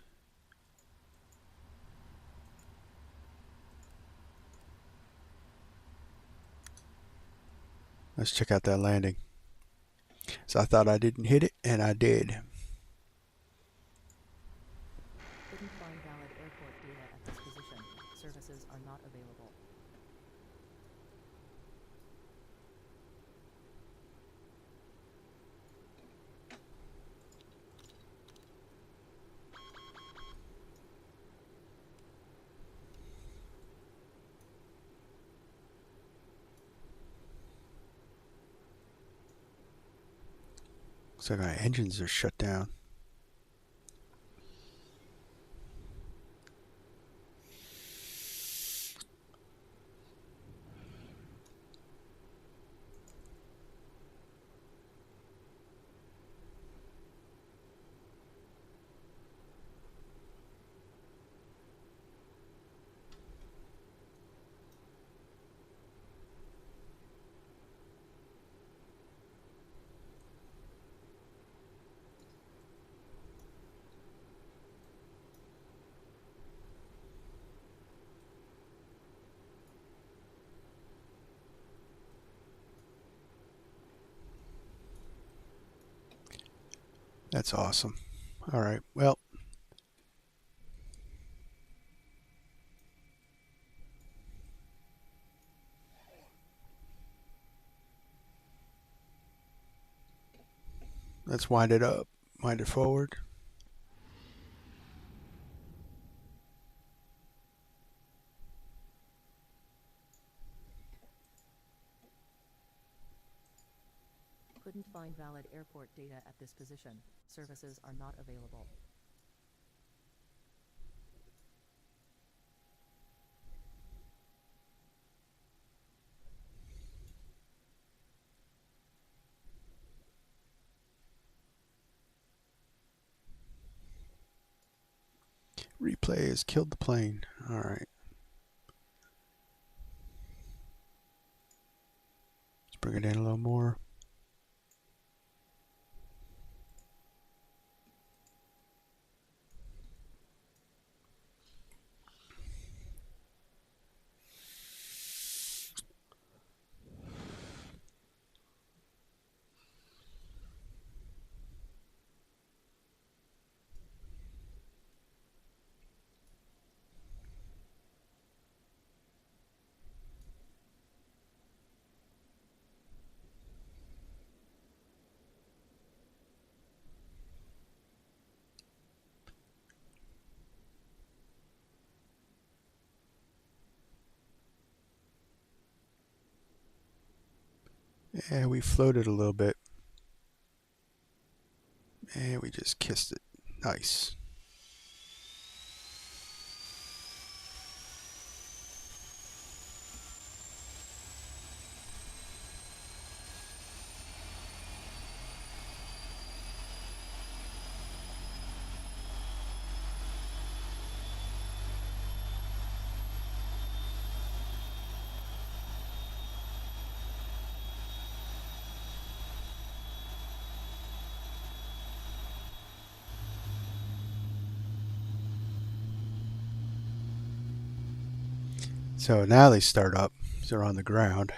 Let's check out that landing. So I thought I didn't hit it, and I did. Couldn't find valid airport data at this position. Services are not available. Looks like our engines are shut down. That's awesome. All right. Well, let's wind it up. Wind it forward. Couldn't find valid airport data at this position. Services are not available. Replay has killed the plane. All right. Let's bring it in a little more. And we floated a little bit. And we just kissed it. Nice. So now they start up. They're on the ground.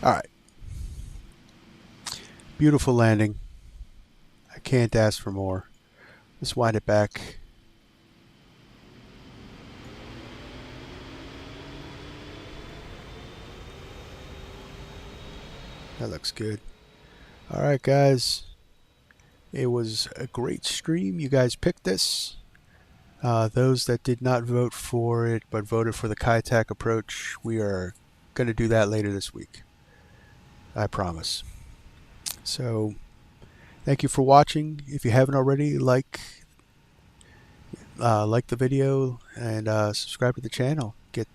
All right. Beautiful landing. I can't ask for more. Let's wind it back. That looks good. All right, guys. It was a great stream. You guys picked this. Those that did not vote for it but voted for the Kayak approach, we are going to do that later this week. I promise. So, thank you for watching. If you haven't already, like the video and subscribe to the channel. Get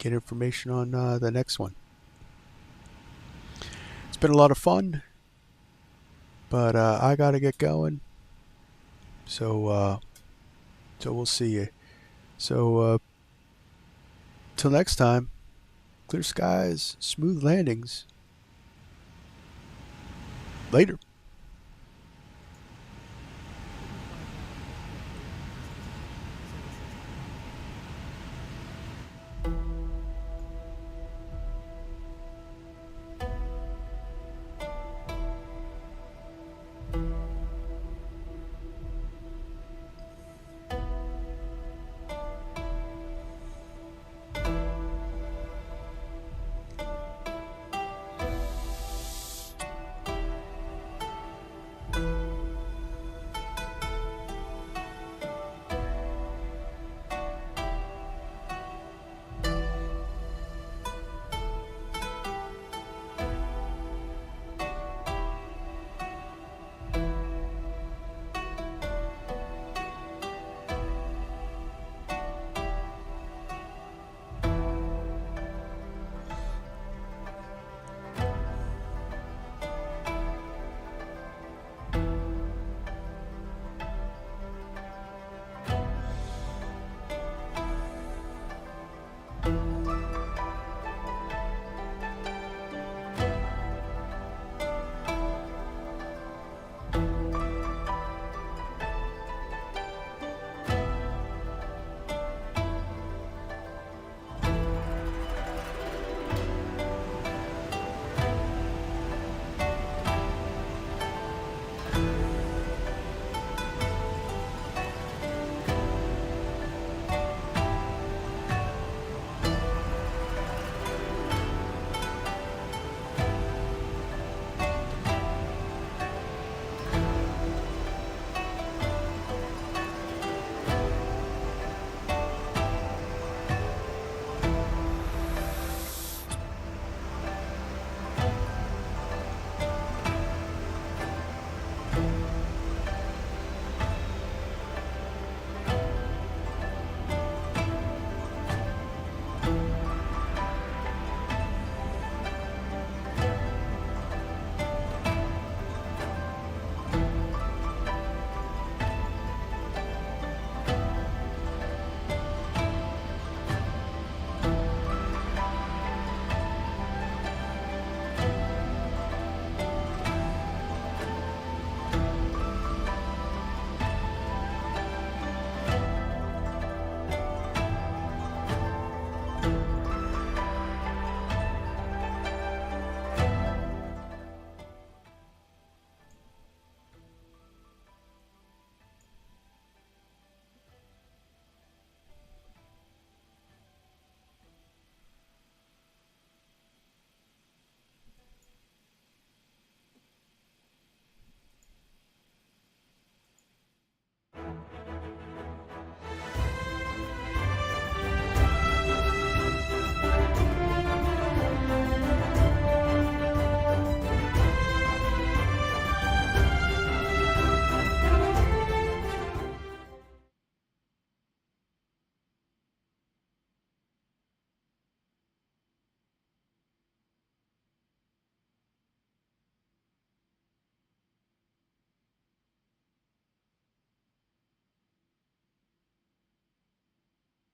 information on the next one. It's been a lot of fun, but I gotta get going. So we'll see you. So till next time, clear skies, smooth landings. Later.